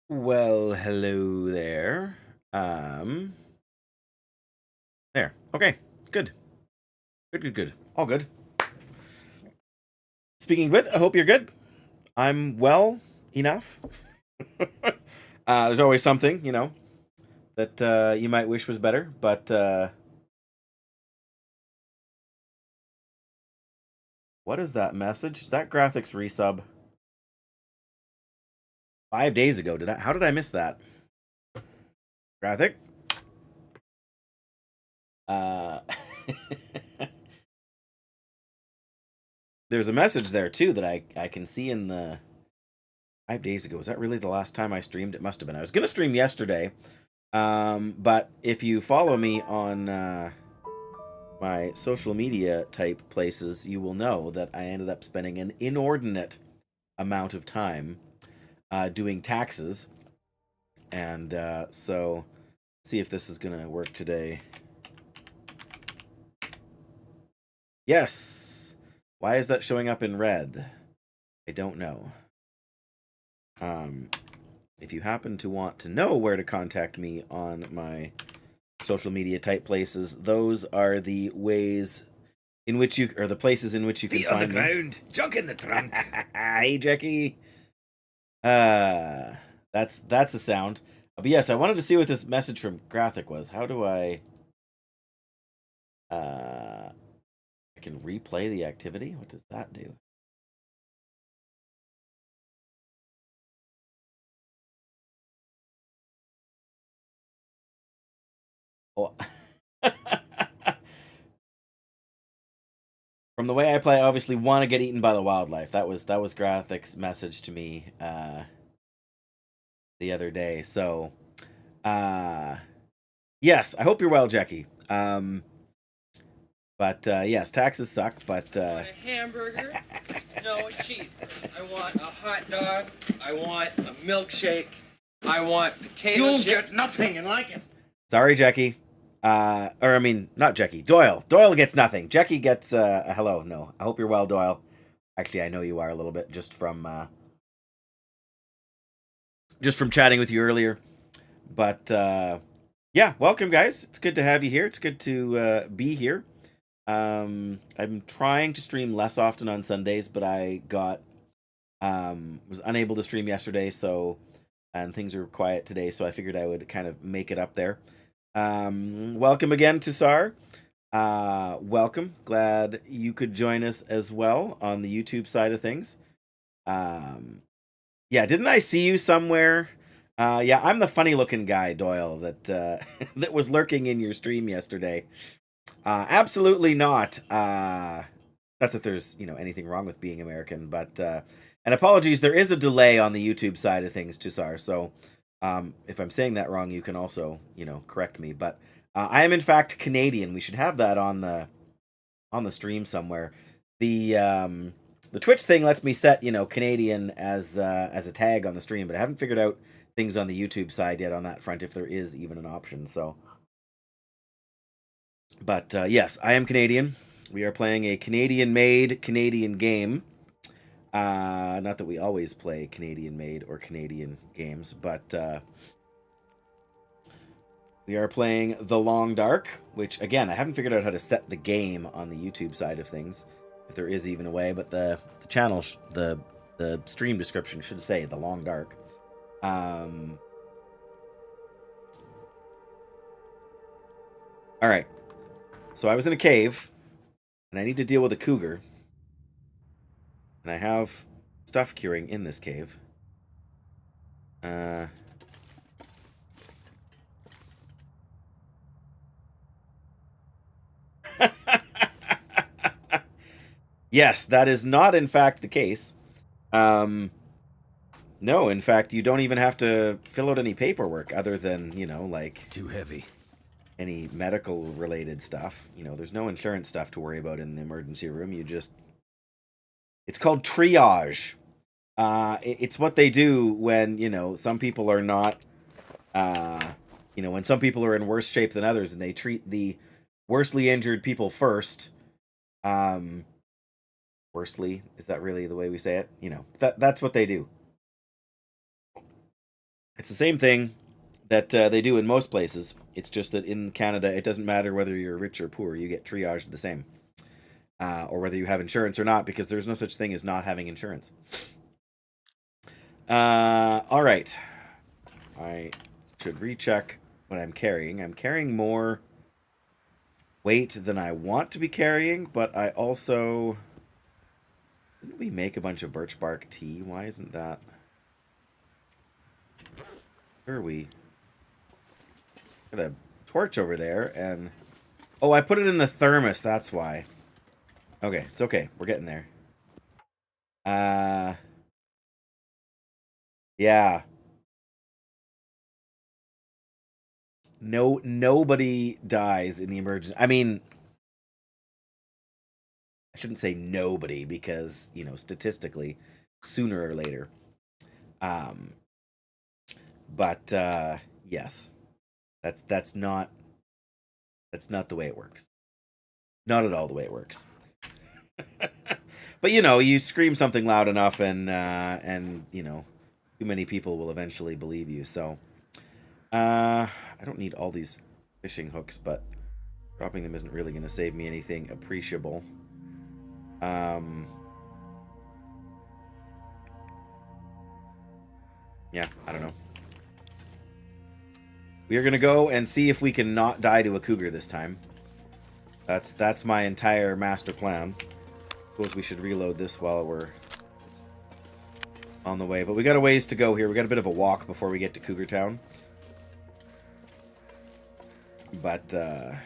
Well, hello there. There. Okay, good. Good. All good. Speaking of it, I hope you're good. I'm well enough. There's always something, that you might wish was better, but what is that message? Is that graphics resub? 5 days ago. How did I miss that? Graphic? Uh There's a message there too that I can see in the 5 days ago. Was that really the last time I streamed? It must have been. I was gonna stream yesterday. But if you follow me on my social media type places, you will know that I ended up spending an inordinate amount of time doing taxes. And so, see if this is going to work today. Yes! Why is that showing up in red? I don't know. If you happen to want to know where to contact me on my social media type places, those are the ways in which you, or the places in which you can find me. On the ground, junk in the trunk. Hey, Jackie. That's the sound. But yes, I wanted to see what this message from Graphic was. How do I can replay the activity? What does that do? Oh. From the way I play, I obviously want to get eaten by the wildlife. That was Graphic's message to me the other day. So, yes, I hope you're well, Jackie. But yes, taxes suck. But I want a hamburger, no cheese. I want a hot dog. I want a milkshake. I want potato You'll chips. get nothing and like it. Sorry, Jackie. Or I mean, not Jackie. Doyle. Doyle gets nothing. Jackie gets a hello. No, I hope you're well, Doyle. Actually, I know you are a little bit just from chatting with you earlier. But yeah, welcome, guys. It's good to have you here. It's good to be here. I'm trying to stream less often on Sundays, but I got was unable to stream yesterday, so and things are quiet today, so I figured I would kind of make it up there. Welcome again to SAR. Welcome. Glad you could join us as well on the YouTube side of things. Yeah, didn't I see you somewhere? Yeah, I'm the funny looking guy, Doyle, that that was lurking in your stream yesterday. Absolutely not. Not that there's anything wrong with being American, but and apologies, there is a delay on the YouTube side of things, Tussar. So if I'm saying that wrong, you can also correct me. But I am in fact Canadian. We should have that on the on the stream somewhere. The Twitch thing lets me set, Canadian as a tag on the stream, but I haven't figured out things on the YouTube side yet on that front, if there is even an option. So, but yes, I am Canadian. We are playing a Canadian-made Canadian game. Not that we always play Canadian-made or Canadian games, but we are playing The Long Dark, which, again, I haven't figured out how to set the game on the YouTube side of things, if there is even a way, but the channel, the stream description should say The Long Dark. All right. So I was in a cave, and I need to deal with a cougar. And I have stuff curing in this cave. Yes, that is not, in fact, the case. No, in fact, you don't even have to fill out any paperwork other than, like... Too heavy. Any medical-related stuff. There's no insurance stuff to worry about in the emergency room. You just... It's called triage. It's what they do when, some people are not... when some people are in worse shape than others, and they treat the worstly injured people first. Worstly? Is that really the way we say it? That's what they do. It's the same thing that they do in most places. It's just that in Canada, it doesn't matter whether you're rich or poor. You get triaged the same. Or whether you have insurance or not, because there's no such thing as not having insurance. All right. I should recheck what I'm carrying. I'm carrying more weight than I want to be carrying, but I also... Didn't we make a bunch of birch bark tea? Why isn't that... Sure, we got a torch over there, and... Oh, I put it in the thermos, that's why. Okay, it's okay. We're getting there. Yeah. Nobody dies in the emergency. I mean... I shouldn't say nobody, because, statistically, sooner or later. But yes, that's not the way it works. Not at all the way it works. But you scream something loud enough, and too many people will eventually believe you. So I don't need all these fishing hooks, but dropping them isn't really going to save me anything appreciable. Yeah, I don't know. We are going to go and see if we can not die to a cougar this time. That's my entire master plan. Suppose we should reload this while we're on the way. But we got a ways to go here. We got a bit of a walk before we get to Cougar Town. But, yeah.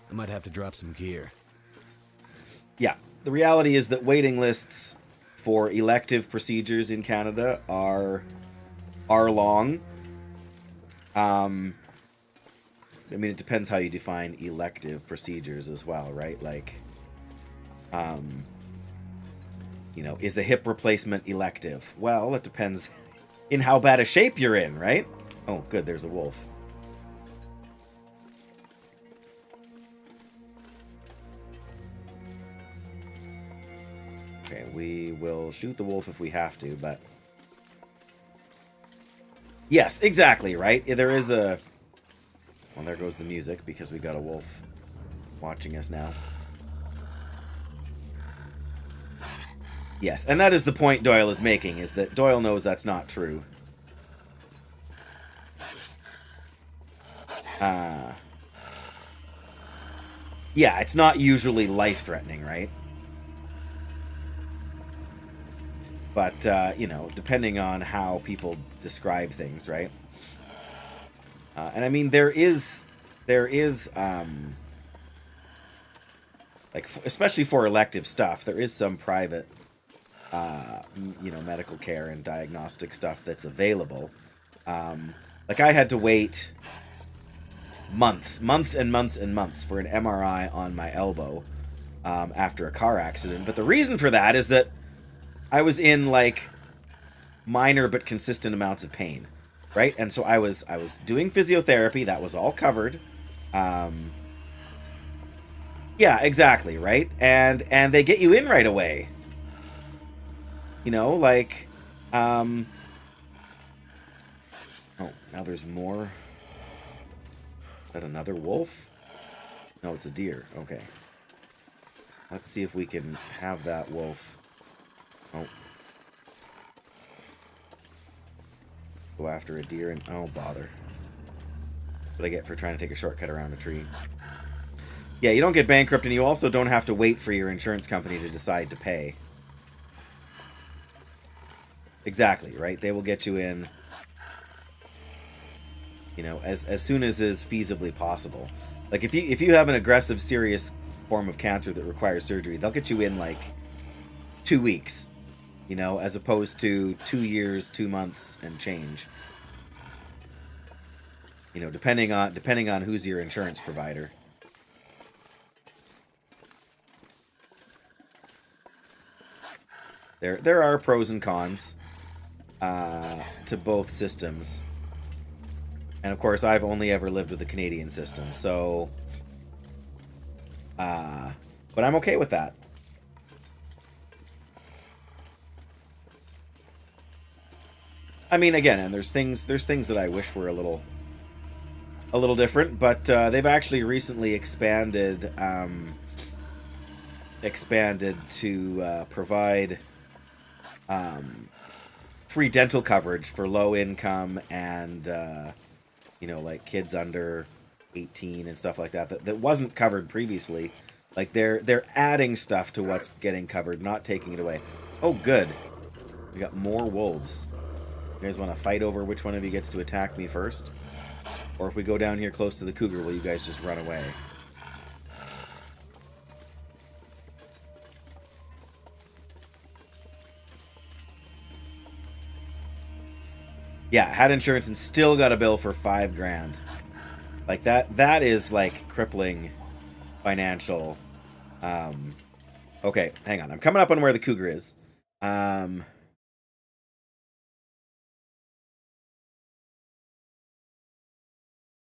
I might have to drop some gear. Yeah. The reality is that waiting lists for elective procedures in Canada are long. I mean, it depends how you define elective procedures as well, right? Like, is a hip replacement elective? Well, it depends in how bad a shape you're in, right? Oh, good, there's a wolf. Okay, we will shoot the wolf if we have to, but... Yes, exactly, right? There is a... Well, there goes the music, because we got a wolf watching us now. Yes, and that is the point Doyle is making, is that Doyle knows that's not true. Yeah, it's not usually life-threatening, right? But, depending on how people describe things, right? And I mean, there is, like, especially for elective stuff, there is some private medical care and diagnostic stuff that's available. Like I had to wait months and months for an MRI on my elbow after a car accident. But the reason for that is that I was in like minor but consistent amounts of pain, right? And so I was doing physiotherapy. That was all covered. Yeah, exactly, right? And they get you in right away. Like, oh, now there's more. Is that another wolf? No, it's a deer. Okay. Let's see if we can have that wolf. Oh. Go after a deer and... oh, bother. What I get for trying to take a shortcut around a tree. Yeah, you don't get bankrupt, and you also don't have to wait for your insurance company to decide to pay. Exactly, right? They will get you in, as soon as is feasibly possible. Like, if you have an aggressive, serious form of cancer that requires surgery, they'll get you in, like, 2 weeks, as opposed to 2 years, 2 months, and change. Depending on who's your insurance provider. There are pros and cons to both systems. And of course, I've only ever lived with the Canadian system, so... but I'm okay with that. I mean, again, and there's things that I wish were a little different, but they've actually recently expanded to provide free dental coverage for low income and like kids under 18 and stuff like that wasn't covered previously. Like they're adding stuff to what's getting covered, not taking it away. Oh, good. We got more wolves. You guys want to fight over which one of you gets to attack me first? Or if we go down here close to the cougar, will you guys just run away? Yeah, had insurance and still got a bill for $5,000. Like that is like crippling financial. Okay, hang on. I'm coming up on where the cougar is.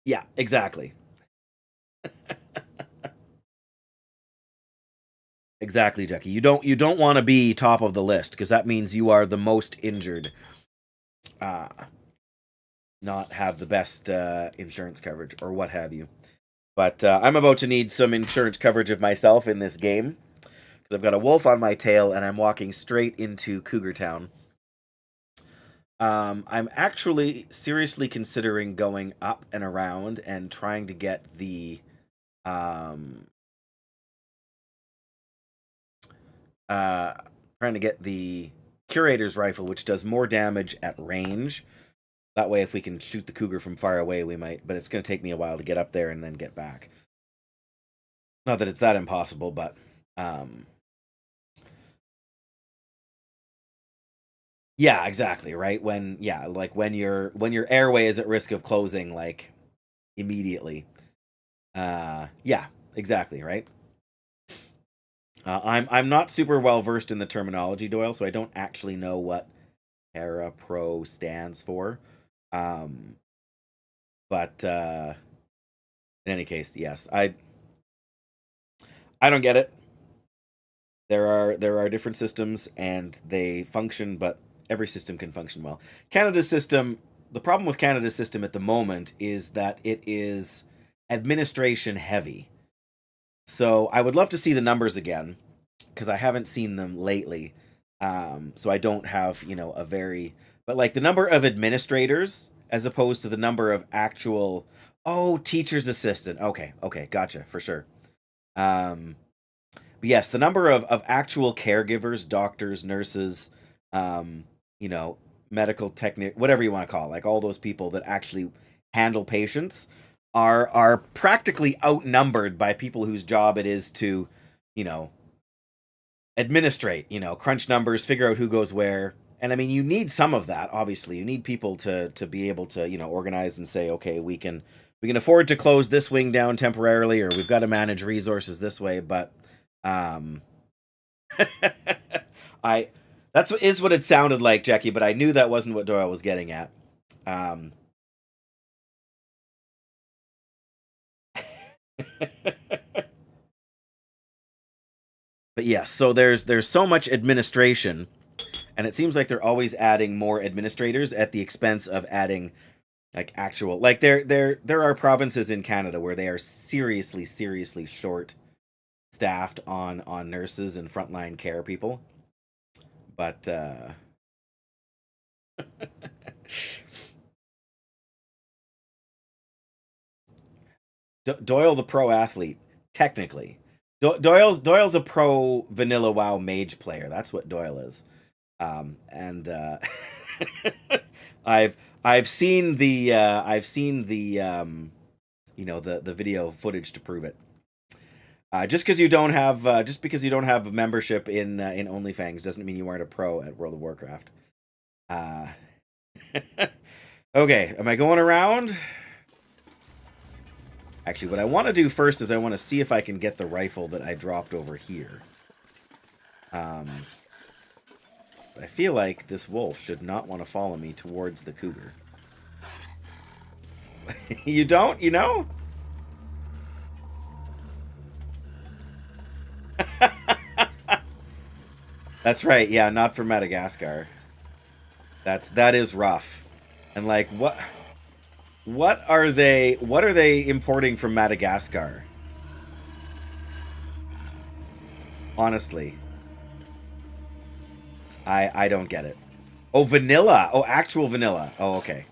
Yeah, exactly. Exactly, Jackie. You don't want to be top of the list because that means you are the most injured. Not have the best insurance coverage or what have you. But I'm about to need some insurance coverage of myself in this game because I've got a wolf on my tail and I'm walking straight into Cougar Town. I'm actually seriously considering going up and around and trying to get the curator's rifle, which does more damage at range. That way, if we can shoot the cougar from far away, we might. But it's going to take me a while to get up there and then get back. Not that it's that impossible, but yeah, exactly, right? When your airway is at risk of closing, like immediately. Yeah, exactly, right? I'm not super well versed in the terminology, Doyle, so I don't actually know what Parapro stands for. But in any case, yes, I don't get it. There are different systems and they function, but every system can function well. Canada's system, the problem with Canada's system at the moment is that it is administration heavy. So I would love to see the numbers again because I haven't seen them lately. So I don't have, a very... But, like, the number of administrators as opposed to the number of actual... Oh, teacher's assistant. Okay, gotcha, for sure. But yes, the number of actual caregivers, doctors, nurses, medical technic, whatever you want to call it, like all those people that actually handle patients are practically outnumbered by people whose job it is to, administrate, you know, crunch numbers, figure out who goes where. And I mean, you need some of that, obviously. You need people to be able to, you know, organize and say, okay, we can afford to close this wing down temporarily, or we've got to manage resources this way. But that's what it sounded like, Jackie, but I knew that wasn't what Doyle was getting at. But yes, so there's so much administration, and it seems like they're always adding more administrators at the expense of adding like actual, like there are provinces in Canada where they are seriously short staffed on nurses and frontline care people. But Doyle the pro athlete, technically. Doyle's a pro vanilla WoW mage player. That's what Doyle is. And I've seen the you know, the video footage to prove it. Just because you don't have a membership in OnlyFans doesn't mean you aren't a pro at World of Warcraft. Okay, am I going around? Actually, what I want to do first is I want to see if I can get the rifle that I dropped over here. I feel like this wolf should not want to follow me towards the cougar. You don't? You know? That's right. Yeah, not for Madagascar. That is rough. And like what are they importing from Madagascar? Honestly. I don't get it. Oh, vanilla. Oh, actual vanilla. Oh, okay.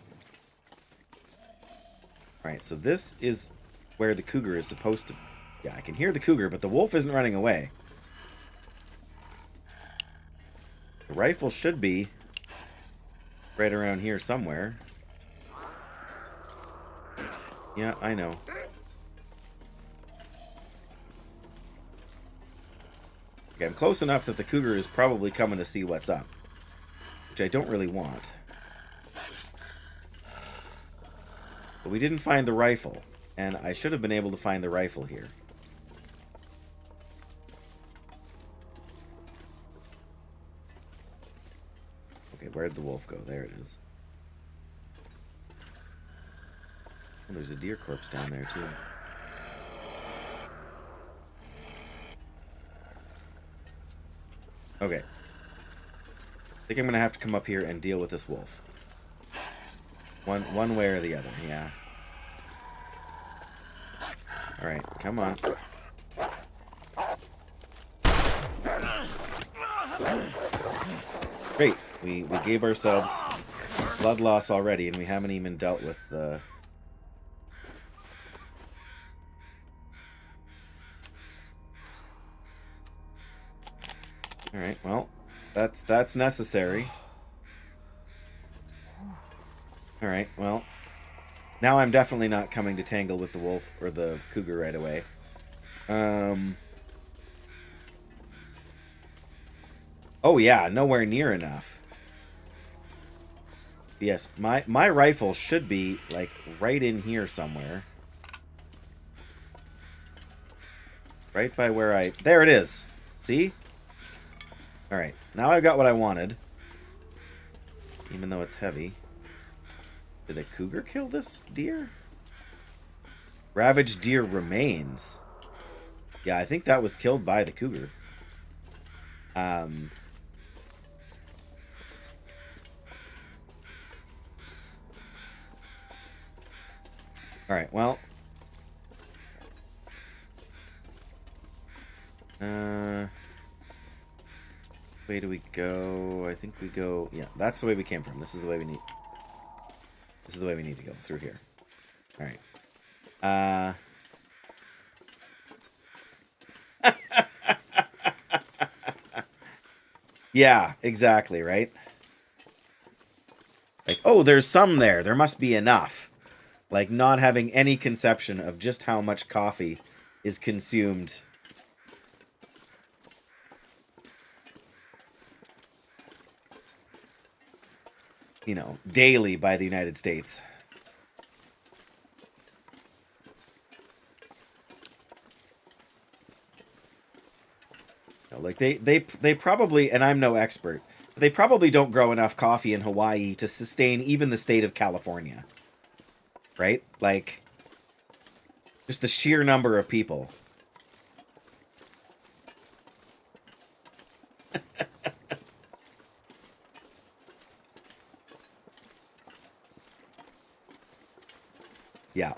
All right, so this is where the cougar is supposed to... Yeah, I can hear the cougar, but the wolf isn't running away. The rifle should be right around here somewhere. Yeah, I know. Okay, I'm close enough that the cougar is probably coming to see what's up, which I don't really want. But we didn't find the rifle, and I should have been able to find the rifle here. Okay, where'd the wolf go? There it is. Oh, there's a deer corpse down there, too. Okay. I think I'm going to have to come up here and deal with this wolf. One way or the other, yeah. Alright, come on. Great. We gave ourselves blood loss already, and we haven't even dealt with the... Alright, well, that's necessary. Alright, well, now I'm definitely not coming to tangle with the wolf or the cougar right away. Oh yeah, nowhere near enough. Yes, my rifle should be, like, right in here somewhere. Right by where I... There it is! See? Alright, now I've got what I wanted. Even though it's heavy. Did a cougar kill this deer? Ravaged deer remains. Yeah, I think that was killed by the cougar. Alright, well. Way do we go? I think we go... Yeah, that's the way we came from. This is the way we need... This is the way we need to go, through here. Alright. Yeah, exactly, right? Like, oh, there's some there. There must be enough. Like, not having any conception of just how much coffee is consumed you know, daily by the United States. You know, like they probably, and I'm no expert, but they probably don't grow enough coffee in Hawaii to sustain even the state of California. Right? Like, just the sheer number of people. Yeah.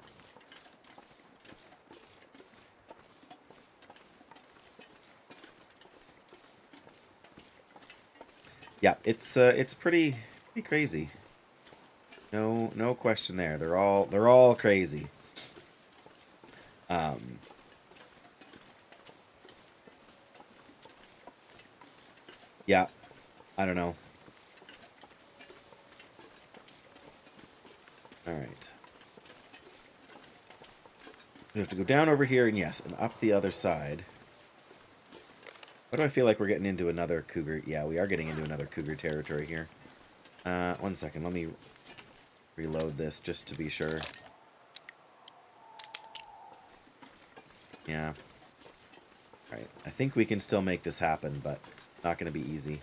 Yeah, it's pretty crazy. No question there. They're all crazy. Yeah. I don't know. All right. We have to go down over here and yes, and up the other side. What do I feel like we're getting into another cougar? Yeah, we are getting into another cougar territory here. 1 second. Let me reload this just to be sure. Yeah. Alright. I think we can still make this happen, but not going to be easy.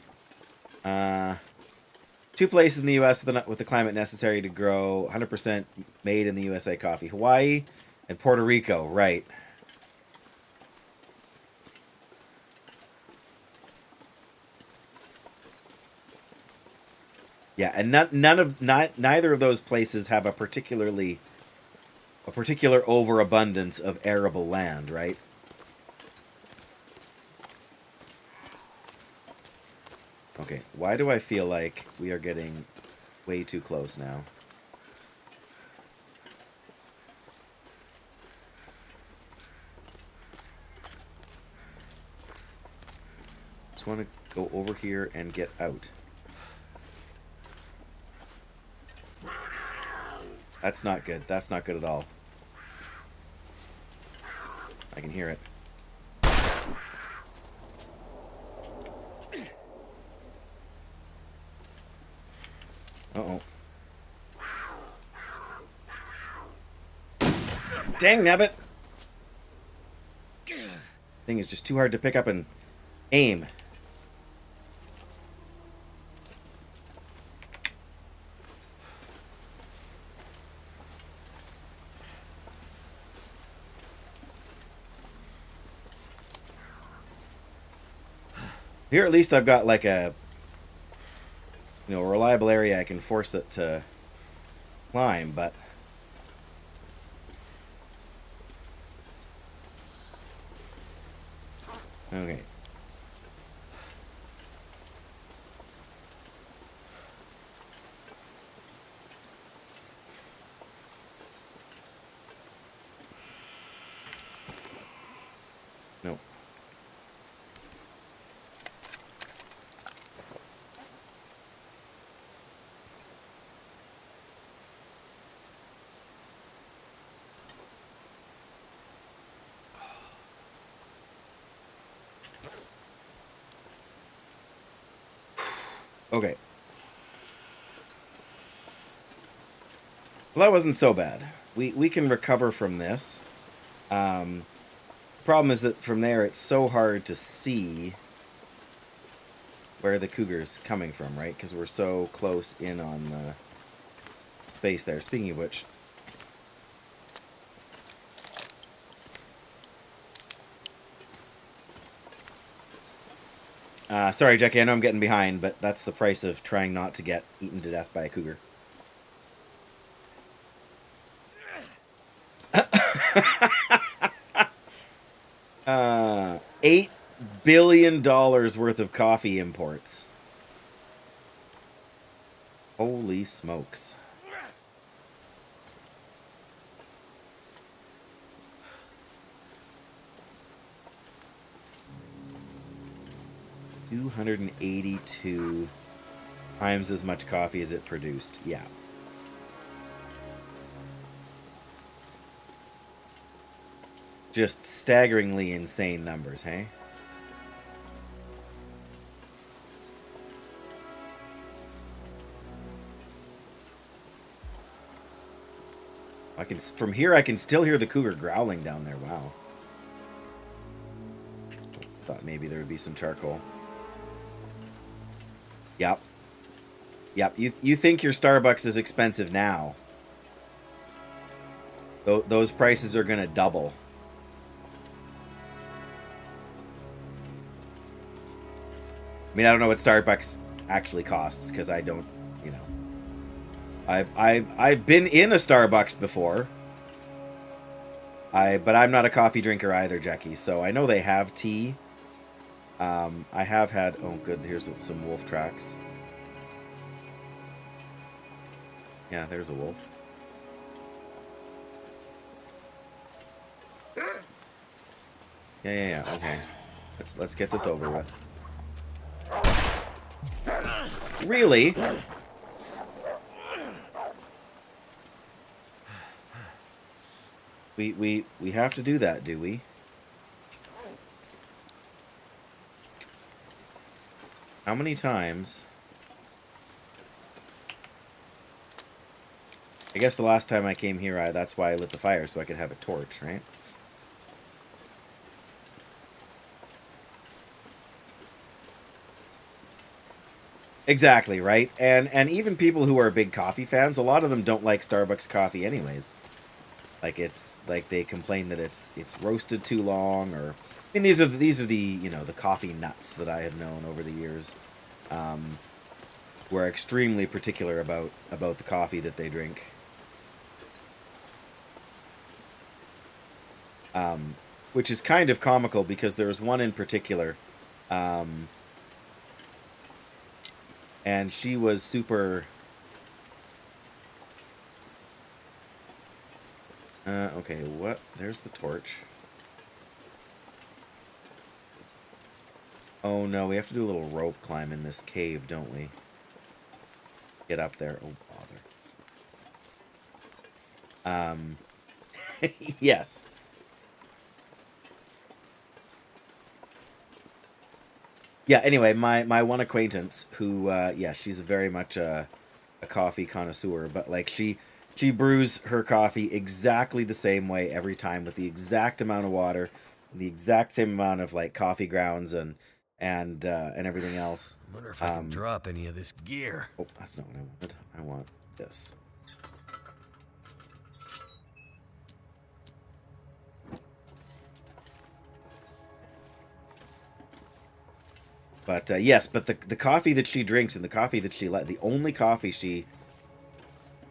2 places in the U.S. with the climate necessary to grow 100% made in the USA coffee. Hawaii and Puerto Rico. Right. Yeah, and neither of those places have a particular overabundance of arable land, right? Okay, why do I feel like we are getting way too close now? Just want to go over here and get out. That's not good. That's not good at all. I can hear it. Uh-oh. Dang nabbit! Thing is just too hard to pick up and aim. Here at least I've got like a, you know, a reliable area I can force it to climb, but okay. Nope. Okay. Well, that wasn't so bad. We can recover from this. Problem is that from there it's so hard to see where the cougar's coming from, right? Because we're so close in on the space there. Speaking of which, sorry, Jackie, I know I'm getting behind, but that's the price of trying not to get eaten to death by a cougar. $8 billion worth of coffee imports. Holy smokes. $282 times as much coffee as it produced. Yeah. Just staggeringly insane numbers, hey? From here I can still hear the cougar growling down there. Wow. Thought maybe there would be some charcoal. Yep. Yep. You think your Starbucks is expensive now? Those prices are gonna double. I mean, I don't know what Starbucks actually costs because I don't, you know. I've been in a Starbucks before. But I'm not a coffee drinker either, Jackie. So I know they have tea. I have had. Oh, good. Here's some wolf tracks. Yeah, there's a wolf. Yeah. Okay. Let's get this over with. Really? We have to do that, do we? How many times? I guess the last time I came here, that's why I lit the fire, so I could have a torch, right? Exactly, right? And even people who are big coffee fans, a lot of them don't like Starbucks coffee anyways. Like it's like they complain that it's roasted too long, or I mean these are the you know the coffee nuts that I have known over the years, who are extremely particular about the coffee that they drink. Which is kind of comical because there was one in particular, and she was super. Okay, what? There's the torch. Oh no, we have to do a little rope climb in this cave, don't we? Get up there. Oh, bother. Yes. Yeah, anyway, my one acquaintance who, yeah, she's very much a coffee connoisseur, but like she brews her coffee exactly the same way every time with the exact amount of water, the exact same amount of like coffee grounds and everything else. I wonder if I can drop any of this gear. Oh, that's not what I wanted. I want this. But yes, but the coffee that she drinks and the coffee that the only coffee she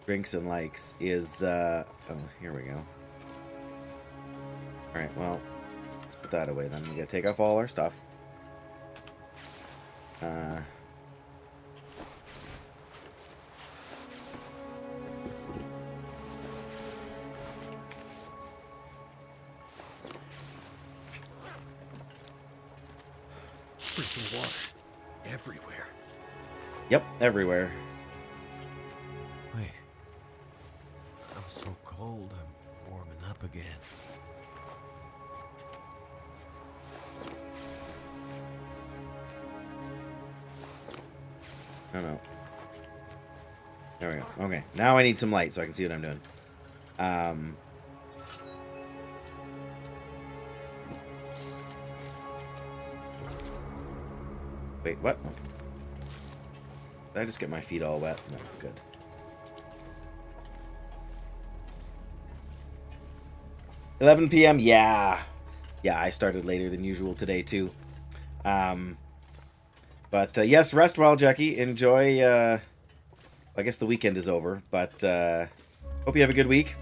drinks and likes is oh, here we go. All right, well, let's put that away then. We gotta take off all our stuff. Freaking water everywhere. Yep, everywhere. Wait. I'm so cold, I'm warming up again. Oh no. There we go. Okay, now I need some light so I can see what I'm doing. Wait, what? Did I just get my feet all wet? No, good. $11 p.m. Yeah, I started later than usual today too. But yes, rest well, Jackie. Enjoy. I guess the weekend is over, but hope you have a good week.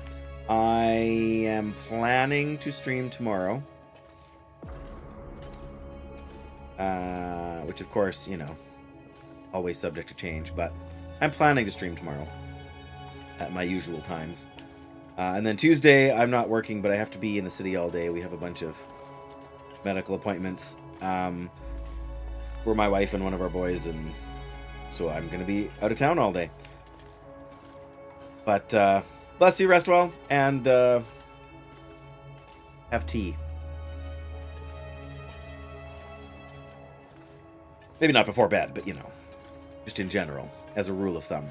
I am planning to stream tomorrow. Which of course, you know, always subject to change, but I'm planning to stream tomorrow at my usual times. And then Tuesday, I'm not working, but I have to be in the city all day. We have a bunch of medical appointments for my wife and one of our boys, and so I'm going to be out of town all day. But bless you, rest well, and have tea. Maybe not before bed, but, you know, just in general, as a rule of thumb.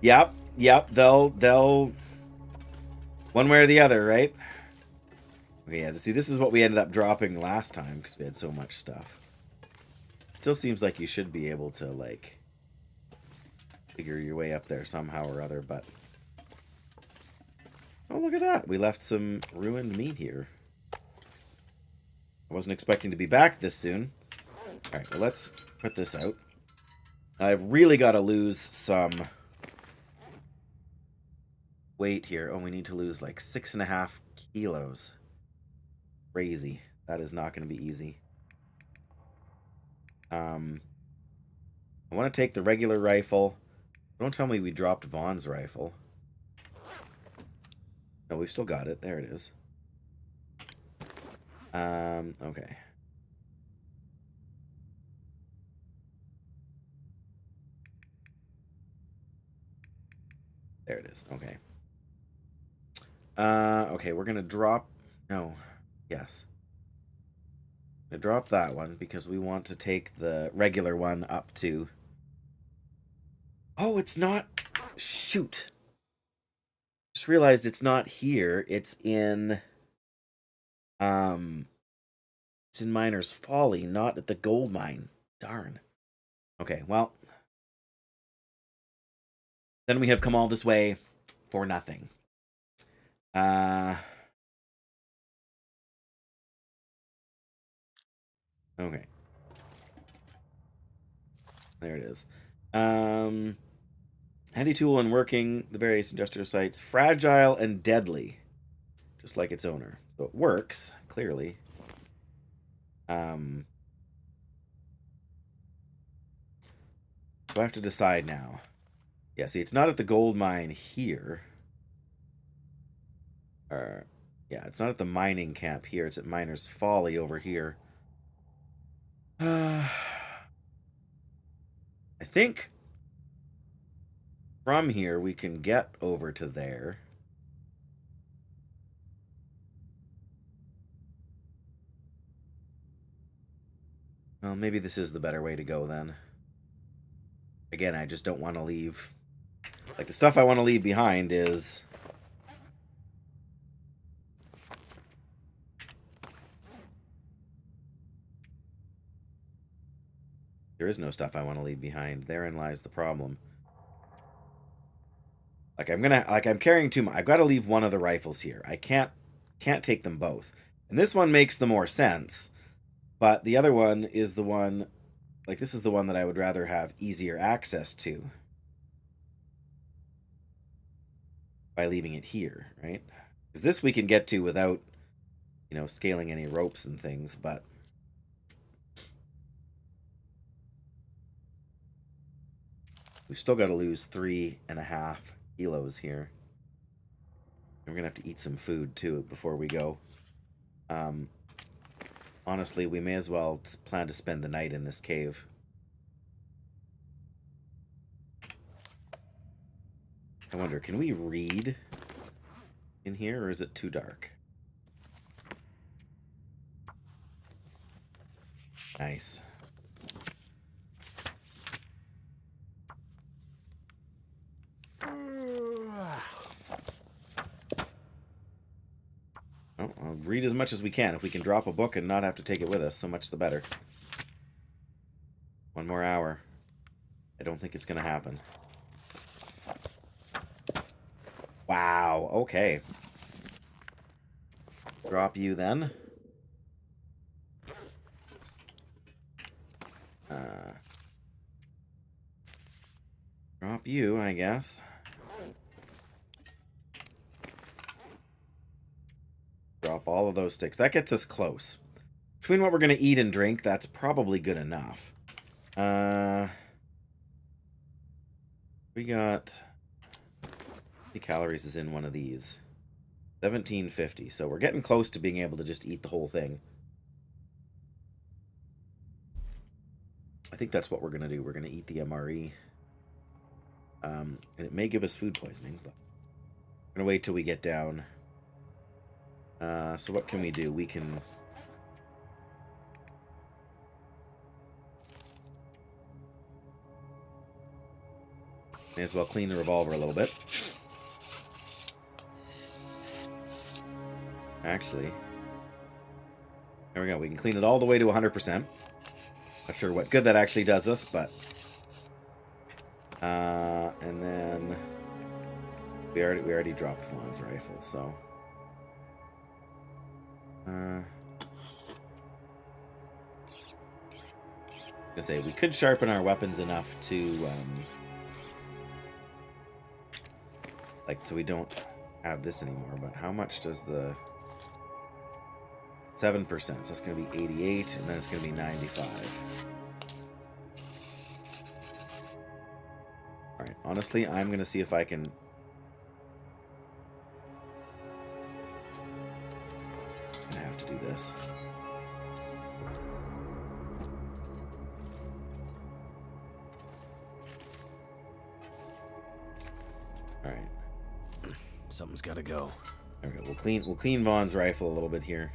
Yep, yep. They'll one way or the other, right? Okay, yeah. See, this is what we ended up dropping last time because we had so much stuff. Still seems like you should be able to like figure your way up there somehow or other, but oh, look at that. We left some ruined meat here. I wasn't expecting to be back this soon. All right, well, let's put this out. I've really got to lose some weight here. Oh, we need to lose like 6.5 kilos. Crazy. That is not going to be easy. I want to take the regular rifle. Don't tell me we dropped Vaughn's rifle. No, we've still got it. There it is. Okay. There it is. Okay. Okay, we're gonna drop... No. Yes. Gonna drop that one because we want to take the regular one up to... Oh, it's not... Shoot. Just realized it's not here. It's in... It's in Miner's Folly, not at the gold mine. Darn. Okay, well... Then we have come all this way for nothing. Okay. There it is. Handy tool when working the various industrial sites. Fragile and deadly. Just like its owner. So it works, clearly. So I have to decide now. Yeah, see, it's not at the gold mine here. Yeah, it's not at the mining camp here. It's at Miner's Folly over here. I think from here we can get over to there. Well, maybe this is the better way to go then. Again, I just don't want to leave... Like, the stuff I want to leave behind is... There is no stuff I want to leave behind. Therein lies the problem. Like, I'm carrying too much. I've got to leave one of the rifles here. I can't take them both. And this one makes the more sense. But the other one is the one... Like, this is the one that I would rather have easier access to. By leaving it here, right? Because this we can get to without, you know, scaling any ropes and things, but... We've still got to lose 3.5 kilos here. We're going to have to eat some food, too, before we go. Honestly, we may as well plan to spend the night in this cave. I wonder, can we read in here, or is it too dark? Nice. Well, I'll read as much as we can. If we can drop a book and not have to take it with us, so much the better. 1 more hour. I don't think it's going to happen. Wow, okay. Drop you then. Drop you, I guess. Drop all of those sticks. That gets us close. Between what we're going to eat and drink, that's probably good enough. We got... How many calories is in one of these? 1750. So we're getting close to being able to just eat the whole thing. I think that's what we're going to do. We're going to eat the MRE. And it may give us food poisoning, but I'm going to wait till we get down. So what can we do? We can... May as well clean the revolver a little bit. Actually, there we go. We can clean it all the way to 100%. Not sure what good that actually does us, but... and then... We already dropped Vaughn's rifle, so... I was gonna say, we could sharpen our weapons enough to, like, so we don't have this anymore, but how much does the... 7%, so that's going to be 88, and then it's going to be 95. Alright, honestly, I'm going to see if I can... I'm going to have to do this. Alright. Something's gotta go. There we go. We'll clean Vaughn's rifle a little bit here.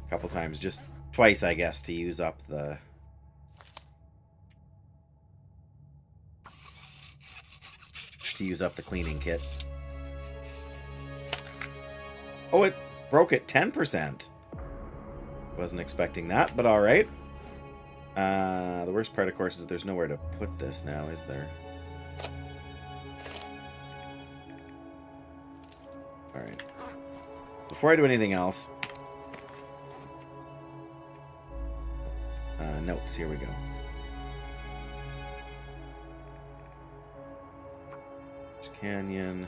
A couple times, just twice, I guess, to use up the... cleaning kit. Oh, it broke at 10%. Wasn't expecting that, but alright. The worst part, of course, is there's nowhere to put this now, is there? Alright. Before I do anything else... notes, here we go. Canyon.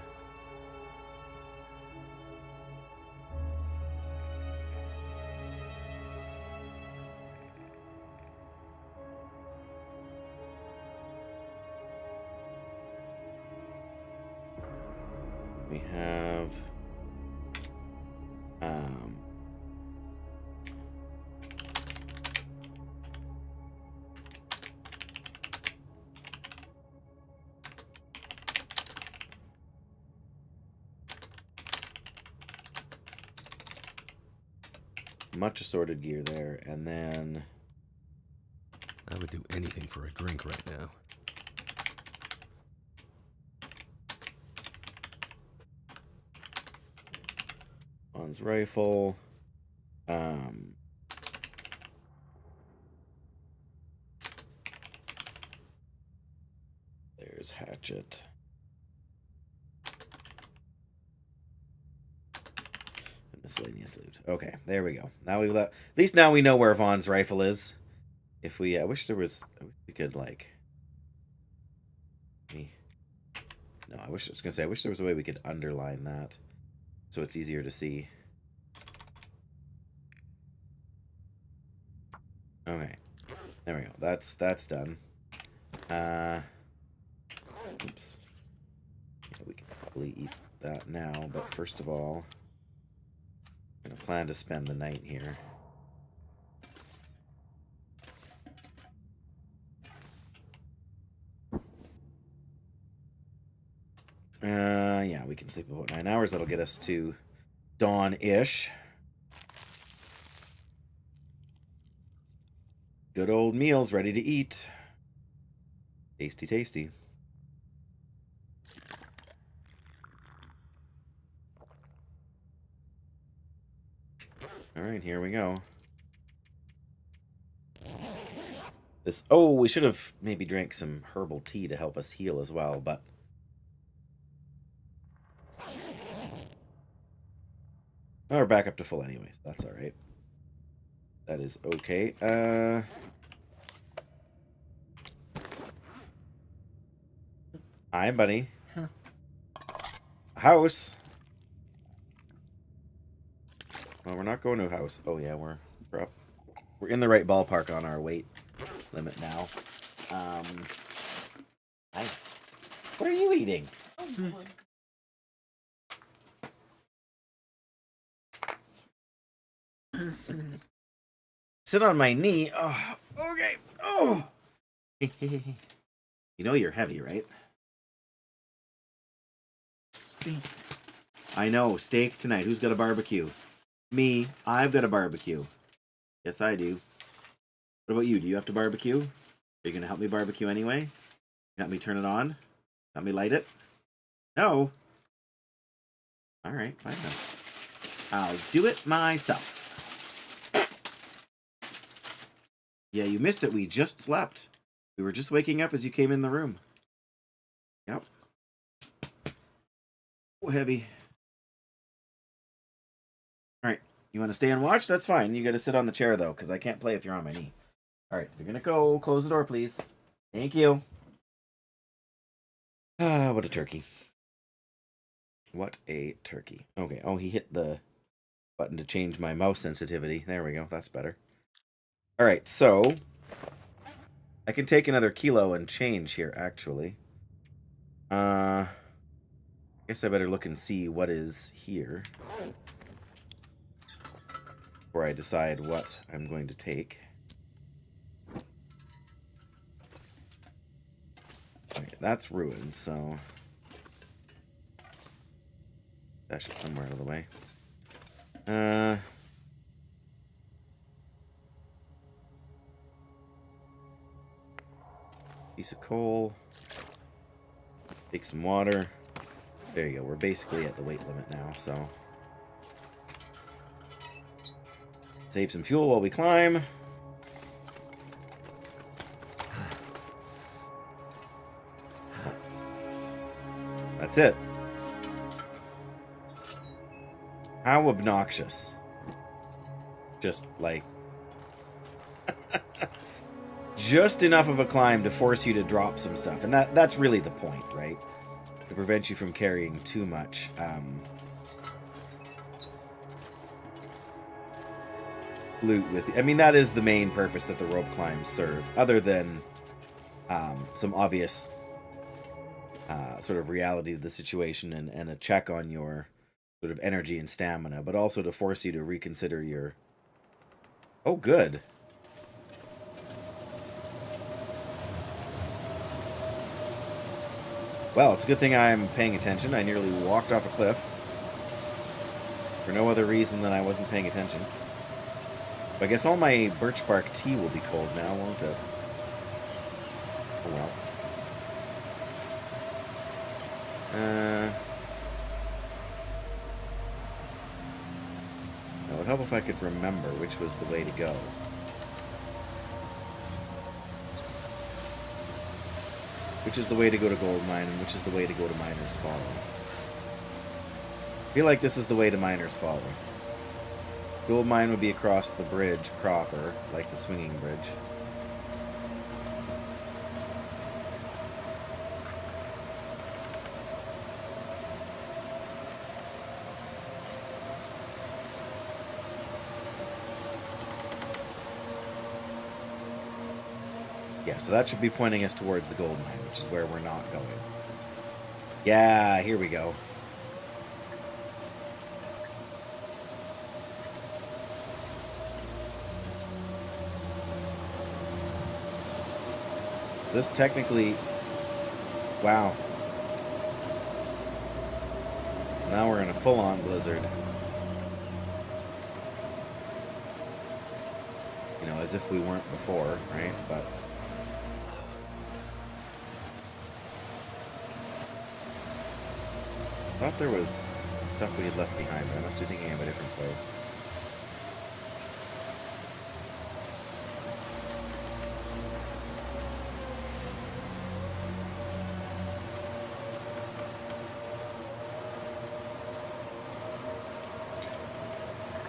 We have much assorted gear there, and then I would do anything for a drink right now. Vaughn's rifle. There's hatchet. Miscellaneous loot. Okay, there we go. Now we've at least now we know where Vaughn's rifle is. If we, I wish there was, we could like. No, I was gonna say, I wish there was a way we could underline that, so it's easier to see. Okay, there we go. That's done. Oops. Yeah, we can probably eat that now, but first of all. I'm gonna plan to spend the night here. Yeah, we can sleep about 9 hours. That'll get us to dawn-ish. Good old meals ready to eat. Tasty, tasty. Alright, here we go. This... Oh, we should have maybe drank some herbal tea to help us heal as well, but... Oh, we're back up to full anyways. That's alright. That is okay. Hi, buddy. Huh. House. Well, we're not going to a house. Oh yeah, we're up. We're in the right ballpark on our weight limit now. Hi. What are you eating? Sit on my knee. Oh, okay. Oh. You know you're heavy, right? Steak. I know. Steak tonight. Who's got a barbecue? Me. I've got a barbecue. Yes, I do. What about you? Do you have to barbecue? Are you going to help me barbecue anyway? Help me turn it on? Let me light it. No. All right, fine then. I'll do it myself. Yeah, you missed it. We just slept. We were just waking up as you came in the room. Yep. Oh, heavy. All right. You want to stay and watch? That's fine. You got to sit on the chair, though, because I can't play if you're on my knee. All right. If you're going to go, close the door, please. Thank you. Ah, what a turkey. What a turkey. Okay. Oh, he hit the button to change my mouse sensitivity. There we go. That's better. All right. So I can take another kilo and change here, actually. I guess I better look and see what is here before I decide what I'm going to take. Okay, that's ruined, so dash it somewhere out of the way. Piece of coal. Take some water. There you go. We're basically at the weight limit now, so save some fuel while we climb. That's it. How obnoxious. Just like just enough of a climb to force you to drop some stuff. And that's really the point, right? To prevent you from carrying too much. Loot with you. I mean, that is the main purpose that the rope climbs serve, other than some obvious sort of reality of the situation and a check on your sort of energy and stamina, but also to force you to reconsider your... Oh, good. Well, it's a good thing I'm paying attention. I nearly walked off a cliff for no other reason than I wasn't paying attention. But I guess all my birch bark tea will be cold now, won't it? Oh well. It would help if I could remember which was the way to go. Which is the way to go to Gold Mine, and which is the way to go to Miner's Folly. I feel like this is the way to Miner's Folly. Gold Mine would be across the bridge proper, like the swinging bridge. Yeah, so that should be pointing us towards the gold mine, which is where we're not going. Yeah, here we go. This technically... Wow. Now we're in a full-on blizzard. You know, as if we weren't before, right? But... I thought there was stuff we had left behind, but I must be thinking of a different place.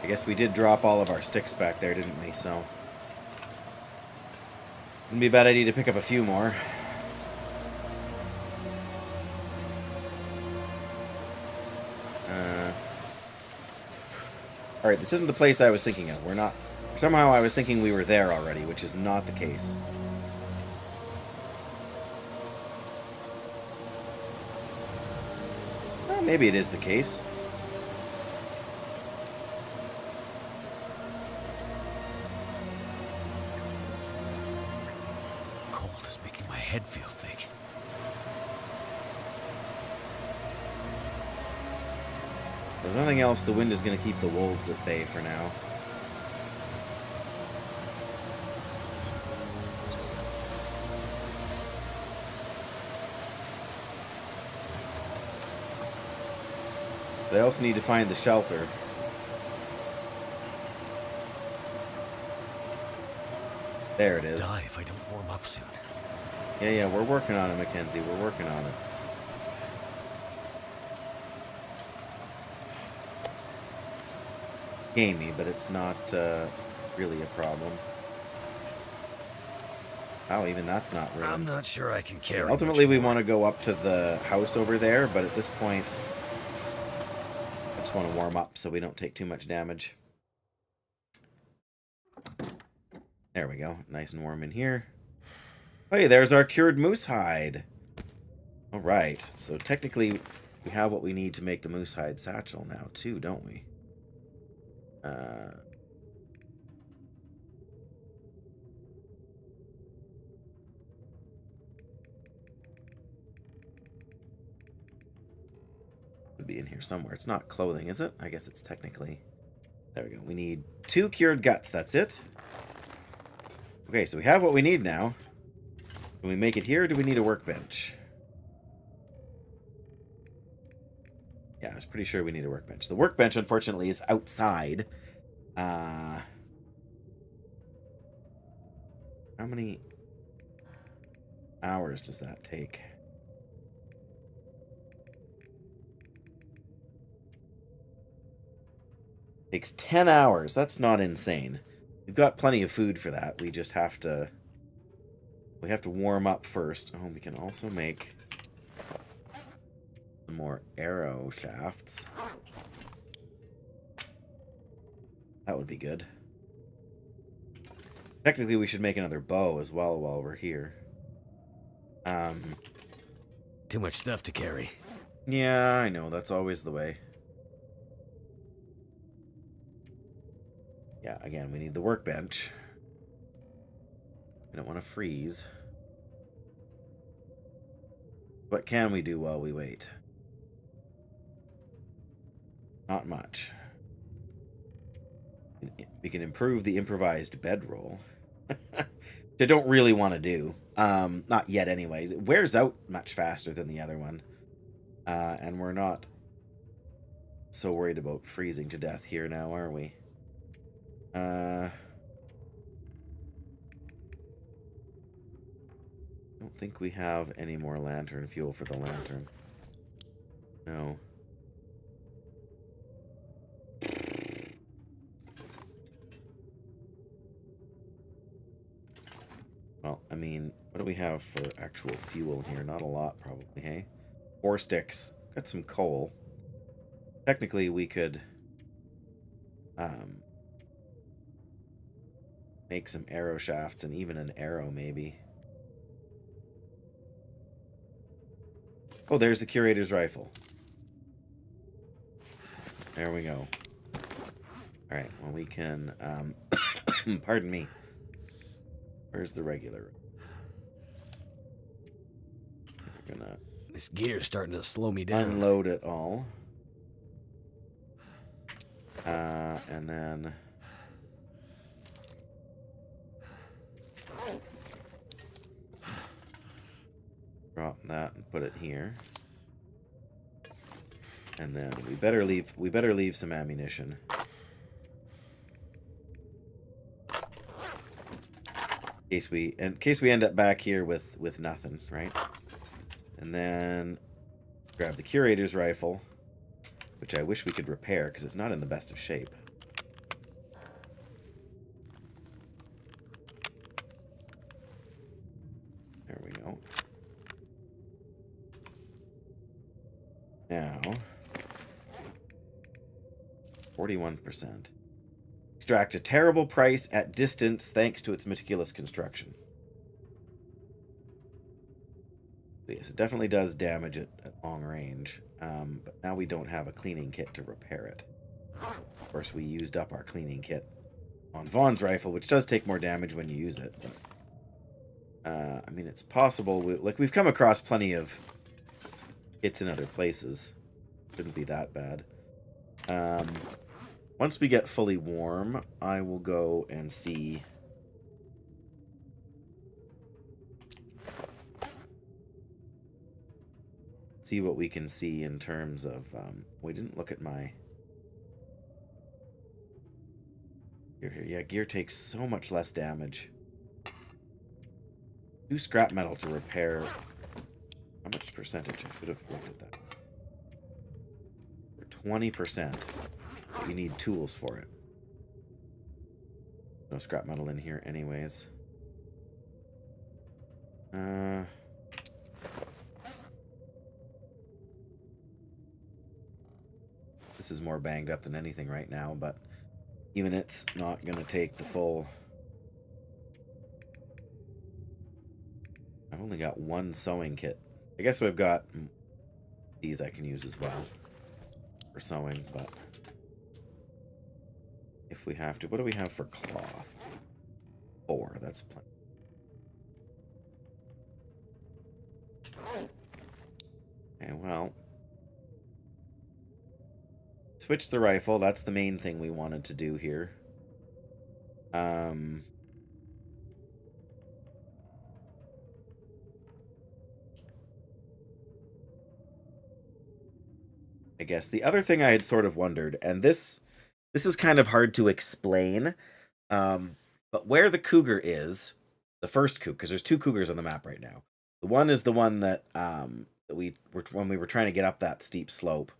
I guess we did drop all of our sticks back there, didn't we? So, wouldn't be a bad idea to pick up a few more. Alright, this isn't the place I was thinking of. We're not... Somehow I was thinking we were there already, which is not the case. Well, maybe it is the case. Cold is making my head feel thick. There's nothing else. The wind is going to keep the wolves at bay for now. But I also need to find the shelter. There it is. Die if I don't warm up soon. Yeah, we're working on it, Mackenzie. We're working on it. Gamey, but it's not really a problem. Oh, even that's not ruined. I'm not sure I can carry. Ultimately, we much more. want to go up to the house over there, but at this point, I just want to warm up so we don't take too much damage. There we go. Nice and warm in here. Hey, there's our cured moose hide. All right. So technically, we have what we need to make the moose hide satchel now, too, don't we? Would be in here somewhere. It's not clothing, is it? I guess it's technically... There we go. We need 2 cured guts. That's it. Okay, so we have what we need now. Can we make it here, or do we need a workbench? Yeah, I was pretty sure we need a workbench. The workbench, unfortunately, is outside. How many hours does that take? Takes 10 hours. That's not insane. We've got plenty of food for that. We just have to... We have to warm up first. Oh, we can also make some more arrow shafts. That would be good. Technically, we should make another bow as well while we're here. Too much stuff to carry. Yeah, I know. That's always the way. Yeah, again, we need the workbench. We don't want to freeze. What can we do while we wait? Not much. We can improve the improvised bedroll. They don't really want to do. Not yet anyway. It wears out much faster than the other one. And we're not so worried about freezing to death here now, are we? I don't think we have any more lantern fuel for the lantern. No. Well, I mean, what do we have for actual fuel here? Not a lot, probably, hey? 4 sticks. Got some coal. Technically, we could make some arrow shafts and even an arrow, maybe. Oh, there's the curator's rifle. There we go. Alright, well, we can... pardon me. Where's the regular? We're gonna... This gear's starting to slow me down. unload it all. And then... drop that and put it here. And then we better leave some ammunition. In case we end up back here with nothing, right? And then grab the curator's rifle, which I wish we could repair because it's not in the best of shape. There we go. Now, 41%. Extract a terrible price at distance thanks to its meticulous construction. So yes, it definitely does damage it at long range, but now we don't have a cleaning kit to repair it. Of course, we used up our cleaning kit on Vaughn's rifle, which does take more damage when you use it. But, I mean, it's possible. We've come across plenty of kits in other places. Shouldn't be that bad. Once we get fully warm, I will go and see... see what we can see in terms of... we didn't look at my... Gear here. Yeah, gear takes so much less damage. 2 scrap metal to repair. How much percentage? I should have looked at that. For 20%. But you need tools for it. No scrap metal in here anyways. This is more banged up than anything right now, but even it's not going to take the full... I've only got 1 sewing kit. I guess we've got these I can use as well for sewing, but if we have to... What do we have for cloth? 4, that's plenty. Okay, well... Switch the rifle. That's the main thing we wanted to do here. I guess the other thing I had sort of wondered, and this is kind of hard to explain, but where the cougar is, the first cougar, because there's 2 cougars on the map right now. The one is the one that when we were trying to get up that steep slope,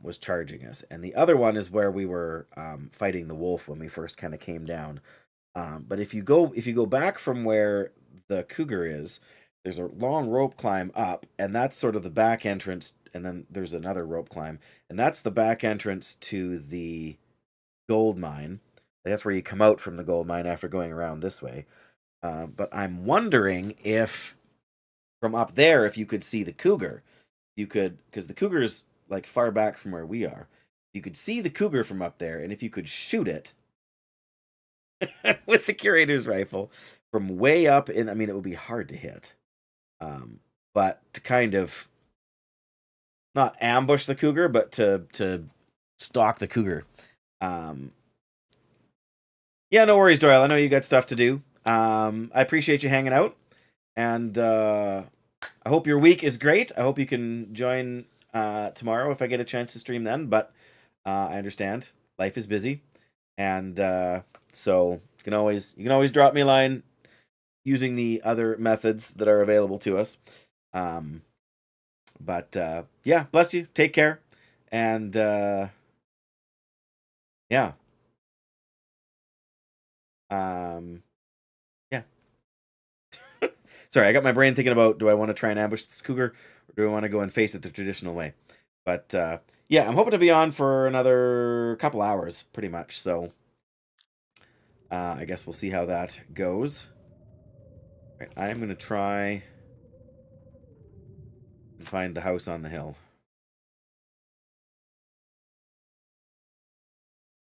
was charging us, and the other one is where we were fighting the wolf when we first kind of came down. But if you go back from where the cougar is, there's a long rope climb up, and that's sort of the back entrance, and then there's another rope climb, and that's the back entrance to the gold mine. That's where you come out from the gold mine after going around this way. But I'm wondering if from up there, if you could see the cougar, you could, because the cougar's like far back from where we are. You could see the cougar from up there, and if you could shoot it with the curator's rifle from way up in, I mean, it would be hard to hit. But to kind of not ambush the cougar, but to stalk the cougar. Yeah, no worries, Doyle. I know you got stuff to do. I appreciate you hanging out, and I hope your week is great. I hope you can join tomorrow if I get a chance to stream then, but I understand life is busy, and so you can always drop me a line using the other methods that are available to us. But yeah, bless you, take care, and yeah. Yeah. Sorry, I got my brain thinking about, do I want to try and ambush this cougar, or do I want to go and face it the traditional way? But yeah, I'm hoping to be on for another couple hours, pretty much. So I guess we'll see how that goes. All right, I'm going to try and find the house on the hill.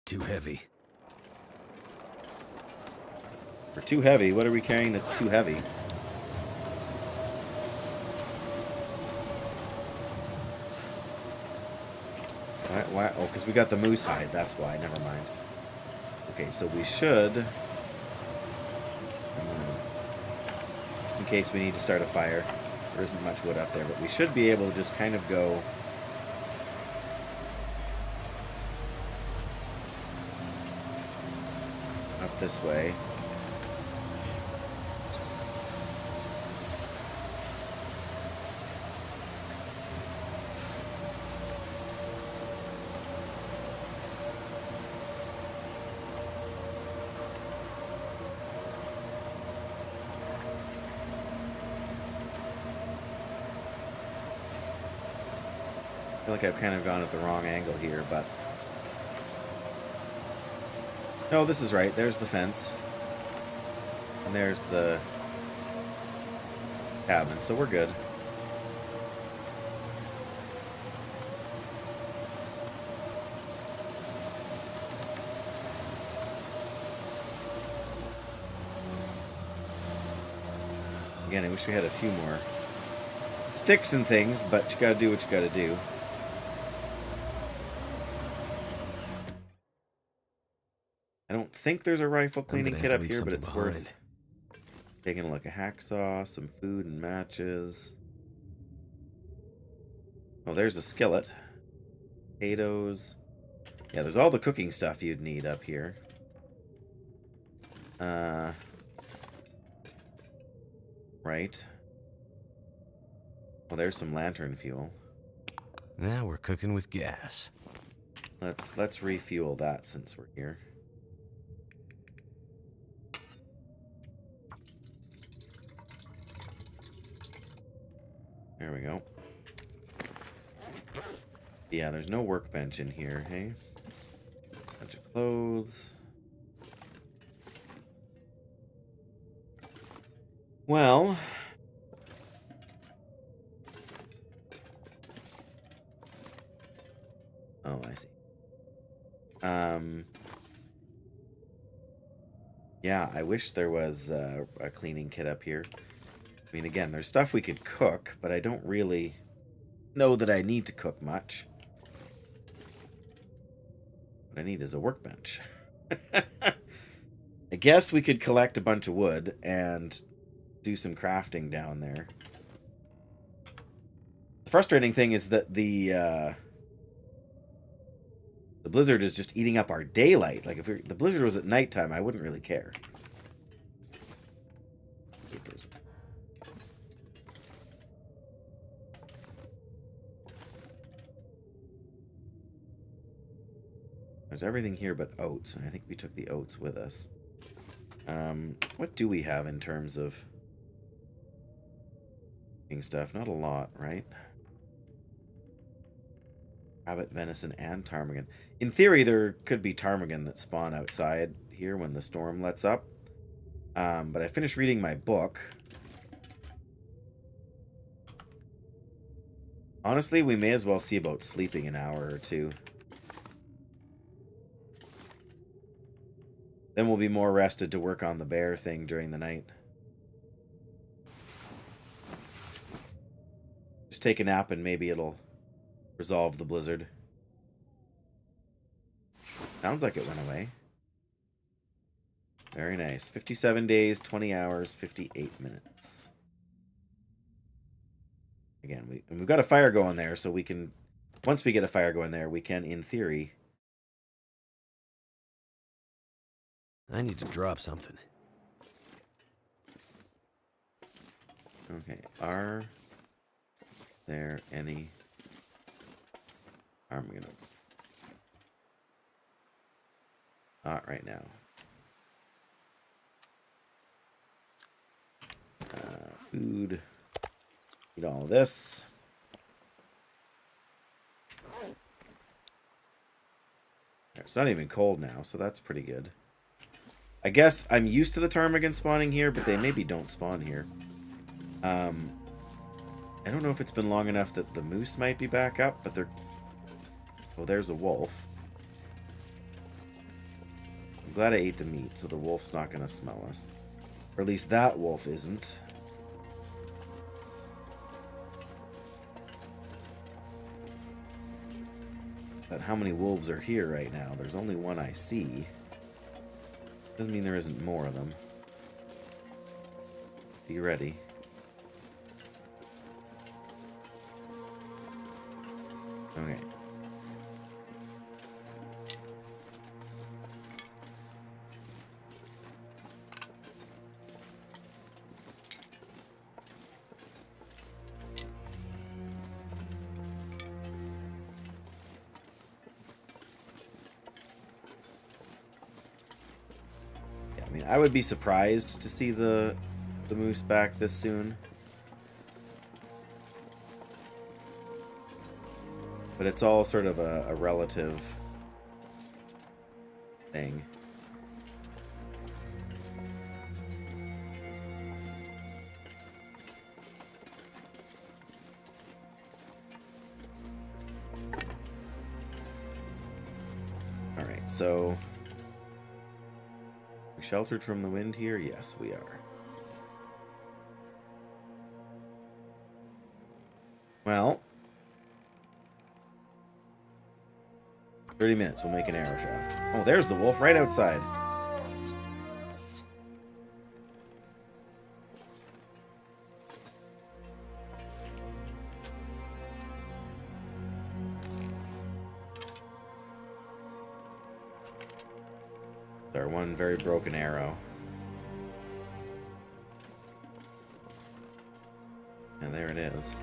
Too heavy. We're too heavy. What are we carrying that's too heavy? Why? Oh, because we got the moose hide. That's why. Never mind. Okay, so we should... just in case we need to start a fire. There isn't much wood up there, but we should be able to just kind of go... up this way. I feel like I've kind of gone at the wrong angle here, but... no, this is right. There's the fence. And there's the cabin, so we're good. Again, I wish we had a few more sticks and things, but you gotta do what you gotta do. I don't think there's a rifle cleaning kit up here, but it's worth taking a look. A hacksaw, some food and matches. Oh, there's a skillet. Potatoes. Yeah, there's all the cooking stuff you'd need up here. Right. Well, there's some lantern fuel. Now we're cooking with gas. Let's refuel that since we're here. There we go. Yeah, there's no workbench in here, hey? Bunch of clothes. Well, oh, I see. Yeah, I wish there was a cleaning kit up here. I mean, again, there's stuff we could cook, but I don't really know that I need to cook much. What I need is a workbench. I guess we could collect a bunch of wood and do some crafting down there. The frustrating thing is that the blizzard is just eating up our daylight. Like, if the blizzard was at nighttime, I wouldn't really care. Papers. There's everything here but oats, and I think we took the oats with us. What do we have in terms of stuff? Not a lot, right? Rabbit, venison, and ptarmigan. In theory, there could be ptarmigan that spawn outside here when the storm lets up. But I finished reading my book. Honestly, we may as well see about sleeping an hour or two. Then we'll be more rested to work on the bear thing during the night. Just take a nap and maybe it'll resolve the blizzard. Sounds like it went away. Very nice. 57 days, 20 hours, 58 minutes. Again, we've got a fire going there, so we can... Once we get a fire going there, we can, in theory... I need to drop something. Okay, are there any... I'm gonna... Not right now. Food. Eat all this. It's not even cold now, so that's pretty good. I guess I'm used to the ptarmigan spawning here, but they maybe don't spawn here. I don't know if it's been long enough that the moose might be back up, but they're... Oh, there's a wolf. I'm glad I ate the meat, so the wolf's not going to smell us. Or at least that wolf isn't. But how many wolves are here right now? There's only one I see. Doesn't mean there isn't more of them. Be ready. Okay. I would be surprised to see the moose back this soon. But it's all sort of a relative thing. Alright, so... Sheltered from the wind here? Yes, we are. Well, 30 minutes, we'll make an arrow shaft. Oh, there's the wolf right outside. one very broken arrow. And there it is.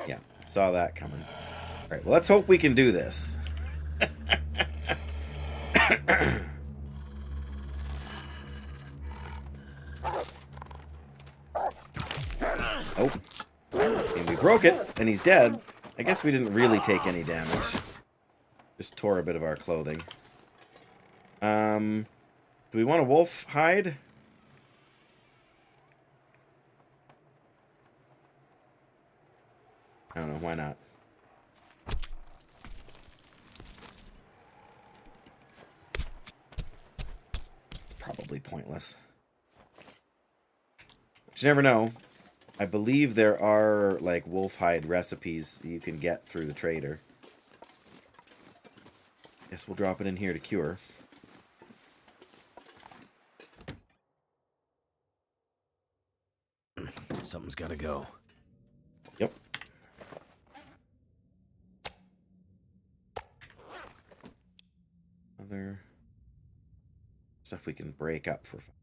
Yeah, saw that coming. All right, well, let's hope we can do this. Oh, and we broke it, and he's dead. I guess we didn't really take any damage. Just tore a bit of our clothing. Do we want a wolf hide? I don't know, why not? It's probably pointless. But you never know. I believe there are, like, wolf hide recipes you can get through the trader. Guess we'll drop it in here to cure. Something's gotta go. Yep. Other stuff we can break up for fun.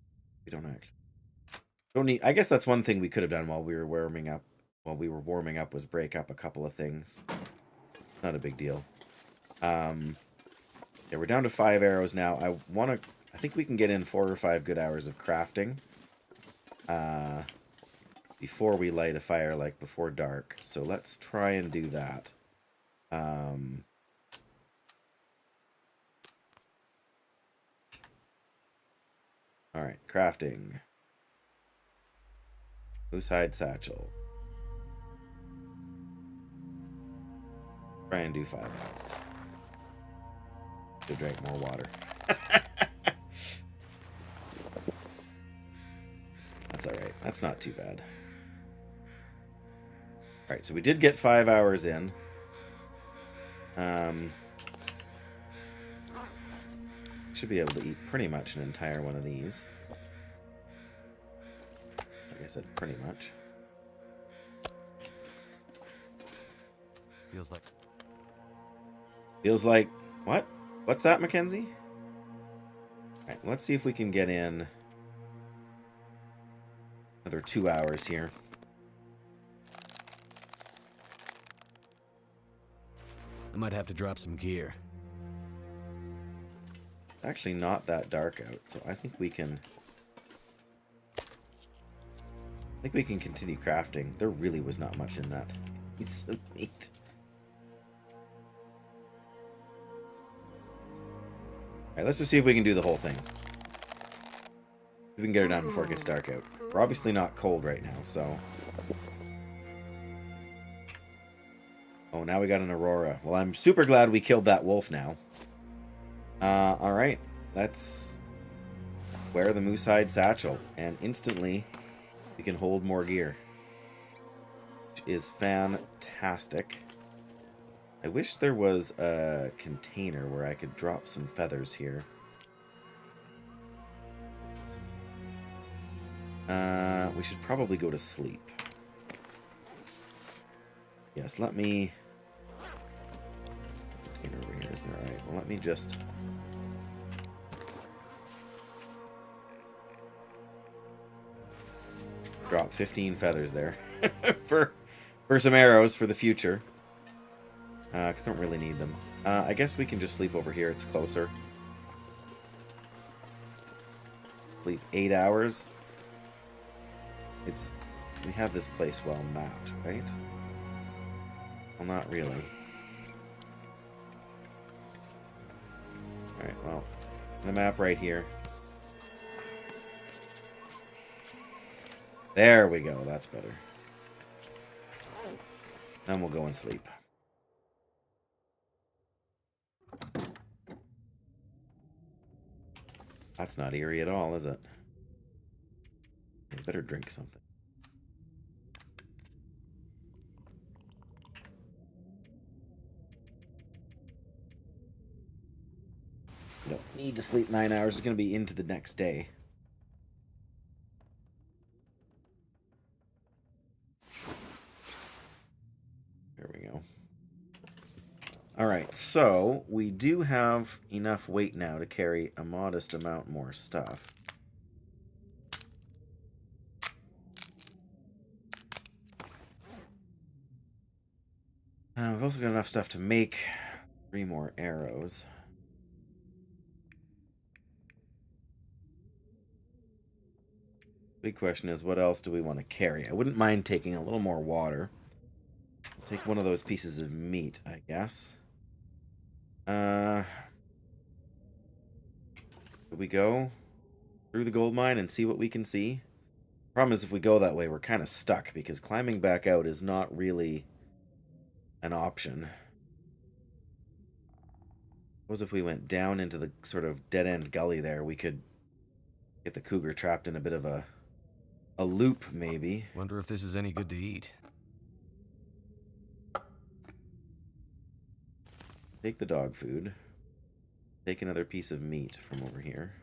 We don't actually. Don't need. I guess that's one thing we could have done while we were warming up. While we were warming up, was break up a couple of things. Not a big deal. Yeah, we're down to 5 arrows now. I think we can get in 4 or 5 good hours of crafting. Before we light a fire, like before dark. So let's try and do that. Alright, crafting. Moose hide satchel. Try and do 5 hours. To drink more water. That's alright. That's not too bad. Alright, so we did get 5 hours in. Should be able to eat pretty much an entire one of these. Like I said, pretty much. Feels like... What? What's that, Mackenzie? Alright, let's see if we can get in another 2 hours here. I might have to drop some gear. Actually not that dark out, so I think we can... continue crafting. There really was not much in that piece of meat. Alright, let's just see if we can do the whole thing. If we can get her done before it gets dark out. We're obviously not cold right now, so... Oh, now we got an Aurora. Well, I'm super glad we killed that wolf now. Alright. Let's wear the moose hide satchel. And instantly, we can hold more gear. Which is fantastic. I wish there was a container where I could drop some feathers here. We should probably go to sleep. Yes, let me... Container over here is alright. Well, let me just... drop 15 feathers there. for some arrows for the future. Because I don't really need them. I guess we can just sleep over here. It's closer. Sleep 8 hours. We have this place well mapped, right? Well, not really. Alright, well, the map right here. There we go, that's better. Then we'll go and sleep. That's not eerie at all, is it? I better drink something. You don't need to sleep 9 hours. It's going to be into the next day. Alright, so we do have enough weight now to carry a modest amount more stuff. We've also got enough stuff to make 3 more arrows. Big question is, what else do we want to carry? I wouldn't mind taking a little more water. I'll take one of those pieces of meat, I guess. Could we go through the gold mine and see what we can see? Problem is, if we go that way, we're kind of stuck, because climbing back out is not really an option. Suppose if we went down into the sort of dead-end gully there, we could get the cougar trapped in a bit of a loop, maybe. Wonder if this is any good to eat. Take the dog food. Take another piece of meat from over here.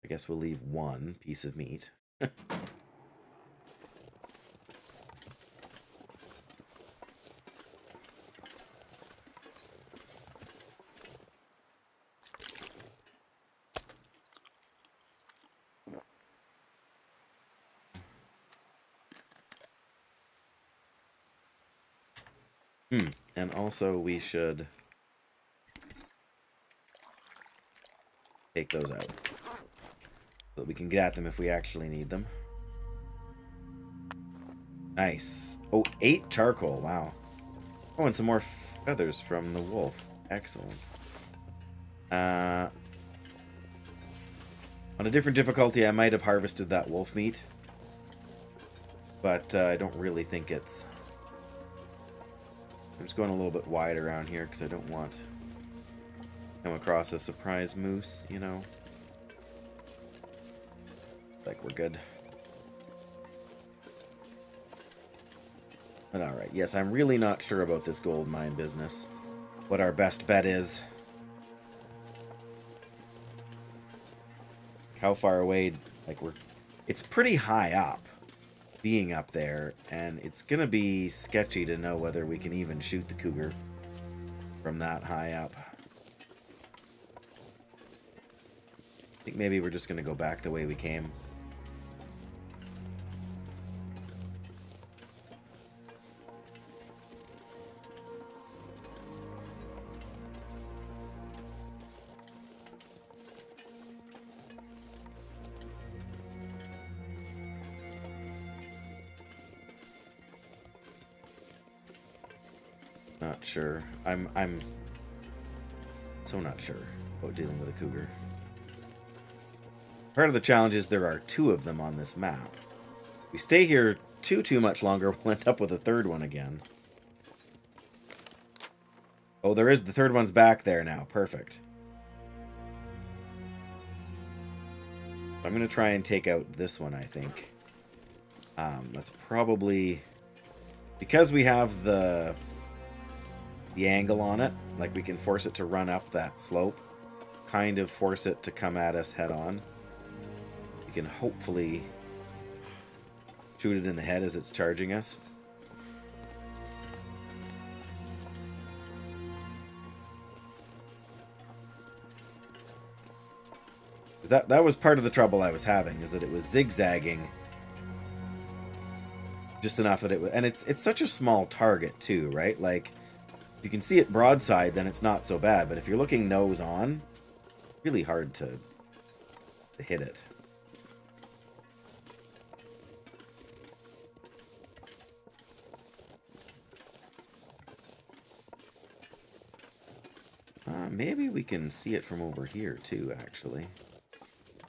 I guess we'll leave one piece of meat. And also we should take those out so that we can get at them if we actually need them. Nice. Oh, 8 charcoal. Wow. Oh, and some more feathers from the wolf. Excellent. On a different difficulty, I might have harvested that wolf meat. But I don't really think it's... I'm just going a little bit wide around here because I don't want to come across a surprise moose, you know. Like, we're good. But alright, yes, I'm really not sure about this gold mine business. What our best bet is. How far away, like, it's pretty high up, being up there, and it's gonna be sketchy to know whether we can even shoot the cougar from that high up. I think maybe we're just gonna go back the way we came. Not sure. I'm so not sure about dealing with a cougar. Part of the challenge is there are 2 of them on this map. If we stay here too much longer, we'll end up with a 3rd one again. Oh, there is, the 3rd one's back there now. Perfect. I'm going to try and take out this one, I think. That's probably... Because we have the angle on it, like we can force it to run up that slope, kind of force it to come at us head on. We can hopefully shoot it in the head as it's charging us. That was part of the trouble I was having, is that it was zigzagging just enough that it was, and it's such a small target too, right? Like, if you can see it broadside, then it's not so bad. But if you're looking nose on, really hard to hit it. Maybe we can see it from over here too, actually.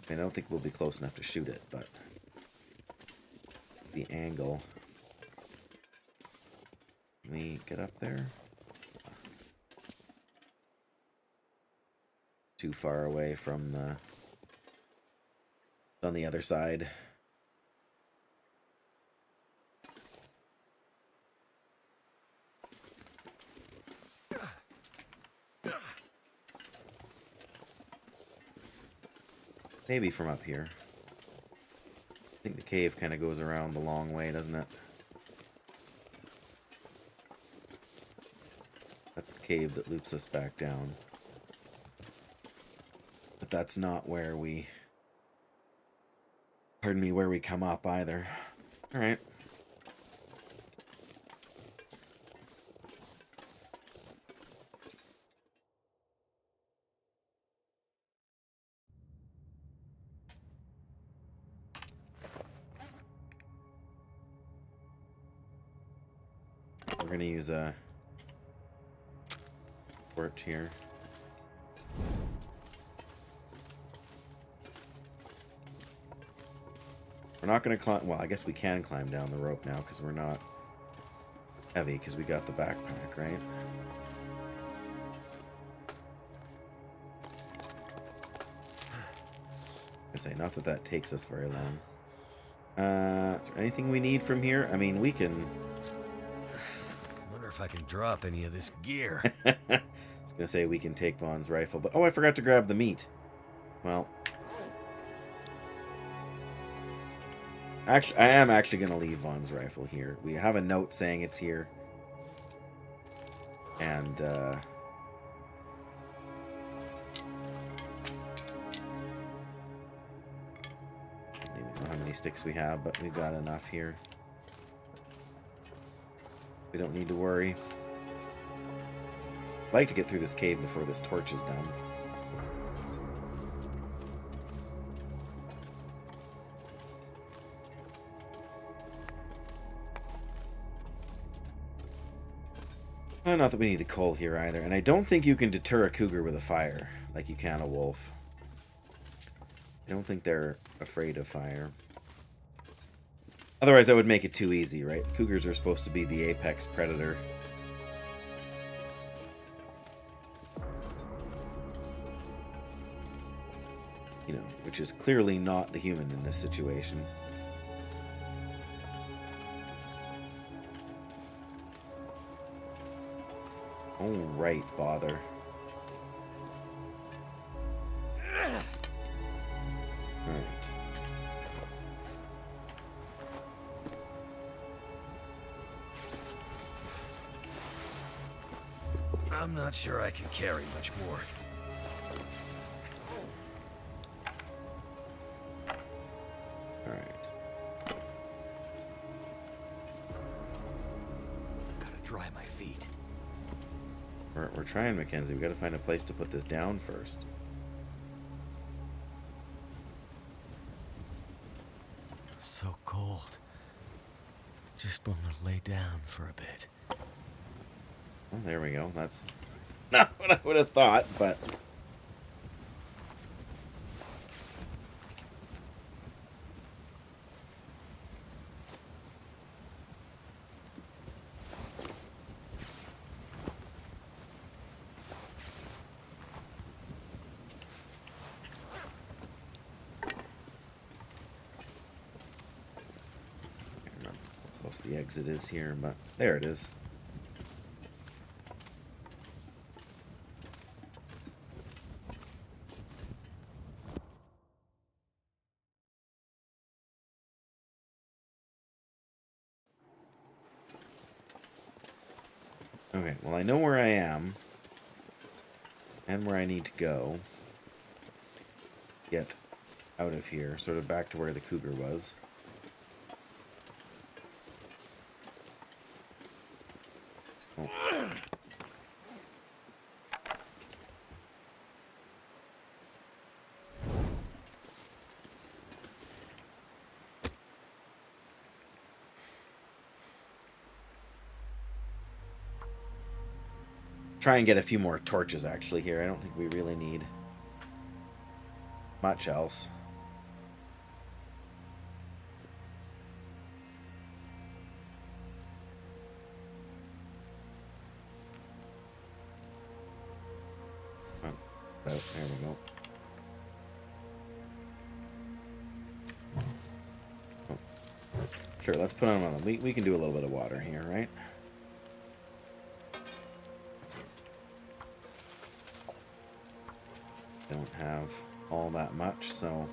I don't think we'll be close enough to shoot it, but the angle. Can we get up there? Too far away from the... on the other side. Maybe from up here. I think the cave kind of goes around the long way, doesn't it? That's the cave that loops us back down. But that's not where we... Pardon me, where we come up either. Alright. We're gonna use a torch here. We're not gonna climb. Well, I guess we can climb down the rope now because we're not heavy because we got the backpack, right? I say not that that takes us very long. Is there anything we need from here? I mean, we can. Wonder if I can drop any of this gear. I was gonna say we can take Vaughn's rifle, but oh, I forgot to grab the meat. Well, actually, I am actually gonna leave Vaughn's rifle here. We have a note saying it's here, and I don't even know how many sticks we have, but we've got enough here. We don't need to worry. I'd like to get through this cave before this torch is done. Not that we need the coal here either. And I don't think you can deter a cougar with a fire like you can a wolf. I don't think they're afraid of fire. Otherwise, that would make it too easy, right? Cougars are supposed to be the apex predator. You know, which is clearly not the human in this situation. Oh, right, bother. Alright. I'm not sure I can carry much more. Alright. Gotta dry my feet. We're trying, Mackenzie. We gotta find a place to put this down first. I'm so cold. Just want to lay down for a bit. Oh, there we go. That's not what I would have thought, but... I don't know how close the exit is here, but there it is. Okay, well I know where I am and where I need to go. Get out of here, sort of back to where the cougar was. Oh. Try and get a few more torches actually here. I don't think we really need much else. Oh, there we go. Oh. Sure, let's put on one of them. We can do a little bit of water here, right? Don't have all that much, so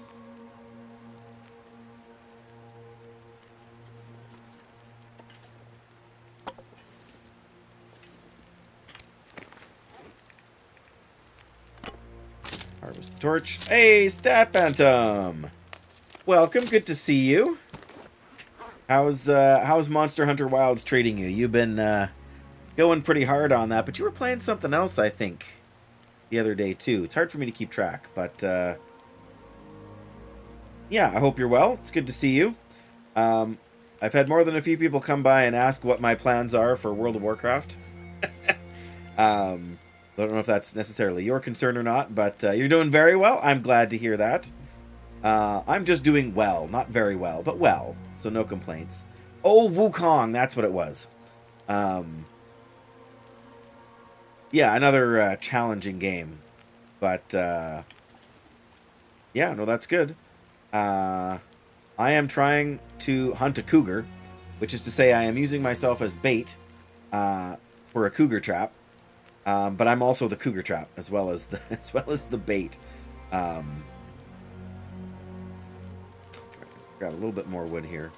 There's the torch. Hey, Stat Phantom! Welcome, good to see you. How's Monster Hunter Wilds treating you? You've been going pretty hard on that, but you were playing something else, I think, the other day too. It's hard for me to keep track, but yeah, I hope you're well. It's good to see you. I've had more than a few people come by and ask what my plans are for World of Warcraft. I don't know if that's necessarily your concern or not, but you're doing very well. I'm glad to hear that. I'm just doing well. Not very well, but well. So no complaints. Oh, Wukong. That's what it was. Yeah, another challenging game. But, yeah, no, that's good. I am trying to hunt a cougar, which is to say I am using myself as bait for a cougar trap. But I'm also the cougar trap as well as the bait. Got a little bit more wood here.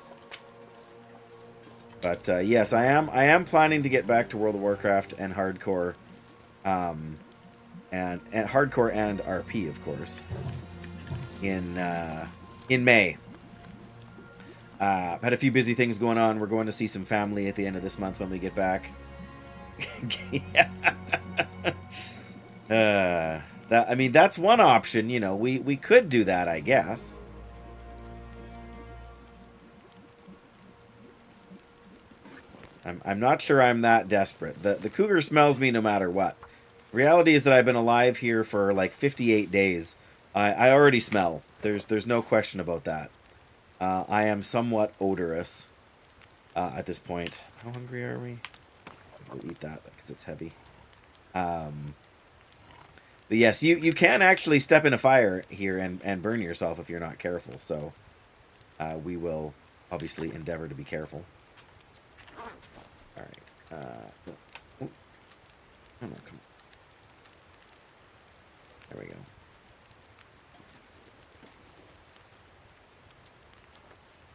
But yes, I am planning to get back to World of Warcraft and hardcore, and hardcore and RP, of course, in May. Had a few busy things going on. We're going to see some family at the end of this month when we get back. I mean, that's one option. You know, we could do that, I guess. I'm not sure I'm that desperate. The cougar smells me no matter what. Reality is that I've been alive here for like 58 days. I already smell. There's no question about that. I am somewhat odorous at this point. How hungry are we? We'll eat that because it's heavy. But yes, you can actually step in a fire here and burn yourself if you're not careful. So we will obviously endeavor to be careful. All right. Oh, come on. There we go.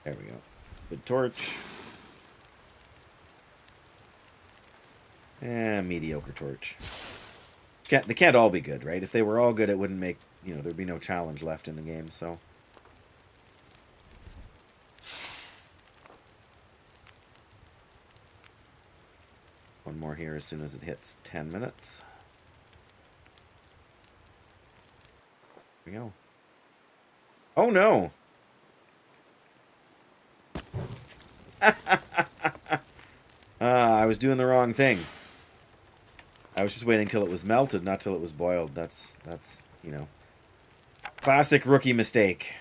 There we go. Good torch. Mediocre torch. They can't all be good, right? If they were all good, it wouldn't make, there'd be no challenge left in the game, so. One more here as soon as it hits 10 minutes. Here we go. Oh, no! I was doing the wrong thing. I was just waiting till it was melted, not till it was boiled. That's classic rookie mistake.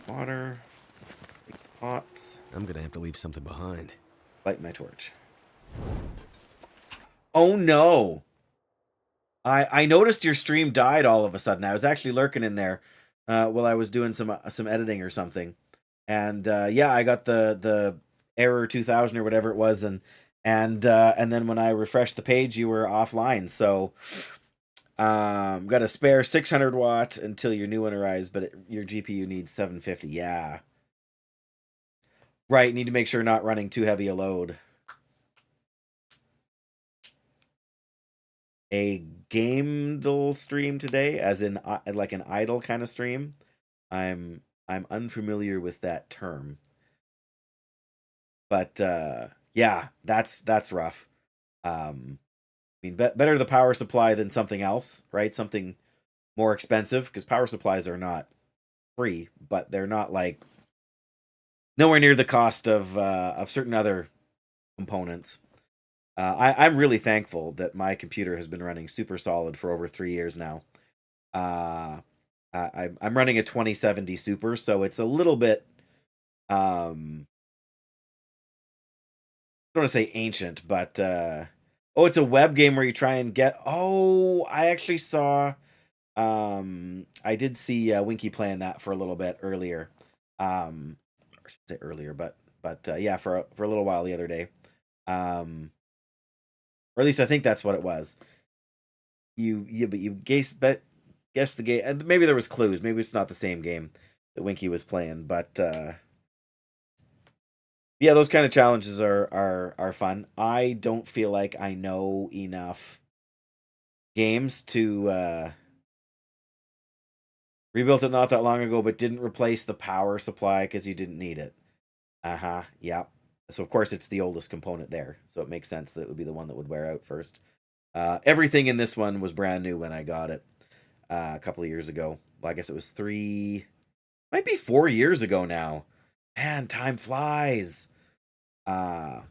Water. Pots. I'm gonna have to leave something behind. Light my torch. Oh no! I noticed your stream died all of a sudden. I was actually lurking in there while I was doing some editing or something. And yeah, I got the error 2000 or whatever it was, and then when I refreshed the page, you were offline. So got a spare 600 watt until your new one arrives, but your GPU needs 750. Yeah, right. Need to make sure not running too heavy a load. A gamedle stream today, as in like an idle kind of stream. I'm unfamiliar with that term. But yeah, that's rough. I mean, better the power supply than something else, right? Something more expensive, because power supplies are not free, but they're not like nowhere near the cost of certain other components. I'm really thankful that my computer has been running super solid for over 3 years now. I'm running a 2070 Super, so it's a little bit I don't want to say ancient, but it's a web game where you try and get. Oh, I actually saw. I did see Winky playing that for a little bit earlier. I should say earlier, but yeah, for a little while the other day. Or at least I think that's what it was. But you guess the game, and maybe there was clues. Maybe it's not the same game that Winky was playing, but yeah, those kind of challenges are fun. I don't feel like I know enough games to rebuilt it not that long ago, but didn't replace the power supply because you didn't need it. Yeah. So of course it's the oldest component there, so it makes sense that it would be the one that would wear out first. Everything in this one was brand new when I got it a couple of years ago. Well, I guess it was might be 4 years ago now. Man, time flies. But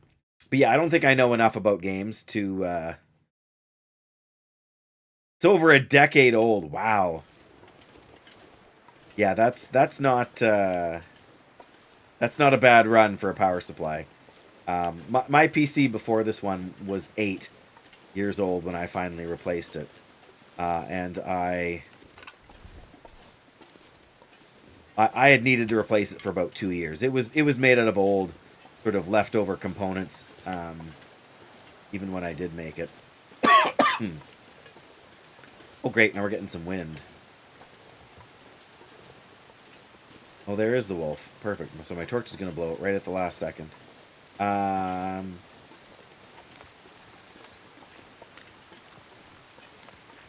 yeah, I don't think I know enough about games to. It's over a decade old. Wow. Yeah, that's not a bad run for a power supply. My PC before this one was 8 years old when I finally replaced it, and I had needed to replace it for about 2 years. It was made out of old, sort of leftover components. Even when I did make it. Oh, great! Now we're getting some wind. Oh, there is the wolf. Perfect. So my torch is going to blow it right at the last second.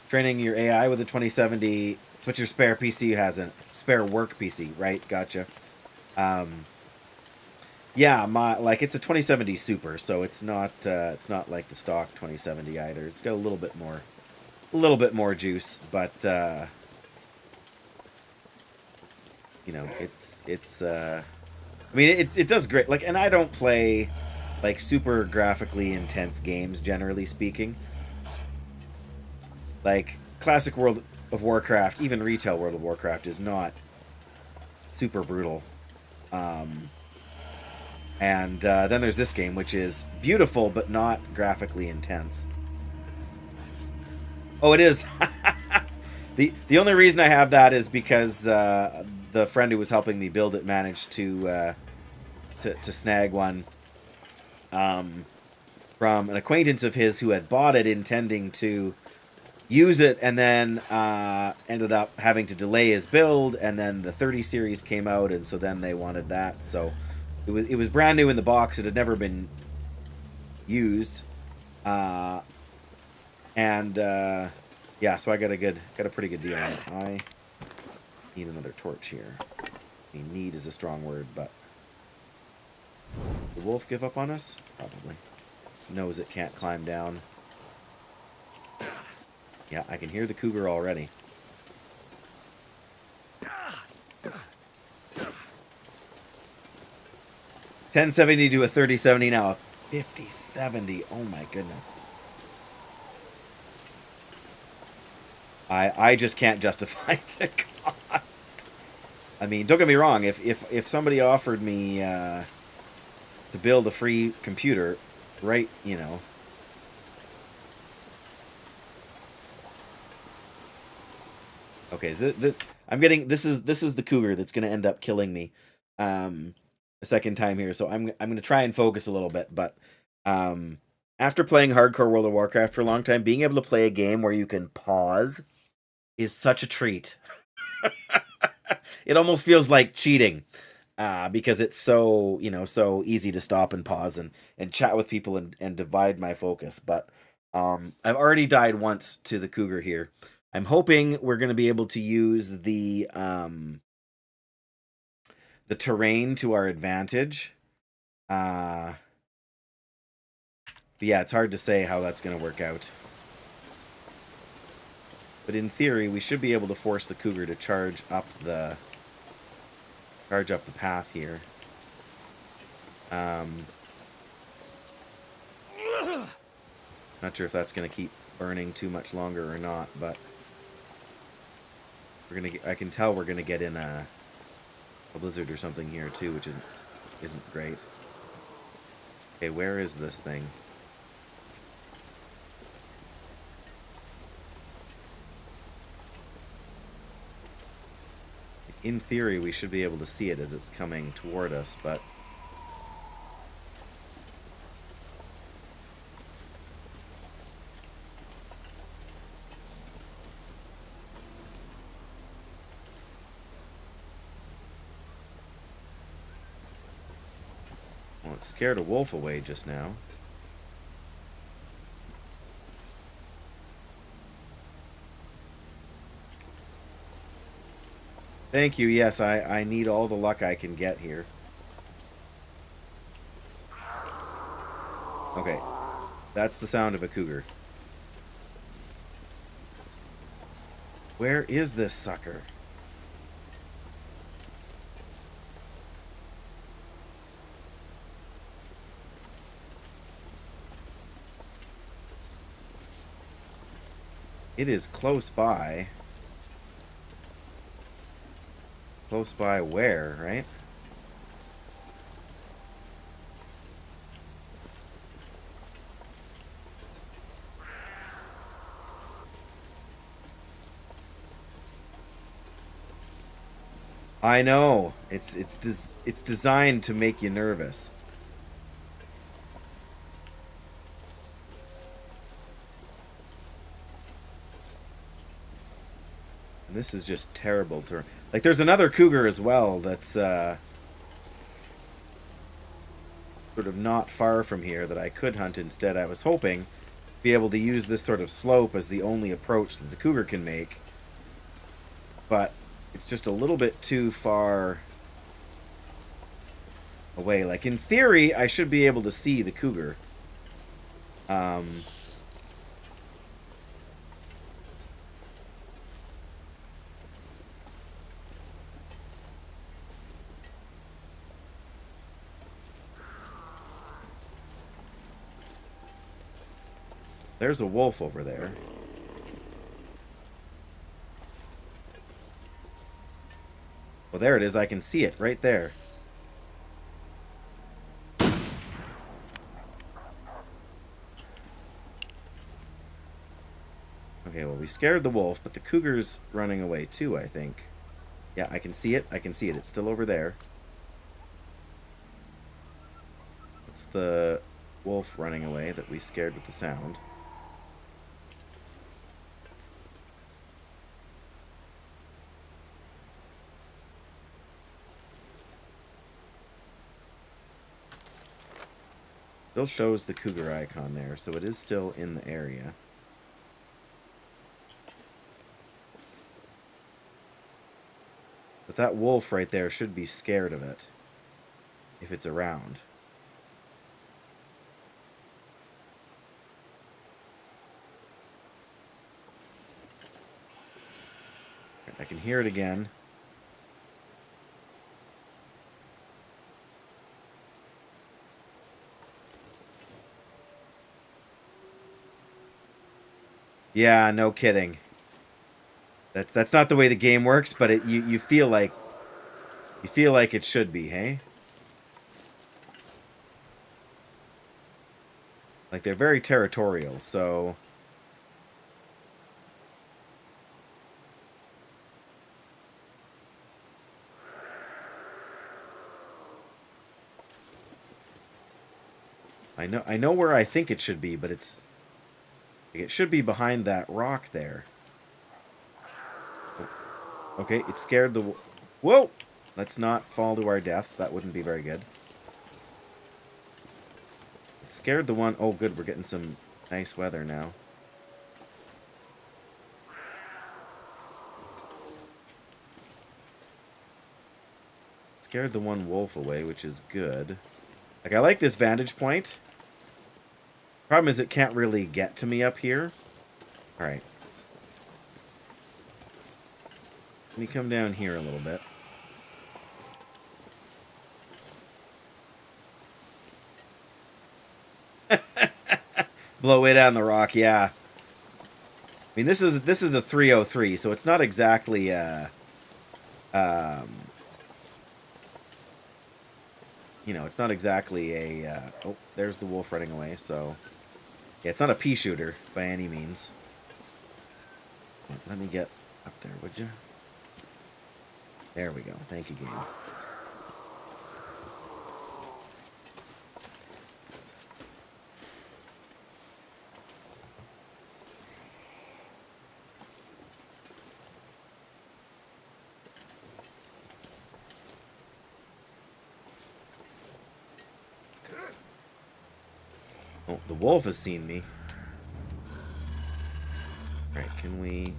Training your AI with a 2070. It's what your spare PC has in spare work PC, right? Gotcha. Yeah, it's a 2070 Super, so it's not like the stock 2070 either. It's got a little bit more juice, but you know, I mean, it does great. Like, and I don't play like super graphically intense games, generally speaking. Like classic World of Warcraft, even retail World of Warcraft is not super brutal. And then there's this game, which is beautiful but not graphically intense. Oh, it is. The only reason I have that is because the friend who was helping me build it managed to snag one from an acquaintance of his who had bought it intending to use it, and then ended up having to delay his build, and then the 30 series came out, and so then they wanted that. So it was brand new in the box. It had never been used, and yeah, so I got a pretty good deal on it. I need another torch here. I mean, need is a strong word, but the wolf give up on us? Probably. Knows it can't climb down. Yeah, I can hear the cougar already. $10.70 to a $30.70 now. $50.70. Oh my goodness. I just can't justify the cost. I mean, don't get me wrong. If somebody offered me to build a free computer, right? You know. Okay, this is the cougar that's going to end up killing me a second time here. So I'm going to try and focus a little bit, but after playing hardcore World of Warcraft for a long time, being able to play a game where you can pause is such a treat. It almost feels like cheating because it's so, so easy to stop and pause and chat with people and divide my focus. But I've already died once to the cougar here. I'm hoping we're going to be able to use the terrain to our advantage. But yeah, it's hard to say how that's going to work out. But in theory, we should be able to force the cougar to charge up the path here. Not sure if that's going to keep burning too much longer or not, but I can tell we're gonna get in a blizzard or something here too, which isn't great. Okay, where is this thing? In theory, we should be able to see it as it's coming toward us, but well, it scared a wolf away just now. Thank you. Yes, I need all the luck I can get here. Okay. That's the sound of a cougar. Where is this sucker? It is close by. Close by where, right? I know. It's designed to make you nervous. And this is just terrible to... Like, there's another cougar as well that's sort of not far from here that I could hunt instead. I was hoping to be able to use this sort of slope as the only approach that the cougar can make. But it's just a little bit too far away. Like, in theory, I should be able to see the cougar. There's a wolf over there. Well, there it is. I can see it right there. Okay, well, we scared the wolf, but the cougar's running away too, I think. Yeah, I can see it. I can see it. It's still over there. It's the wolf running away that we scared with the sound. Still shows the cougar icon there, so it is still in the area. But that wolf right there should be scared of it, if it's around. I can hear it again. Yeah, no kidding. That's not the way the game works, but you feel like it should be, hey? Like, they're very territorial, so I know where I think it should be, but it should be behind that rock there. Okay, it scared the... Whoa! Let's not fall to our deaths. That wouldn't be very good. It scared the one... Oh, good. We're getting some nice weather now. It scared the one wolf away, which is good. Like, I like this vantage point. Problem is it can't really get to me up here. Alright. Let me come down here a little bit. Blow it on the rock, yeah. I mean, this is a 303, so it's not exactly you know, it's not exactly a oh, there's the wolf running away, so yeah, it's not a pea shooter by any means. Let me get up there, would you? There we go. Thank you, game. Oh, the wolf has seen me. Alright, can we...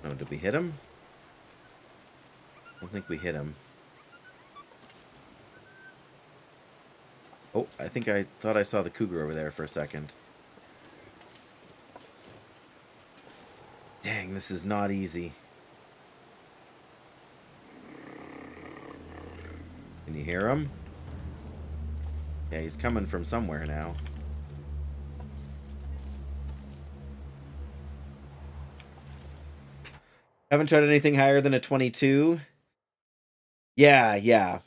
Oh, did we hit him? I don't think we hit him. Oh, I think I thought I saw the cougar over there for a second. Dang, this is not easy. Can you hear him? Yeah, he's coming from somewhere now. Haven't tried anything higher than a 22. Yeah. Yeah,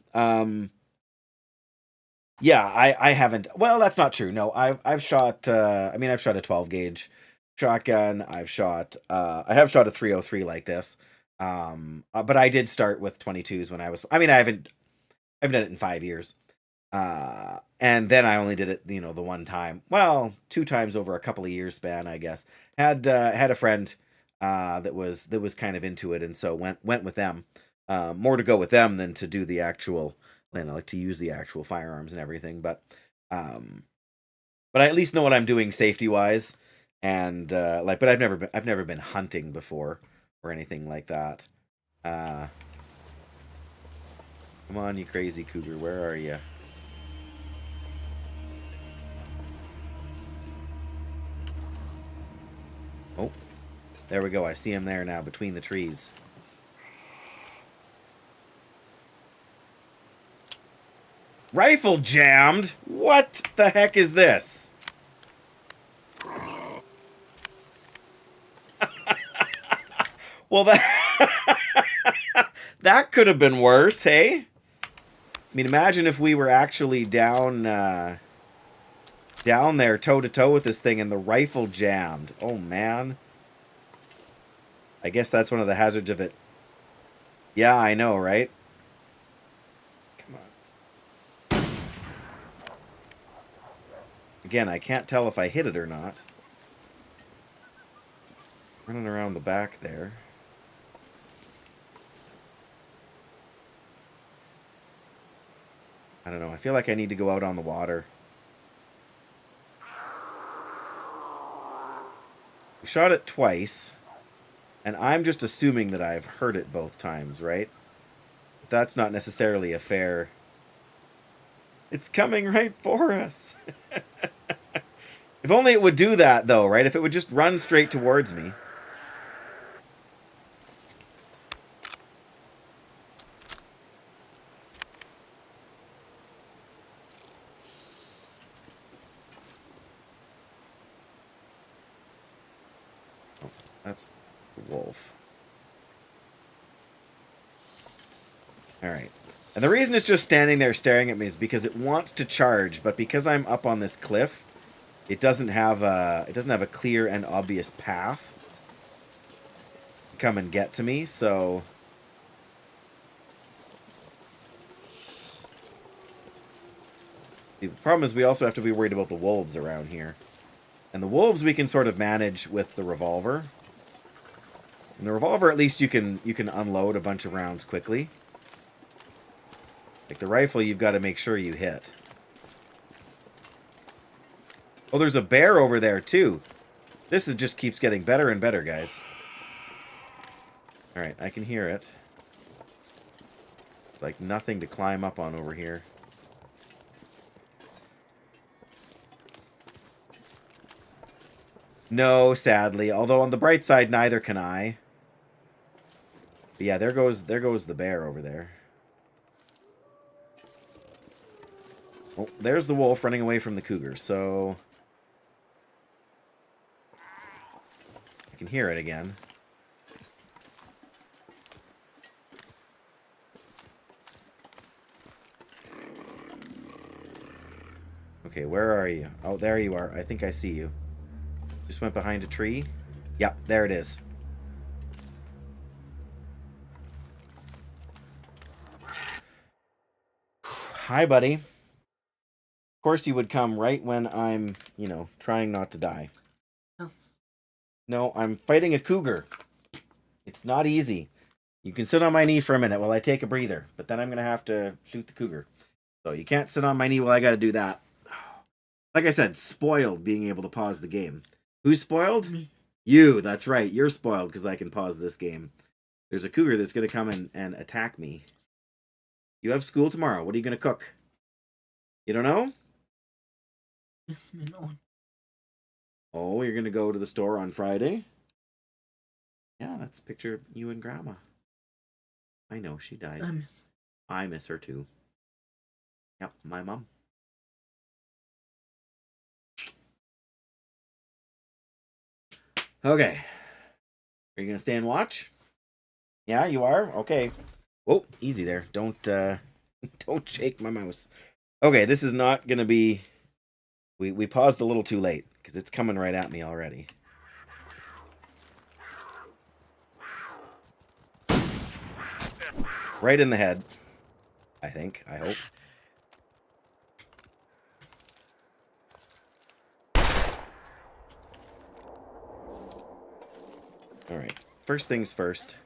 I haven't. Well, that's not true. No, I've shot. I mean, I've shot a 12 gauge shotgun. I've shot. I have shot a 303 like this. But I did start with 22s when I was. I mean, I haven't done it in 5 years. And then I only did it, the one time. Well, 2 times over a couple of years span, I guess. Had a friend that was kind of into it, and so went with them. More to go with them than to do the actual, like to use the actual firearms and everything. But I at least know what I'm doing safety wise, and but I've never been hunting before or anything like that. Come on, you crazy cougar, where are you? Oh, there we go. I see him there now between the trees. Rifle jammed? What the heck is this? Well, that could have been worse, hey? I mean, imagine if we were actually down there toe-to-toe with this thing and the rifle jammed. Oh, man. I guess that's one of the hazards of it. Yeah, I know, right? Come on. Again, I can't tell if I hit it or not. Running around the back there. I don't know. I feel like I need to go out on the water. We shot it twice, and I'm just assuming that I've heard it both times, right? But that's not necessarily a fair... It's coming right for us. If only it would do that, though, right? If it would just run straight towards me. Oh, that's the wolf. Alright. And the reason it's just standing there staring at me is because it wants to charge, but because I'm up on this cliff, it doesn't have a clear and obvious path to come and get to me, so the problem is we also have to be worried about the wolves around here. And the wolves we can sort of manage with the revolver. And the revolver, at least you can unload a bunch of rounds quickly. Like the rifle, you've got to make sure you hit. Oh, there's a bear over there, too. This just keeps getting better and better, guys. Alright, I can hear it. Like nothing to climb up on over here. No, sadly. Although on the bright side, neither can I. But yeah, there goes the bear over there. Oh, there's the wolf running away from the cougar, so... I can hear it again. Okay, where are you? Oh, there you are. I think I see you. Just went behind a tree. Yep, there it is. Hi, buddy. Of course you would come right when I'm, trying not to die. No, I'm fighting a cougar. It's not easy. You can sit on my knee for a minute while I take a breather, but then I'm going to have to shoot the cougar. So you can't sit on my knee while I got to do that. Like I said, spoiled being able to pause the game. Who's spoiled? Me. You, that's right. You're spoiled because I can pause this game. There's a cougar that's going to come and attack me. You have school tomorrow. What are you going to cook? You don't know? Yes, me no. Oh, you're going to go to the store on Friday? Yeah, that's a picture of you and Grandma. I know, she died. I miss her too. Yep, my mom. Okay. Are you going to stay and watch? Yeah, you are? Okay. Oh, easy there. Don't don't shake my mouse. Okay, this is not going to be... We paused a little too late because it's coming right at me already. Right in the head. I think. I hope. Alright. First things first.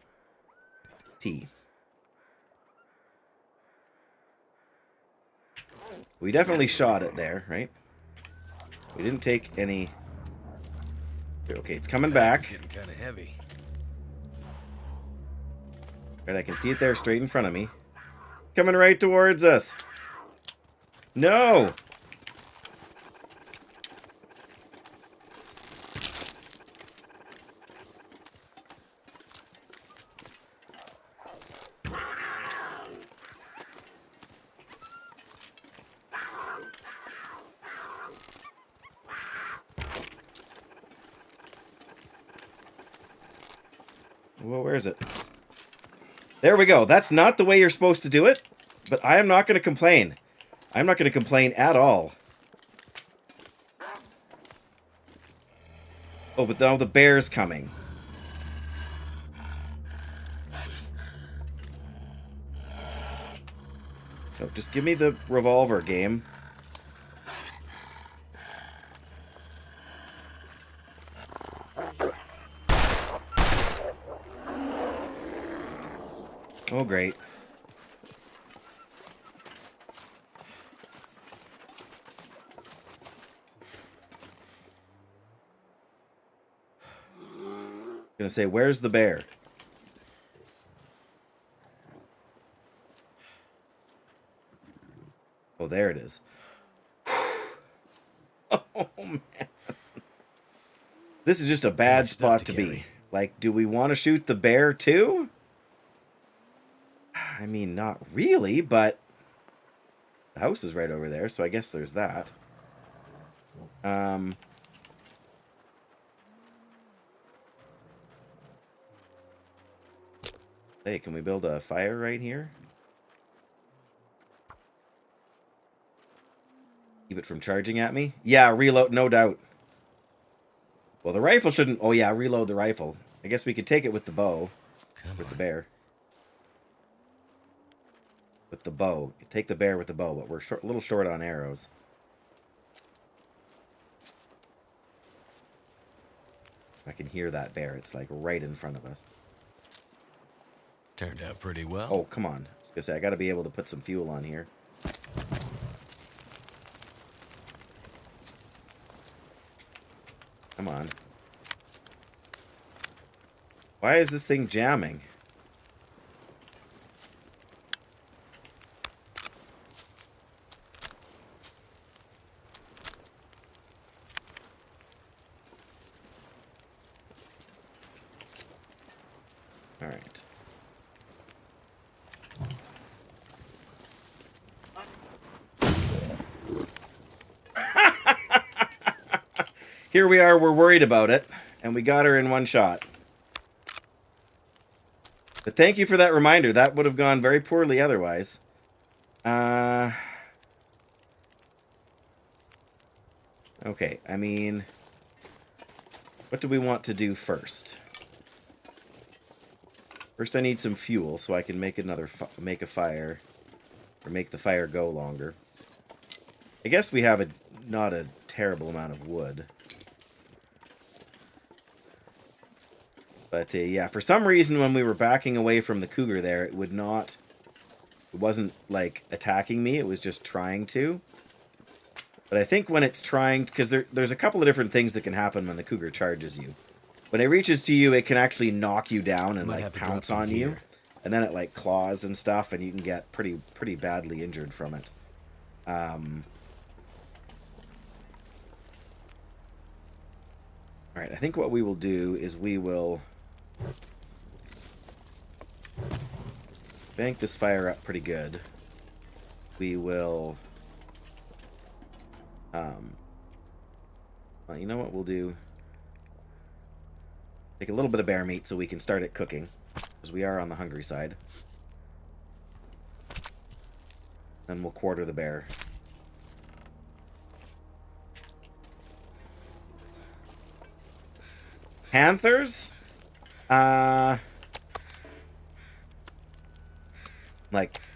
Tea. We definitely shot it there, right? We didn't take any... Okay, it's coming back. Getting kind of heavy. Right, I can see it there straight in front of me. Coming right towards us. No! Well, where is it? There we go. That's not the way you're supposed to do it, but I am not going to complain. I'm not going to complain at all. Oh, but now the bear's coming. Oh, just give me the revolver, game. Oh, great. Gonna say, where's the bear? Oh, there it is. Oh, man. This is just a bad spot to be. Like, do we want to shoot the bear, too? I mean, not really, but the house is right over there, so I guess there's that. Hey, can we build a fire right here? Keep it from charging at me? Yeah, reload, no doubt. Well, the rifle shouldn't... Oh, yeah, reload the rifle. I guess we could take it with the bow. With the bear. With the bow. Take the bear with the bow, but we're a little short on arrows. I can hear that bear. It's like right in front of us. Turned out pretty well. Oh, come on. I was gonna say, I gotta be able to put some fuel on here. Come on. Why is this thing jamming? All right. Here we are, we're worried about it, and we got her in one shot. But thank you for that reminder. That would have gone very poorly otherwise. Okay, I mean... What do we want to do first? First I need some fuel so I can make make a fire. Or make the fire go longer. I guess we have not a terrible amount of wood. But yeah, for some reason when we were backing away from the cougar there, it wasn't like attacking me, it was just trying to. But I think when it's trying, because there's a couple of different things that can happen when the cougar charges you. When it reaches to you, it can actually knock you down and Might like have to drop pounce some on you, here. and then it like claws and stuff, and you can get pretty badly injured from it. All right, I think what we will do is we will bank this fire up pretty good. We will, well, you know what we'll do? Take a little bit of bear meat so we can start it cooking, because we are on the hungry side. Then we'll quarter the bear. Panthers? Like,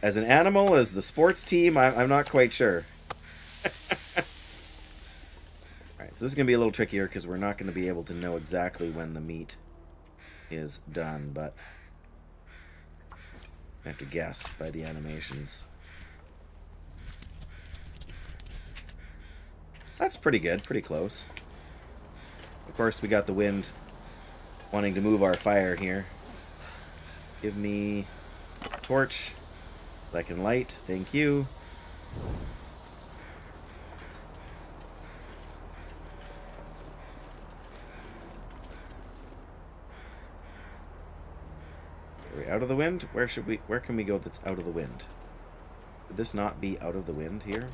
as an animal, as the sports team, I'm not quite sure. Alright, so this is going to be a little trickier because we're not going to be able to know exactly when the meat is done, but I have to guess by the animations. That's pretty good, pretty close. Of course, we got the wind wanting to move our fire here. Give me a torch that I can light. Thank you. Are we out of the wind? Where can we go that's out of the wind? Would this not be out of the wind here?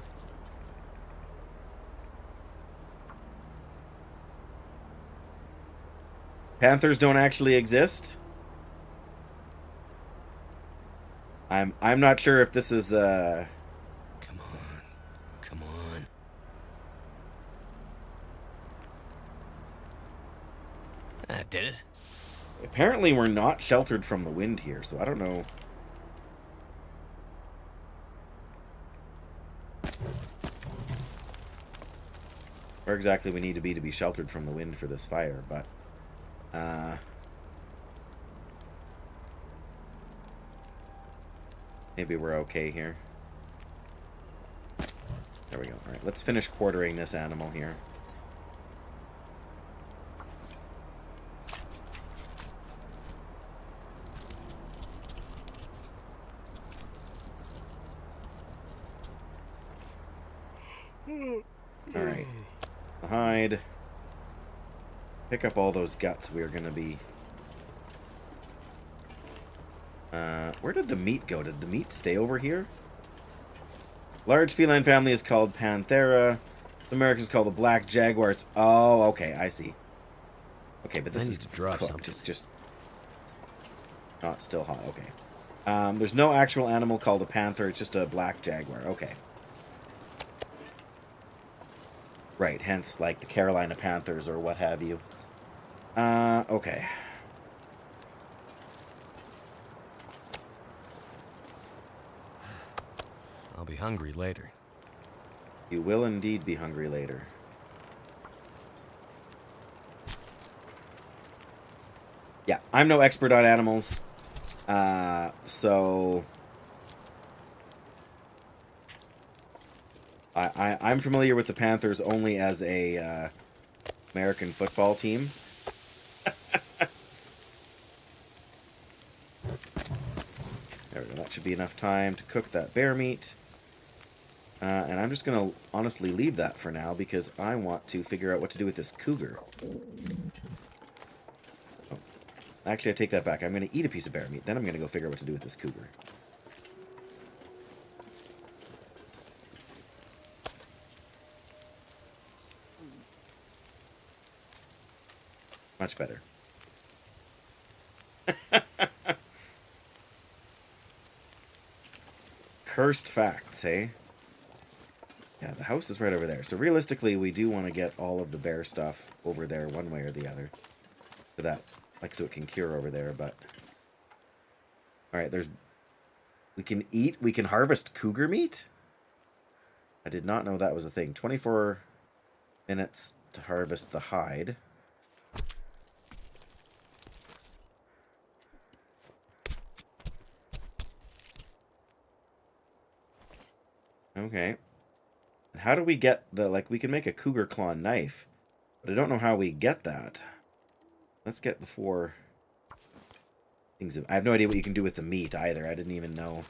Panthers don't actually exist. I'm not sure if this is Come on. Come on. That did it. apparently we're not sheltered from the wind here, so I don't know. Where exactly we need to be sheltered from the wind for this fire, but maybe we're okay here. There we go. Alright, let's finish quartering this animal here. Alright. Hide. Pick up all those guts. We're gonna be... where did the meat go? Did the meat stay over here? Large feline family is called Panthera. The Americans call the black jaguars. Oh, okay, I see. Okay, but this I need is to drop cooked. something. It's just not still hot. Okay. There's no actual animal called a panther. It's just a black jaguar. Okay. Right, hence like the Carolina Panthers or what have you. Okay. I'll be hungry later. You will indeed be hungry later. Yeah, I'm no expert on animals. So... I'm familiar with the Panthers only as a American football team. There we go. That should be enough time to cook that bear meat. And I'm just going to honestly leave that for now because I want to figure out what to do with this cougar. Oh, actually, I take that back. I'm going to eat a piece of bear meat. Then I'm going to go figure out what to do with this cougar. Much better. Cursed facts, hey? Yeah, the house is right over there. So realistically, we do want to get all of the bear stuff over there one way or the other. For that, like, so it can cure over there, but... Alright, there's... We can harvest cougar meat? I did not know that was a thing. 24 minutes to harvest the hide. Okay. How do we get the, like, we can make a cougar claw knife, but I don't know how we get that. Let's get the 4 things. I have no idea what you can do with the meat either. I didn't even know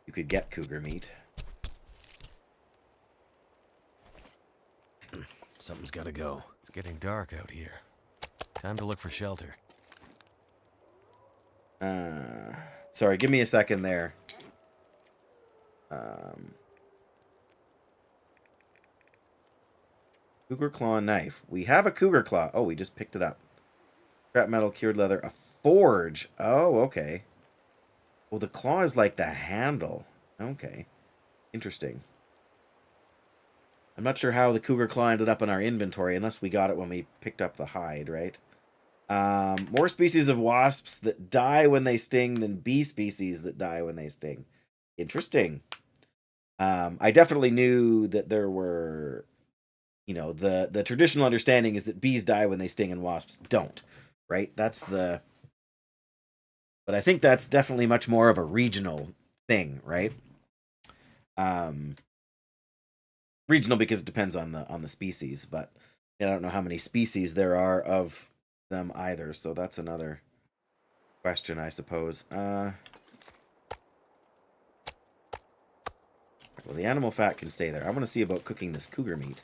you could get cougar meat. Something's gotta go. It's getting dark out here. Time to look for shelter. Sorry, give me a second there. Cougar claw knife. We have a cougar claw. Oh, we just picked it up. Scrap metal, cured leather, a forge. Oh, okay. Well, the claw is like the handle. Okay. Interesting. I'm not sure how the cougar claw ended up in our inventory, unless we got it when we picked up the hide, right? More species of wasps that die when they sting than bee species that die when they sting. Interesting. I definitely knew that there were, you know, the traditional understanding is that bees die when they sting and wasps don't, right? That's the... But I think that's definitely much more of a regional thing, right? Regional because it depends on the species, but I don't know how many species there are of them either, so that's another question, I suppose. Well, the animal fat can stay there. I want to see about cooking this cougar meat.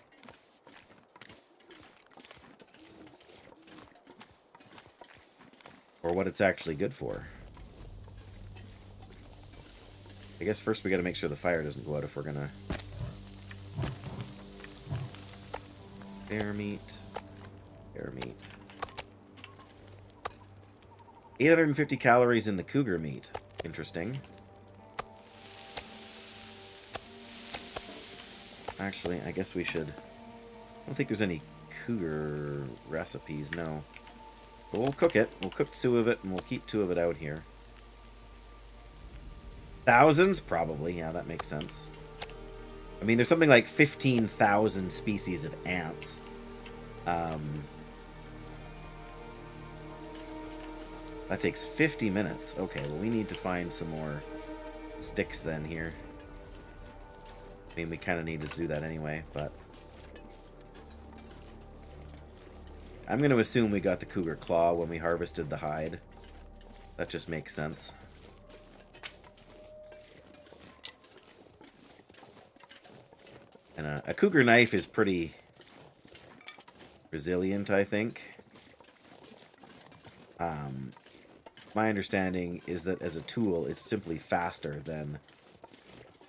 Or what it's actually good for. I guess first we gotta make sure the fire doesn't go out if we're gonna... Bear meat. Bear meat. 850 calories in the cougar meat. Interesting. Actually, I guess we should... I don't think there's any cougar recipes, no. But we'll cook it. We'll cook 2 of it, and we'll keep 2 of it out here. Thousands? Probably. Yeah, that makes sense. I mean, there's something like 15,000 species of ants. That takes 50 minutes. Okay, well, we need to find some more sticks then here. I mean, we kind of needed to do that anyway, but... I'm going to assume we got the cougar claw when we harvested the hide. That just makes sense. And a cougar knife is pretty resilient, I think. My understanding is that as a tool, it's simply faster than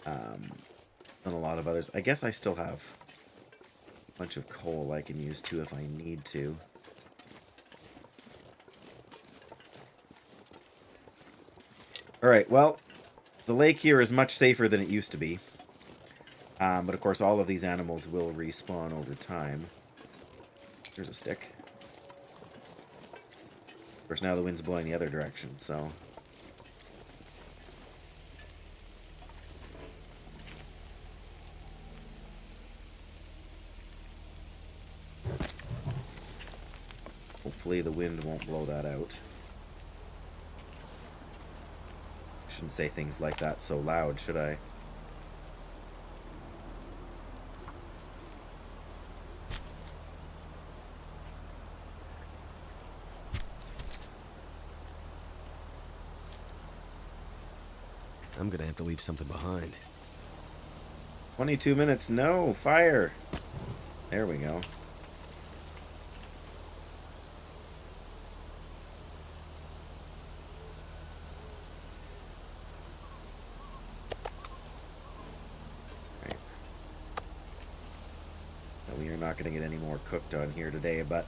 a lot of others. I guess I still have a bunch of coal I can use too if I need to. Alright, well, the lake here is much safer than it used to be. But of course, all of these animals will respawn over time. Here's a stick. Of course, now the wind's blowing the other direction, so... Hopefully the wind won't blow that out. Shouldn't say things like that so loud, should I? I'm gonna have to leave something behind. 22 minutes, no, fire! There we go. Right. Now, we are not going to get any more cooked on here today, but...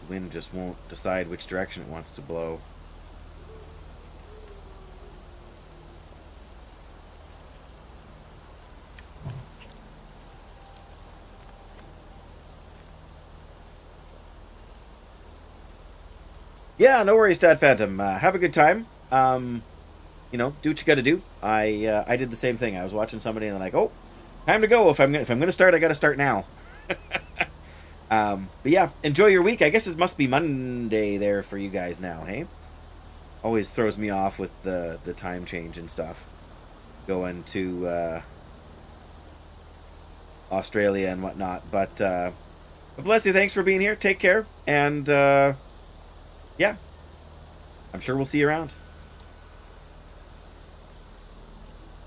the wind just won't decide which direction it wants to blow. Yeah, no worries, Dad Phantom. Have a good time. You know, do what you got to do. I did the same thing. I was watching somebody and they're like, "Oh, time to go. If I'm gonna start, I got to start now." But yeah, enjoy your week. I guess it must be Monday there for you guys now, hey? Always throws me off with the time change and stuff. Going to Australia and whatnot. But bless you. Thanks for being here. Take care. And yeah, I'm sure we'll see you around.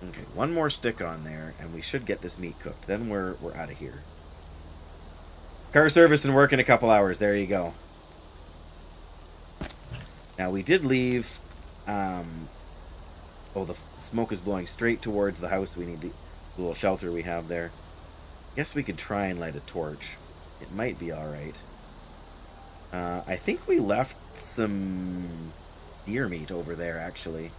Okay, one more stick on there, and we should get this meat cooked. Then we're out of here. Car service and work in a couple hours. There you go. Now, we did leave... oh, the smoke is blowing straight towards the house. We need the little shelter we have there. Guess we could try and light a torch. It might be alright. I think we left some deer meat over there, actually.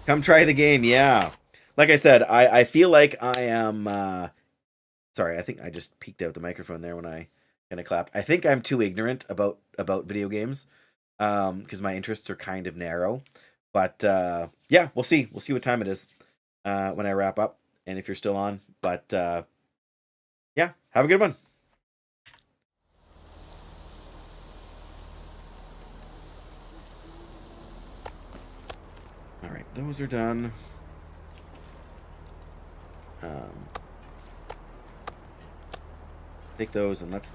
Come try the game, yeah. Like I said, I feel like I am... sorry, I think I just peeked out the microphone there when I kind of clapped. I think I'm too ignorant about video games because my interests are kind of narrow. But yeah, we'll see. We'll see what time it is when I wrap up and if you're still on. But yeah, have a good one. All right, those are done. Take those and let's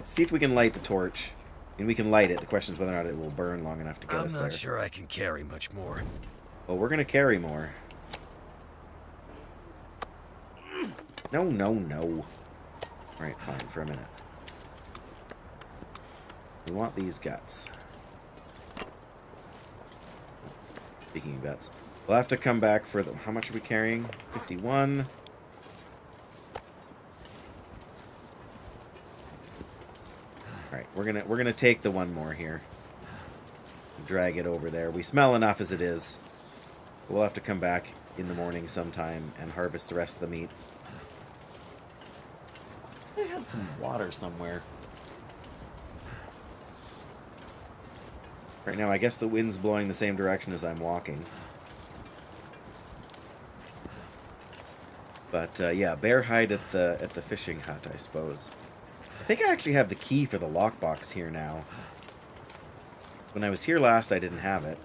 see if we can light the torch. And we can light it. The question is whether or not it will burn long enough to get us there. I'm not sure I can carry much more. Well, we're gonna carry more. No, no, no. Alright, fine, for a minute. We want these guts. Speaking of guts. We'll have to come back for the... How much are we carrying? 51. Alright, we're gonna take the one more here. Drag it over there. We smell enough as it is. We'll have to come back in the morning sometime and harvest the rest of the meat. I had some water somewhere. Right now, I guess the wind's blowing the same direction as I'm walking. But yeah, bear hide at the fishing hut, I suppose. I think I actually have the key for the lockbox here now. When I was here last, I didn't have it.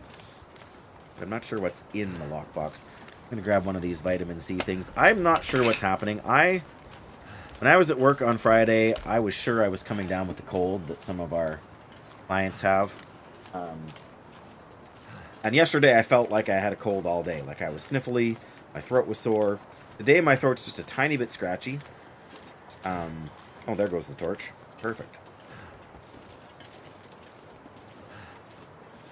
I'm not sure what's in the lockbox. I'm going to grab one of these vitamin C things. I'm not sure what's happening. When I was at work on Friday, I was sure I was coming down with the cold that some of our clients have. And yesterday, I felt like I had a cold all day. Like I was sniffly, my throat was sore. Today, my throat's just a tiny bit scratchy. Oh, there goes the torch. Perfect.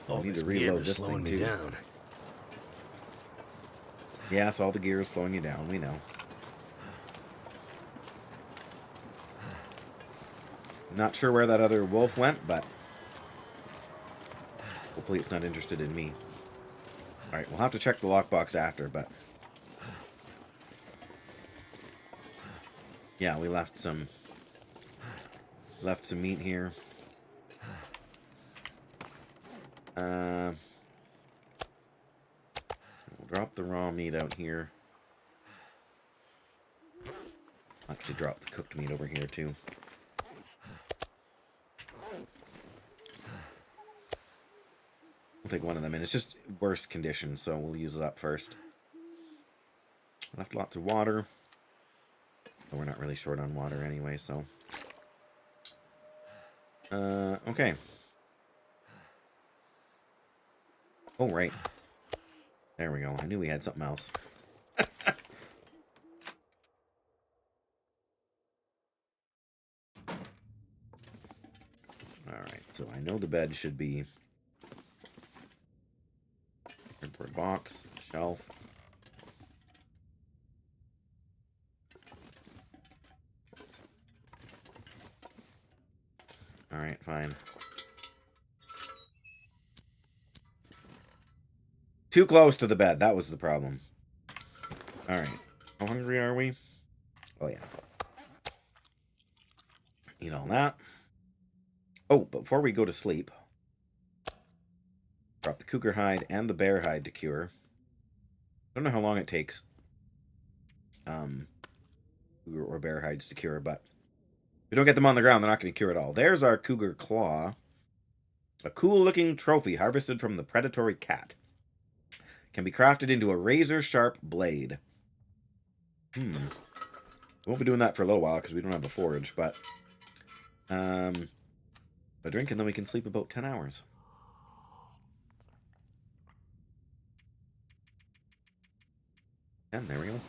I need to reload this thing, too. Down. Yes, all the gear is slowing you down. We know. Not sure where that other wolf went, but hopefully it's not interested in me. Alright, we'll have to check the lockbox after, but... Yeah, we left some meat here. We'll drop the raw meat out here. Actually drop the cooked meat over here too. We'll take one of them in. It's just worse condition, so we'll use it up first. Left lots of water. But we're not really short on water anyway, so... okay. Oh, right. There we go. I knew we had something else. Alright, so I know the bed should be... cardboard box, shelf. Alright, fine. Too close to the bed. That was the problem. Alright. How hungry are we? Oh, yeah. Eat all that. Oh, but before we go to sleep, drop the cougar hide and the bear hide to cure. Don't know how long it takes cougar or bear hides to cure, but if we don't get them on the ground, they're not going to cure at all. There's our cougar claw. A cool-looking trophy harvested from the predatory cat. Can be crafted into a razor-sharp blade. Won't be doing that for a little while because we don't have a forge, but a drink and then we can sleep about 10 hours. And there we go.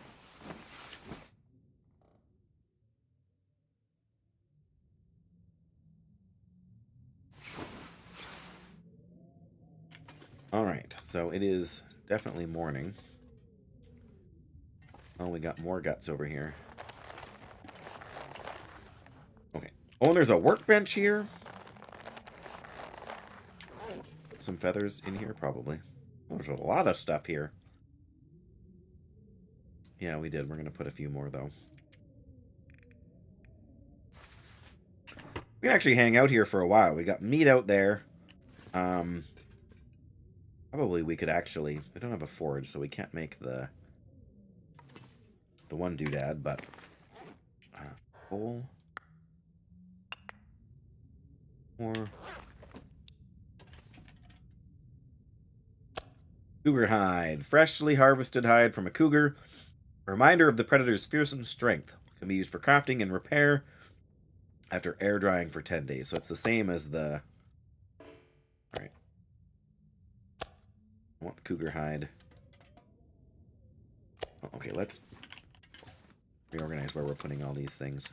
All right, so it is definitely morning. Oh, we got more guts over here. Okay. Oh, and there's a workbench here. Some feathers in here, probably. Oh, there's a lot of stuff here. Yeah, we did. We're going to put a few more, though. We can actually hang out here for a while. We got meat out there. Probably we could actually... We don't have a forge, so we can't make the one doodad, but... coal. More. Cougar hide. Freshly harvested hide from a cougar. A reminder of the predator's fearsome strength. Can be used for crafting and repair after air drying for 10 days. So it's the same as the... Alright. I want the cougar hide. Oh, okay, let's reorganize where we're putting all these things.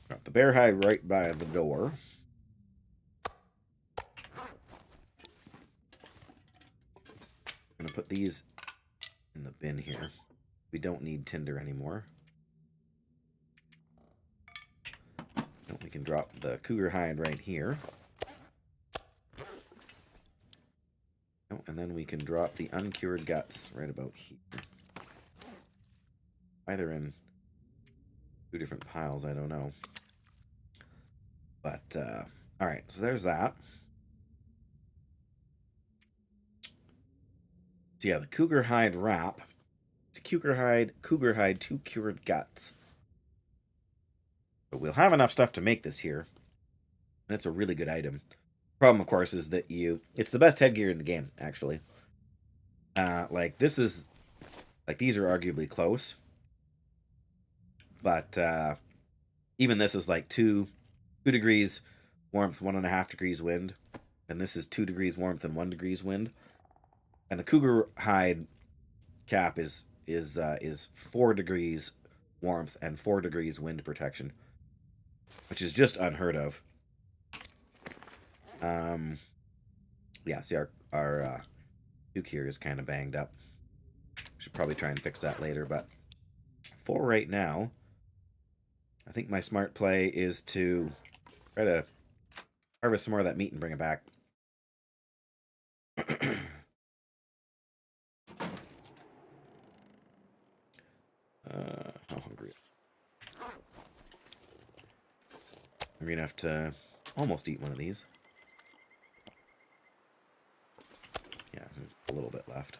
Got the bear hide right by the door. I'm going to put these in the bin here. We don't need tinder anymore. No, we can drop the cougar hide right here. Oh, and then we can drop the uncured guts right about here. Either in two different piles, I don't know. But, alright, so there's that. So yeah, the cougar hide wrap. It's a cougar hide, 2 cured guts. But we'll have enough stuff to make this here. And it's a really good item. Problem, of course, is that it's the best headgear in the game, actually. Like, this is... Like, these are arguably close. But, even this is like 2 degrees warmth, 1.5 degrees wind. And this is 2 degrees warmth and 1 degrees wind. And the cougar hide cap is 4 degrees warmth and 4 degrees wind protection, which is just unheard of. Yeah, see, our Duke here is kind of banged up. Should probably try and fix that later, but for right now, I think my smart play is to try to harvest some more of that meat and bring it back. How hungry? I'm gonna have to almost eat one of these. Yeah, so there's a little bit left.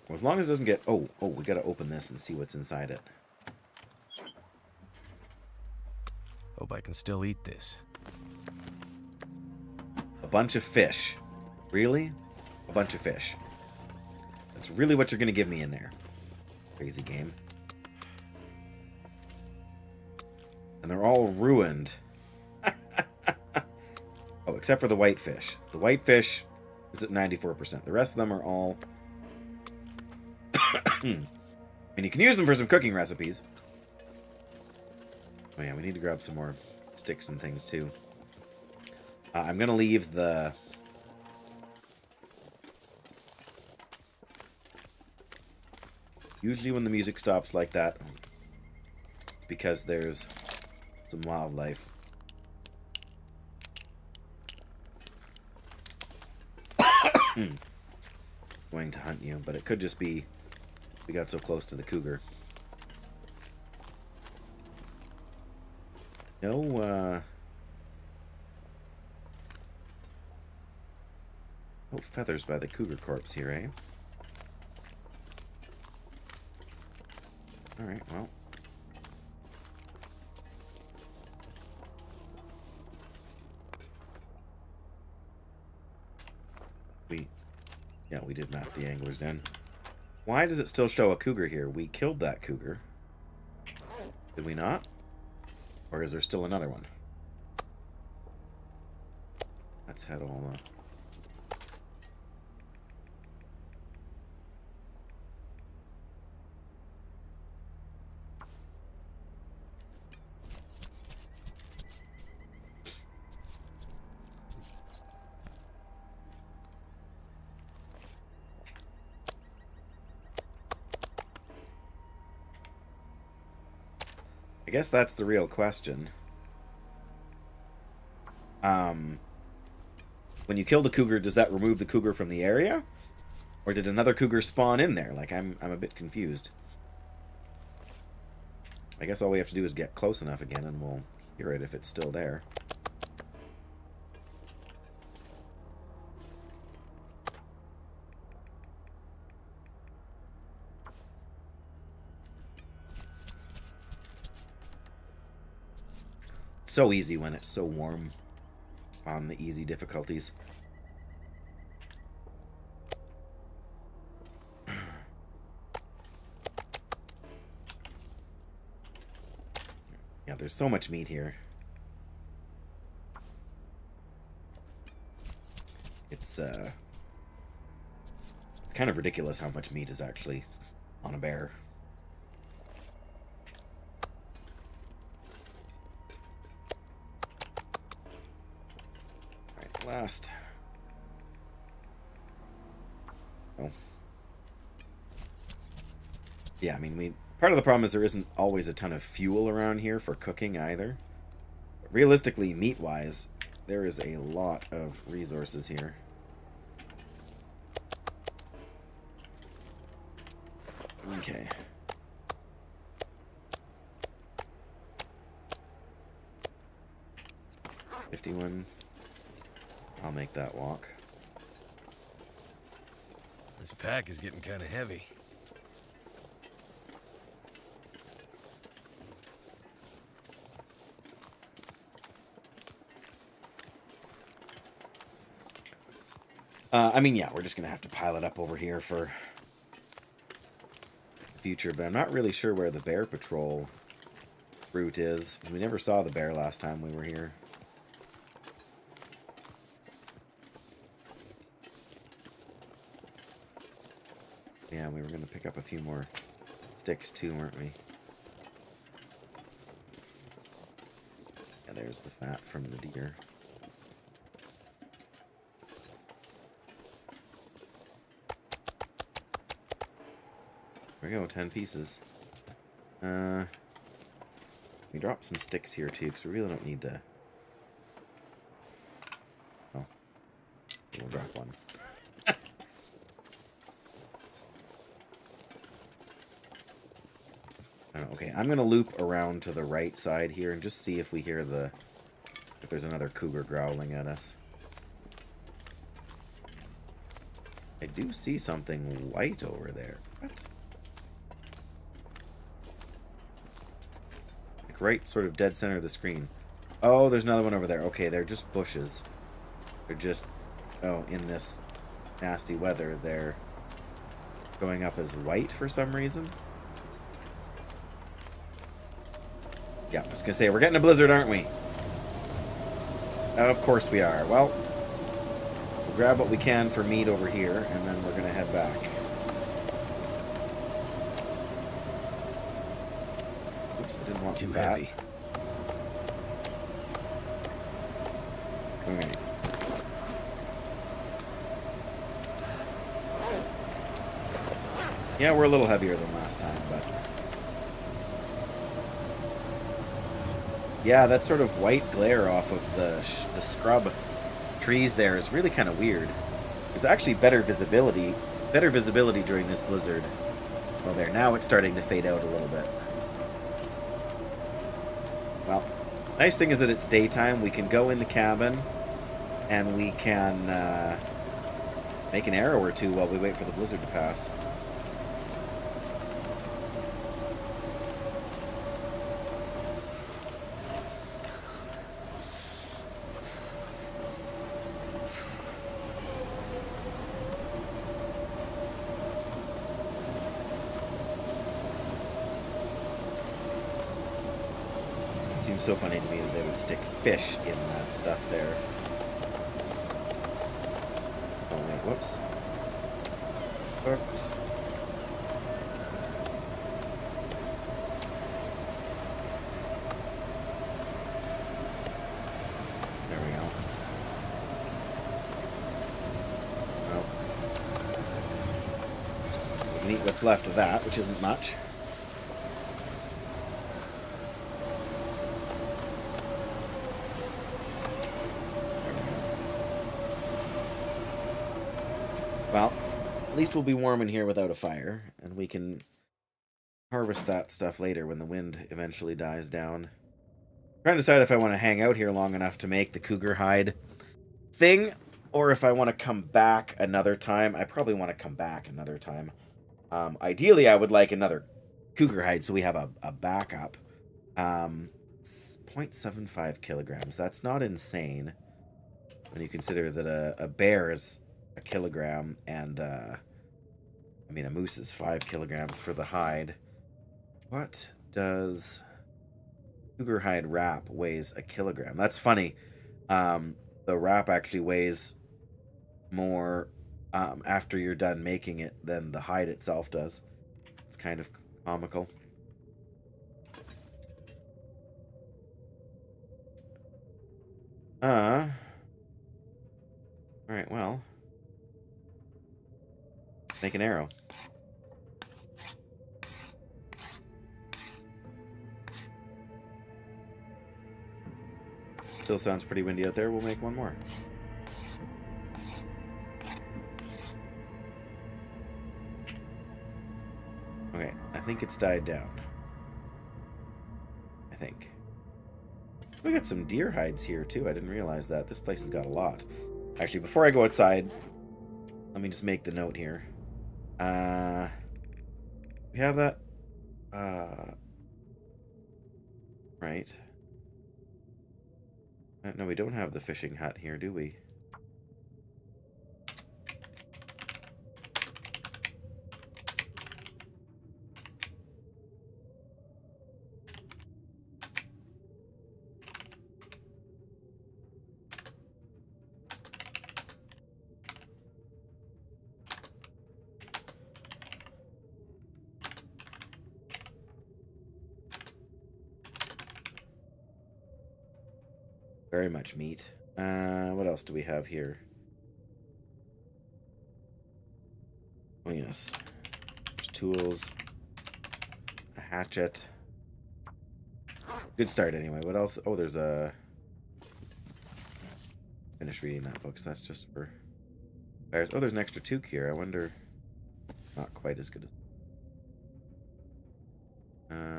Well, as long as it doesn't get... Oh, we gotta open this and see what's inside it. Hope I can still eat this. A bunch of fish. Really? A bunch of fish. That's really what you're gonna give me in there. Crazy game. And they're all ruined. Oh, except for the whitefish. The whitefish is at 94%. The rest of them are all... And you can use them for some cooking recipes. Oh yeah, we need to grab some more sticks and things too. I'm going to leave the... Usually when the music stops like that, because there's some wildlife. Going to hunt you, but it could just be we got so close to the cougar. No feathers by the cougar corpse here, eh? Alright, well. Yeah, we did map the angler's den. Why does it still show a cougar here? We killed that cougar. Did we not? Or is there still another one? Let's head all up. I guess that's the real question. When you kill the cougar, does that remove the cougar from the area? Or did another cougar spawn in there? Like, I'm a bit confused. I guess all we have to do is get close enough again and we'll hear it if it's still there. So easy when it's so warm on the easy difficulties. Yeah, there's so much meat here. It's kind of ridiculous how much meat is actually on a bear. Alright, last. Oh. Yeah, I mean, part of the problem is there isn't always a ton of fuel around here for cooking either. But realistically, meat-wise, there is a lot of resources here. Okay. $51. I'll make that walk. This pack is getting kind of heavy. I mean, yeah, we're just going to have to pile it up over here for the future, but I'm not really sure where the bear patrol route is. We never saw the bear last time we were here. Yeah, we were going to pick up a few more sticks too, weren't we? Yeah, there's the fat from the deer. There we go, 10 pieces. We drop some sticks here too, because we really don't need to. Oh, we'll drop one. Okay, I'm gonna loop around to the right side here and just see if we hear if there's another cougar growling at us. I do see something white over there. What? Like right sort of dead center of the screen. Oh, there's another one over there. Okay, they're just bushes. They're just, oh, in this nasty weather, they're going up as white for some reason. Yeah, I was gonna say, we're getting a blizzard, aren't we? Of course we are. Well, we'll grab what we can for meat over here, and then we're gonna head back. Oops, I didn't want Too fat. heavy. Okay. Yeah, we're a little heavier than last time, but... Yeah, that sort of white glare off of the scrub trees there is really kind of weird. There's actually better visibility during this blizzard. Well, there, now it's starting to fade out a little bit. Well, nice thing is that it's daytime. We can go in the cabin, and we can make an arrow or two while we wait for the blizzard to pass. seems so funny to me that they would stick fish in that stuff there. Oh wait, whoops. Oops. There we go. Well, we can eat what's left of that, which isn't much. Well, at least we'll be warm in here without a fire, and we can harvest that stuff later when the wind eventually dies down. I'm trying to decide if I want to hang out here long enough to make the cougar hide thing, or if I want to come back another time. I probably want to come back another time. Ideally, I would like another cougar hide so we have a backup. 0.75 kilograms. That's not insane when you consider that a bear is a kilogram, and I mean a moose is 5 kilograms for the hide. What does cougar hide wrap weighs a kilogram? That's funny. The wrap actually weighs more after you're done making it than the hide itself does. It's kind of comical. Alright, well. Make an arrow. Still sounds pretty windy out there. We'll make one more. Okay, I think it's died down. I think. We got some deer hides here too. I didn't realize that. This place has got a lot. Actually, before I go outside, let me just make the note here. We have that. Right. No, we don't have the fishing hut here, do we? Very much meat. What else do we have here? Oh, yes. There's tools. A hatchet. Good start, anyway. What else? Oh, there's a... Finish reading that book, so that's just for... fires. Oh, there's an extra toque here. I wonder... Not quite as good as...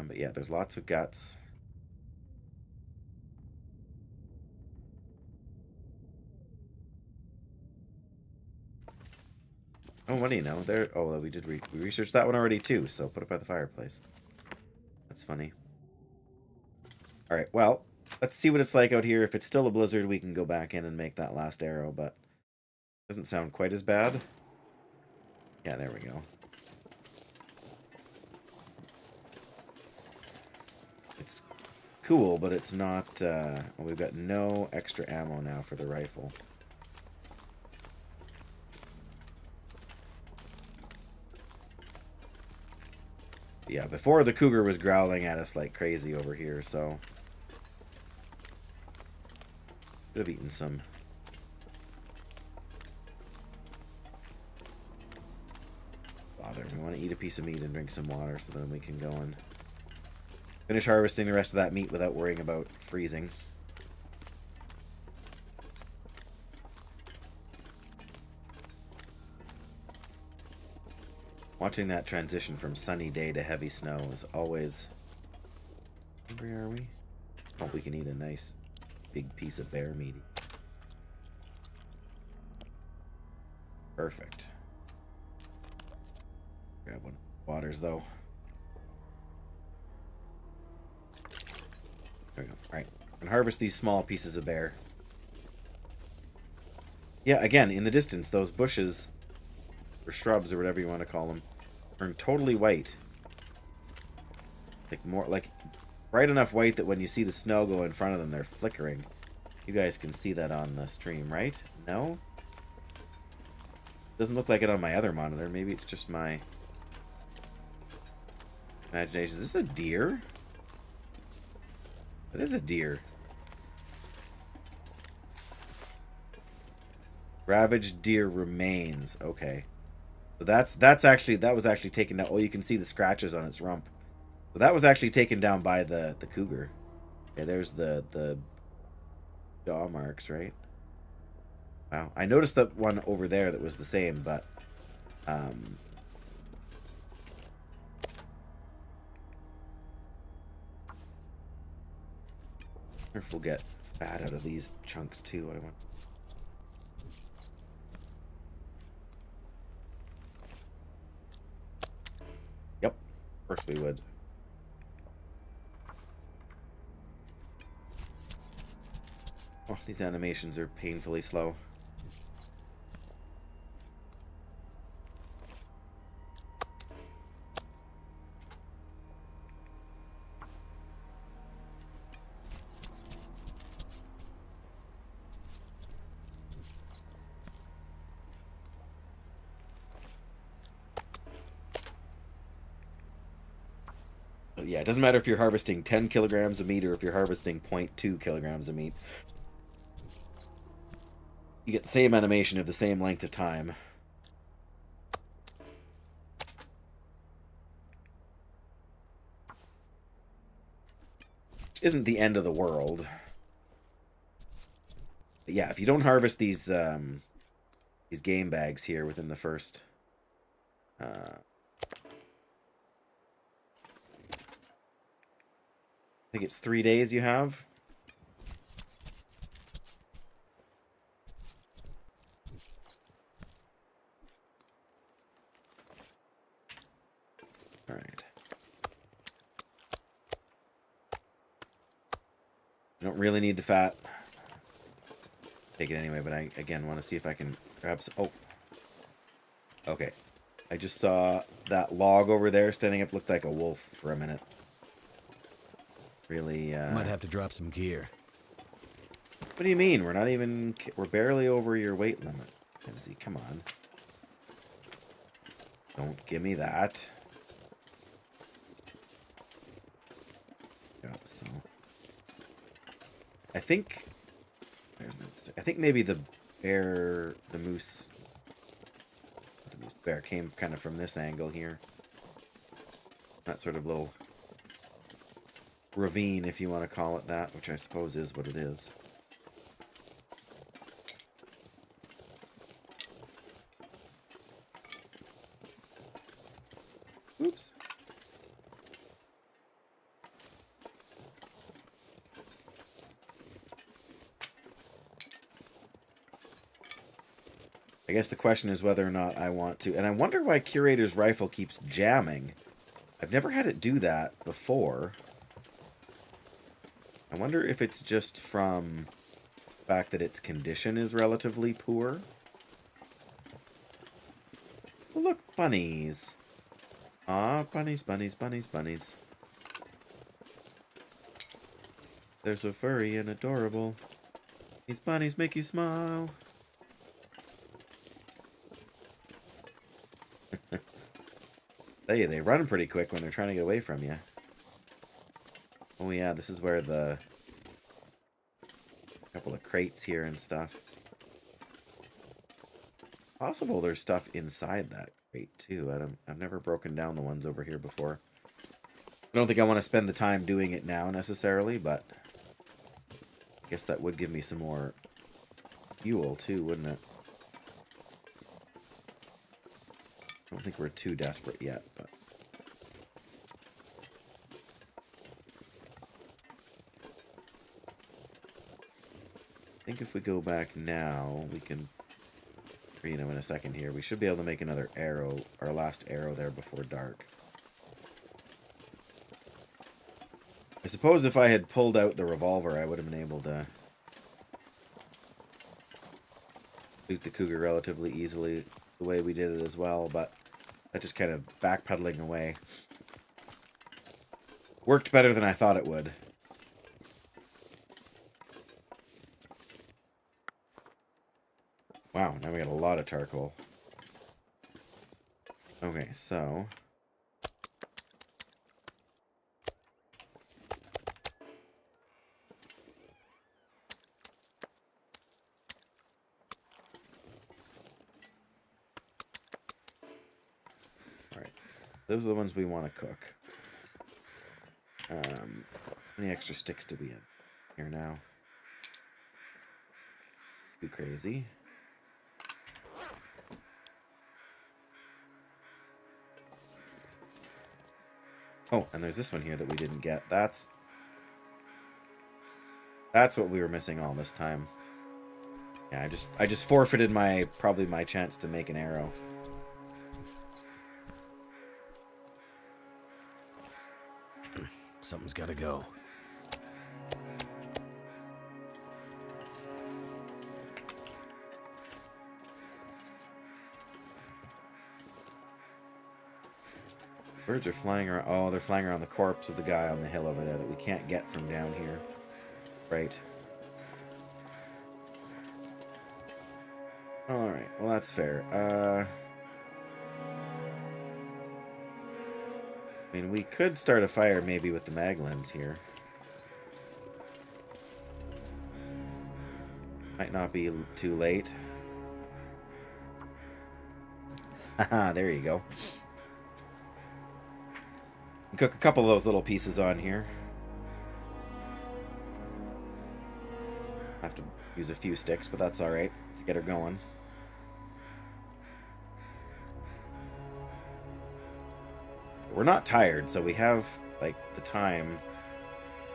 but yeah, there's lots of guts. Oh, what do you know? There. Oh, well, we did. We researched that one already too. So put it by the fireplace. That's funny. All right. Well, let's see what it's like out here. If it's still a blizzard, we can go back in and make that last arrow. But doesn't sound quite as bad. Yeah, there we go. It's cool, but it's not. Well, we've got no extra ammo now for the rifle. Yeah, before the cougar was growling at us like crazy over here, so... Could have eaten some. Bother. We want to eat a piece of meat and drink some water so then we can go and finish harvesting the rest of that meat without worrying about freezing. Watching that transition from sunny day to heavy snow is always... Where are we? Hope we can eat a nice big piece of bear meat. Perfect. Grab one of the waters though. There we go. Alright. And harvest these small pieces of bear. Yeah, again, in the distance, those bushes... or shrubs, or whatever you want to call them, turn totally white. Like more like bright enough white that when you see the snow go in front of them, they're flickering. You guys can see that on the stream, right? No? Doesn't look like it on my other monitor. Maybe it's just my imagination. Is this a deer? It is a deer. Ravaged deer remains. Okay. So that was actually taken down. Oh, you can see the scratches on its rump. So that was actually taken down by the cougar. Okay, there's the jaw marks, right? Wow. I noticed that one over there that was the same, but wonder if we'll get fat out of these chunks too. I want. Yep. Of course we would. Oh, these animations are painfully slow. Yeah, it doesn't matter if you're harvesting 10 kilograms of meat or if you're harvesting 0.2 kilograms of meat. You get the same animation of the same length of time. Which isn't the end of the world. But yeah, if you don't harvest these game bags here within the first I think it's 3 days you have. All right. I don't really need the fat. Take it anyway, but I, again, want to see if I can grab some... Oh. Okay. I just saw that log over there standing up. Looked like a wolf for a minute. Really, Might have to drop some gear. What do you mean? We're not even... We're barely over your weight limit. Kenzie, come on. Don't give me that. So... I think maybe the moose bear came kind of from this angle here. That sort of little ravine, if you want to call it that, which I suppose is what it is. Oops. I guess the question is whether or not I want to. And I wonder why Curator's rifle keeps jamming. I've never had it do that before. I wonder if it's just from the fact that its condition is relatively poor. Oh, look, bunnies. Ah, bunnies, bunnies, bunnies, bunnies. They're so furry and adorable. These bunnies make you smile. They run pretty quick when they're trying to get away from you. Oh yeah, this is where the couple of crates here and stuff. Possible there's stuff inside that crate too. I've never broken down the ones over here before. I don't think I want to spend the time doing it now necessarily, but I guess that would give me some more fuel too, wouldn't it? I don't think we're too desperate yet, but... I think if we go back now, we can... in a second here. We should be able to make another arrow, our last arrow there before dark. I suppose if I had pulled out the revolver, I would have been able to shoot the cougar relatively easily the way we did it as well, but that just kind of backpedaling away worked better than I thought it would. Wow, now we got a lot of charcoal. Okay, so... Alright, those are the ones we want to cook. How many extra sticks do we have here now? Too crazy. Oh, and there's this one here that we didn't get. That's what we were missing all this time. Yeah, I just forfeited probably my chance to make an arrow. Something's gotta go. Birds are flying around. Oh, they're flying around the corpse of the guy on the hill over there that we can't get from down here. Right. Alright, well that's fair. I mean, we could start a fire maybe with the maglins here. Might not be too late. Haha, there you go. Cook a couple of those little pieces on here. Have to use a few sticks, but that's alright to get her going. We're not tired, so we have, like, the time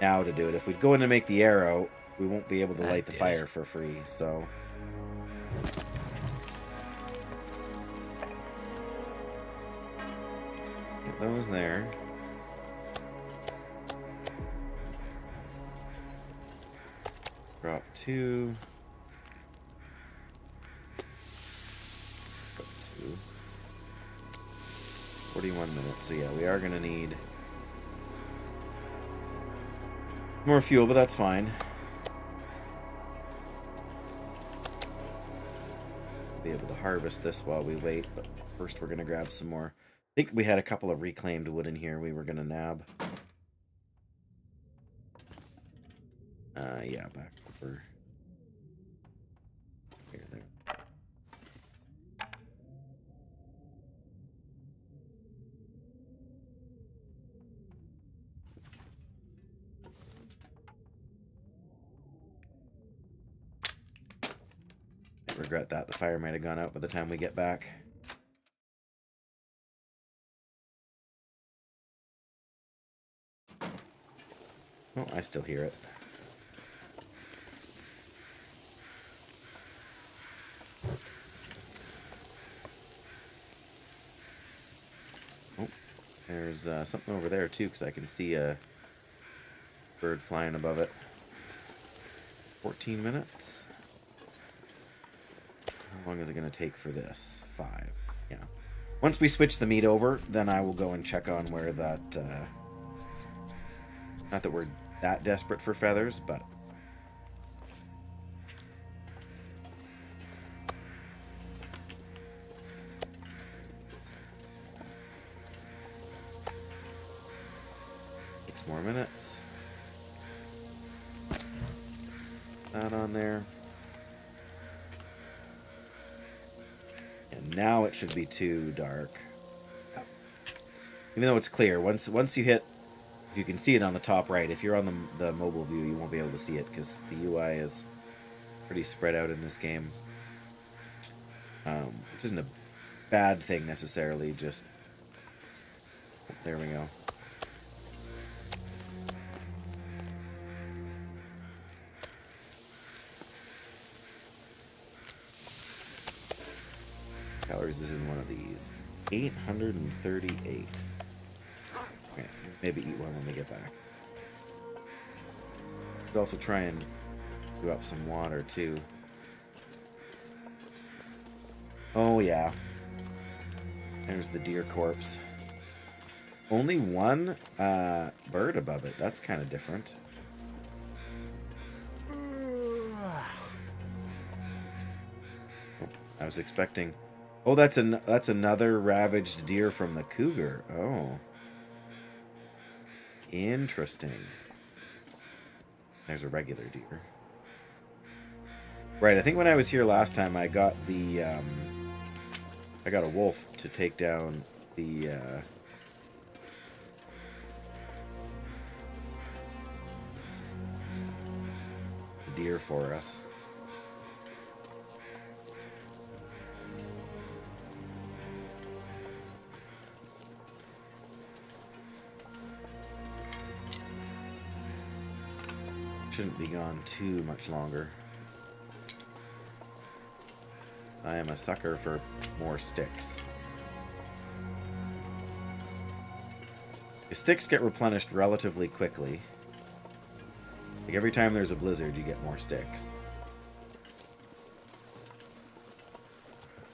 now to do it. If we go in to make the arrow, we won't be able to light the fire for free, so... Get those there. Drop 2. Drop 2. 41 minutes, so yeah, we are going to need more fuel, but that's fine. Be able to harvest this while we wait, but first we're going to grab some more. I think we had a couple of reclaimed wood in here we were going to nab. Yeah, back over here, there. I regret that. The fire might have gone out by the time we get back. Oh, I still hear it. Oh, there's something over there too, because I can see a bird flying above it. 14 minutes. How long is it going to take for this? 5. Yeah. Once we switch the meat over, then I will go and check on where that... not that we're that desperate for feathers, but... More minutes. That on there. And now it should be too dark. Even though it's clear, once you hit, if you can see it on the top right, if you're on the mobile view, you won't be able to see it because the UI is pretty spread out in this game. Which isn't a bad thing necessarily, just... There we go. Calories is in one of these. 838. Okay, maybe eat one when we get back. Could also try and do up some water too. Oh yeah. There's the deer corpse. only one bird above it. That's kind of different. I was expecting... Oh, that's another ravaged deer from the cougar. Oh. Interesting. There's a regular deer. Right, I think when I was here last time, I got the... I got a wolf to take down the deer for us. Shouldn't be gone too much longer. I am a sucker for more sticks. The sticks get replenished relatively quickly. Like every time there's a blizzard, you get more sticks.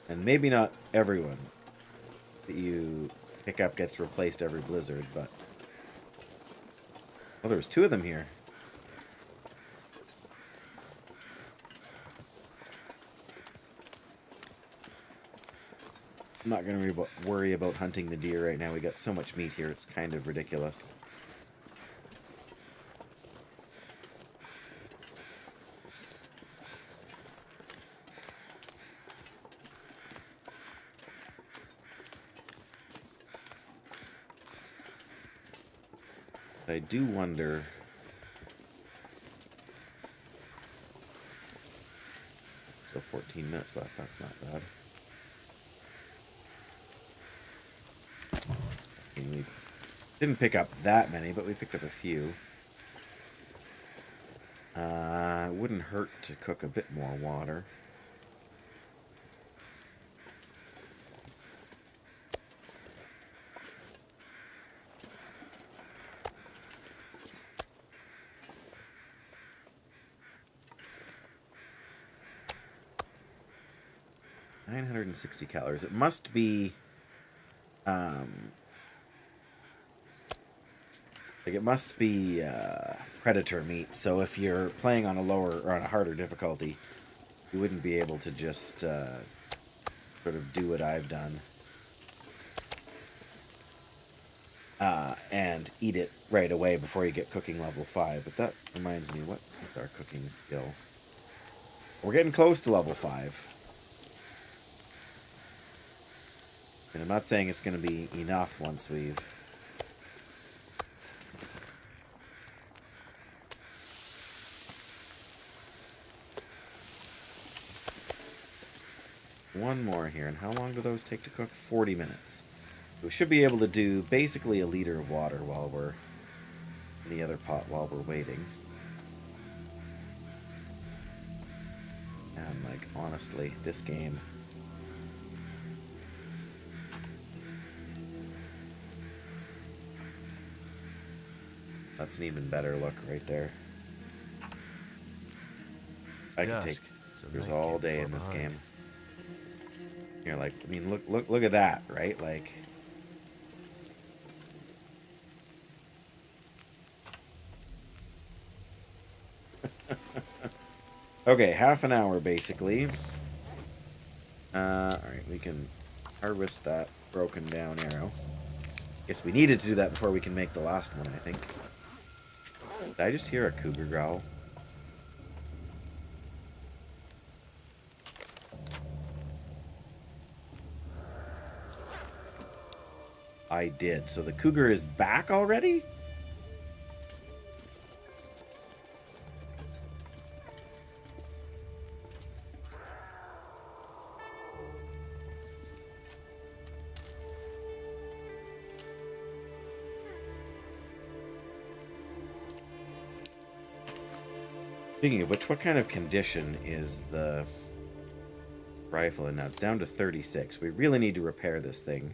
And maybe not everyone that you pick up gets replaced every blizzard, but... Oh, there was 2 of them here. I'm not going to worry about hunting the deer right now. We got so much meat here, it's kind of ridiculous. I do wonder... Still 14 minutes left, that's not bad. We didn't pick up that many, but we picked up a few. It wouldn't hurt to cook a bit more water. $960 calories. It must be... Like it must be predator meat, so if you're playing on a lower or on a harder difficulty, you wouldn't be able to just sort of do what I've done and eat it right away before you get cooking level 5. But that reminds me, what is our cooking skill? We're getting close to level 5. And I'm not saying it's going to be enough once we've... One more here, and how long do those take to cook? 40 minutes. We should be able to do basically a liter of water while we're in the other pot while we're waiting. And like, honestly, this game... That's an even better look right there. I could take pictures all day in this game. You're like, I mean, look at that, right? Like, okay, half an hour basically. All right, we can harvest that broken down arrow. Guess we needed to do that before we can make the last one, I think. Did I just hear a cougar growl? I did. So the cougar is back already? Speaking of which, what kind of condition is the rifle in now? It's down to 36. We really need to repair this thing.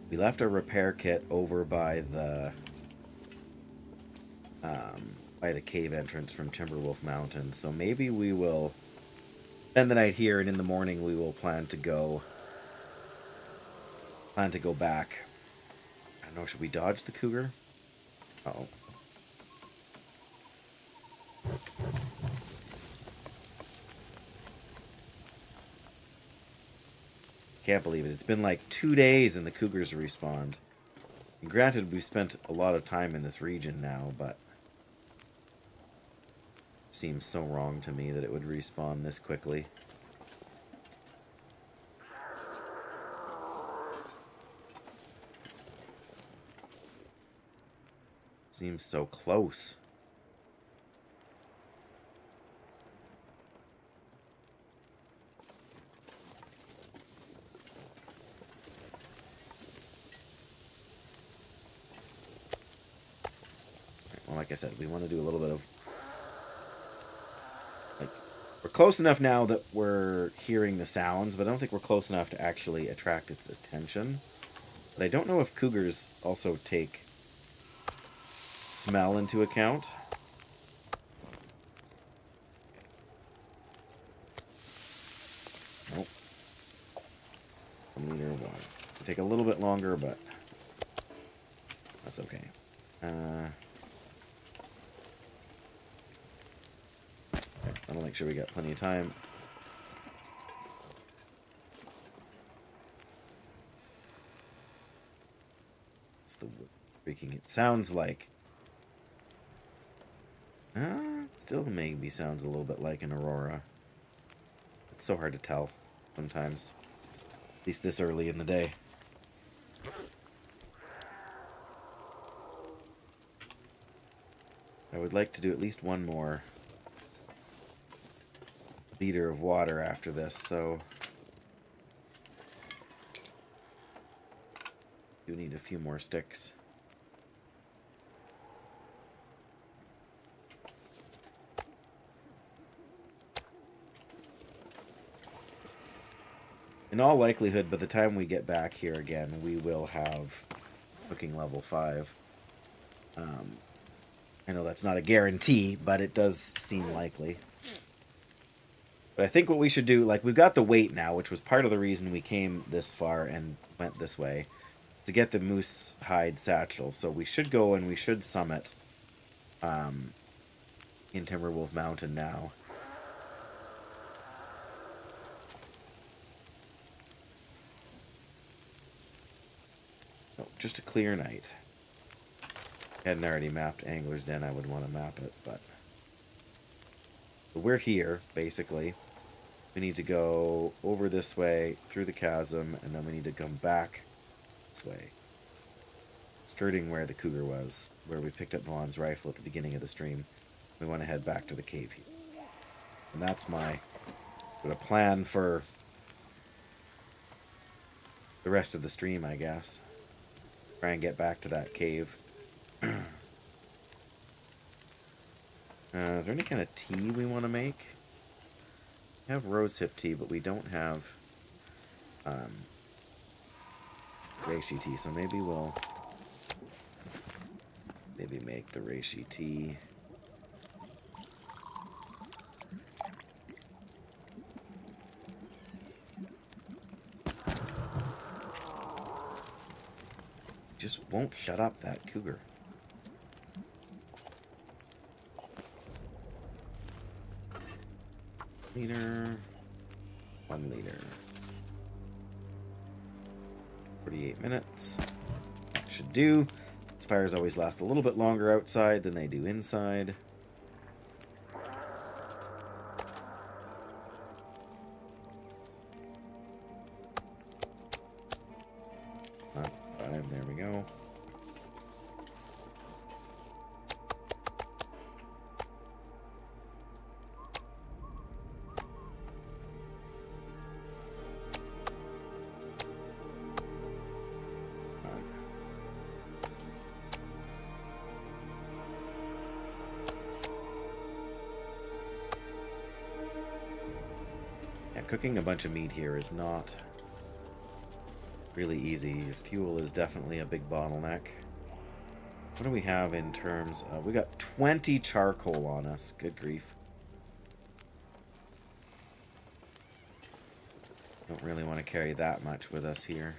We left our repair kit over by the cave entrance from Timberwolf Mountain, so maybe we will spend the night here, and in the morning we will plan to go plan to go back. I don't know, should we dodge the cougar? Uh-oh. Can't believe it. It's been like 2 days and the cougars respawned. And granted, we've spent a lot of time in this region now, but it seems so wrong to me that it would respawn this quickly. Seems so close. Well, like I said, we want to do a little bit of... like, we're close enough now that we're hearing the sounds, but I don't think we're close enough to actually attract its attention. But I don't know if cougars also take smell into account. Nope. 1 liter of water. It'll take a little bit longer, but that's okay. I'll make sure we got plenty of time. It's the freaking... it sounds like... still maybe sounds a little bit like an aurora. It's so hard to tell sometimes. At least this early in the day. I would like to do at least one more liter of water after this, so do need a few more sticks. In all likelihood, by the time we get back here again, we will have cooking level 5. I know that's not a guarantee, but it does seem likely. But I think what we should do, like, we've got the weight now, which was part of the reason we came this far and went this way, to get the moose hide satchel. So we should go and we should summit in Timberwolf Mountain now. Oh, just a clear night. If I hadn't already mapped Angler's Den, I would want to map it, but we're here, basically. We need to go over this way, through the chasm, and then we need to come back this way. Skirting where the cougar was, where we picked up Vaughn's rifle at the beginning of the stream. We want to head back to the cave here. And that's my plan for the rest of the stream, I guess. Try and get back to that cave. Is there any kind of tea we want to make? We have rosehip tea, but we don't have reishi tea, so maybe we'll make the reishi tea. Just won't shut up, that cougar. Liter, 1 liter. 48 minutes. That should do. These fires always last a little bit longer outside than they do inside. Not 5, there we go. Cooking a bunch of meat here is not really easy. Fuel is definitely a big bottleneck. What do we have in terms of... we got 20 charcoal on us. Good grief. Don't really want to carry that much with us here.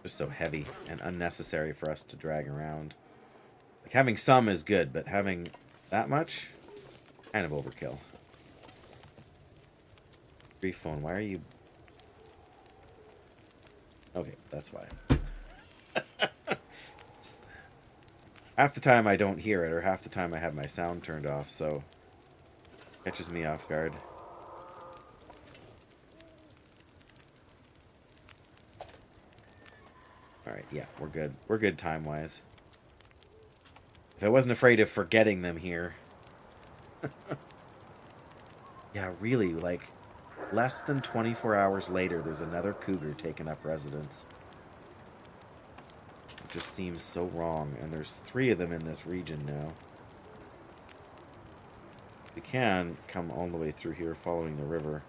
Just so heavy and unnecessary for us to drag around. Like, having some is good, but having that much, kind of overkill. Brief phone, why are you... Okay, that's why. Half the time I don't hear it, or half the time I have my sound turned off, so... Catches me off guard. Alright, yeah, we're good. We're good time-wise. If I wasn't afraid of forgetting them here. Yeah, really, like, less than 24 hours later, there's another cougar taking up residence. It just seems so wrong, and there's 3 of them in this region now. We can come all the way through here following the river.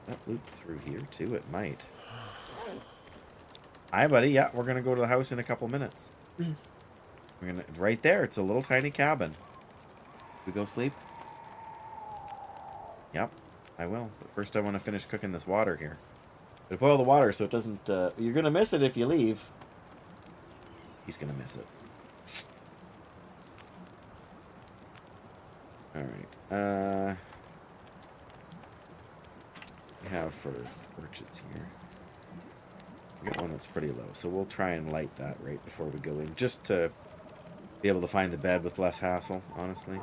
That loop through here too, it might. Hi, buddy. Yeah, we're gonna go to the house in a couple minutes. Yes. We're gonna right there. It's a little tiny cabin. We go sleep. Yep, I will. But first, I want to finish cooking this water here. So boil the water so it doesn't. You're gonna miss it if you leave. He's gonna miss it. All right. We have for orchards here. We got one that's pretty low, so we'll try and light that right before we go in, just to be able to find the bed with less hassle, honestly.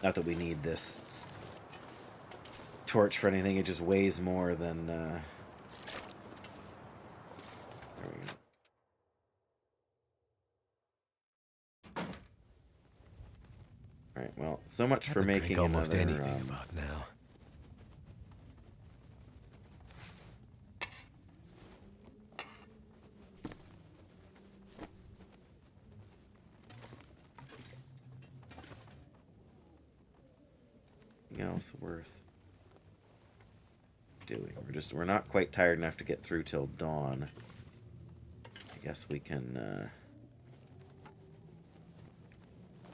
Not that we need this torch for anything, it just weighs more than... There we go. Alright, well, so much for making almost another... anything about now. Anything else worth doing? We're not quite tired enough to get through till dawn. I guess we can...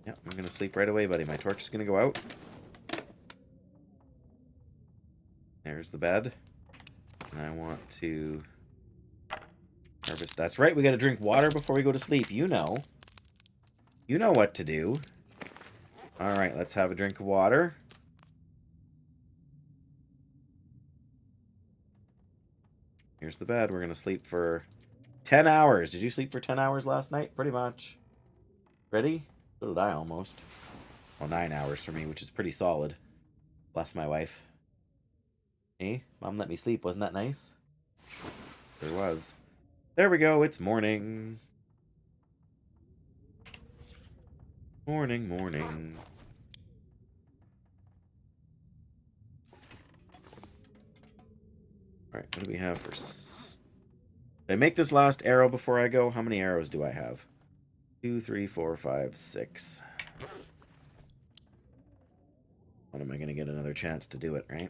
Yep, I'm gonna sleep right away, buddy. My torch is gonna go out. There's the bed. And I want to harvest. That's right, we gotta drink water before we go to sleep. You know. You know what to do. Alright, let's have a drink of water. Here's the bed. We're gonna sleep for 10 hours. Did you sleep for 10 hours last night? Pretty much. Ready? So did I almost. Well, 9 hours for me, which is pretty solid. Bless my wife. Hey, Mom let me sleep. Wasn't that nice? There was. There we go. It's morning. Morning, morning. Alright, what do we have for... Did I make this last arrow before I go? How many arrows do I have? 2, 3, 4, 5, 6. When am I going to get another chance to do it, right?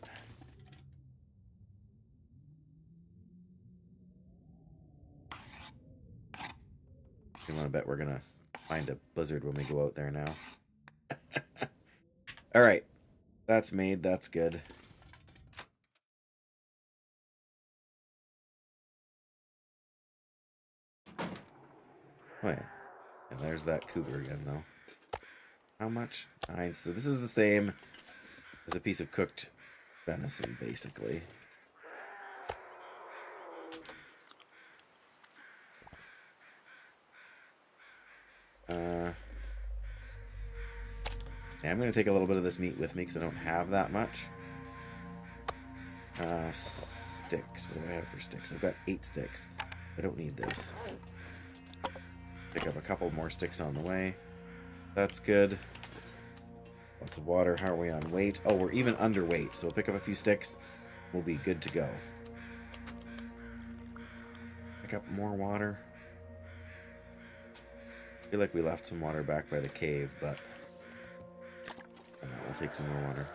You want to bet we're going to find a blizzard when we go out there now. Alright. That's made. That's good. Oh, yeah. And there's that cougar again, though. How much? 9. So this is the same as a piece of cooked venison, basically. Yeah, I'm going to take a little bit of this meat with me because I don't have that much. Sticks. What do I have for sticks? I've got 8 sticks. I don't need this. Pick up a couple more sticks on the way. That's good. Lots of water. How are we on weight? Oh, we're even underweight, so we'll pick up a few sticks. We'll be good to go. Pick up more water. I feel like we left some water back by the cave, but I'll take some more water.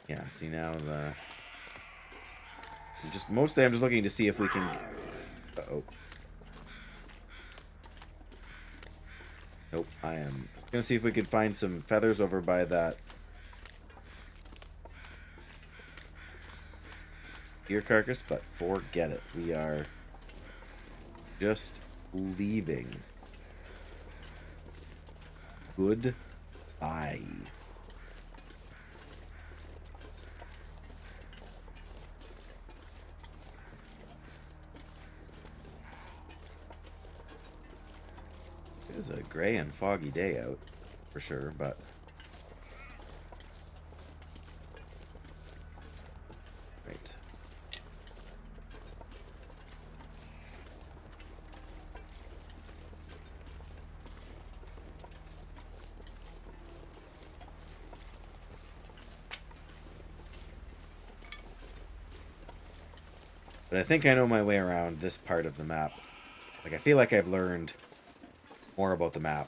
Yeah, see now the... Mostly I'm just looking to see if we can... Uh-oh. Nope, I am gonna see if we could find some feathers over by that deer carcass, but forget it. We are just leaving. Goodbye. It is a gray and foggy day out, for sure, but... Right. But I think I know my way around this part of the map. Like, I feel like I've learned more about the map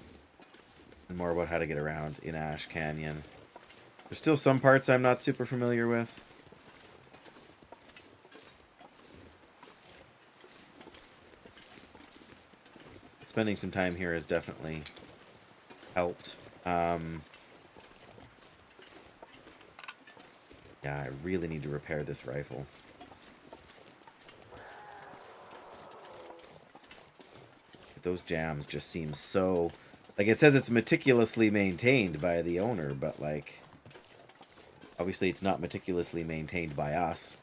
and more about how to get around in Ash Canyon. There's still some parts I'm not super familiar with. Spending some time here has definitely helped. Yeah, I really need to repair this rifle. Those jams just seem so... Like, it says it's meticulously maintained by the owner, but, like... Obviously, it's not meticulously maintained by us.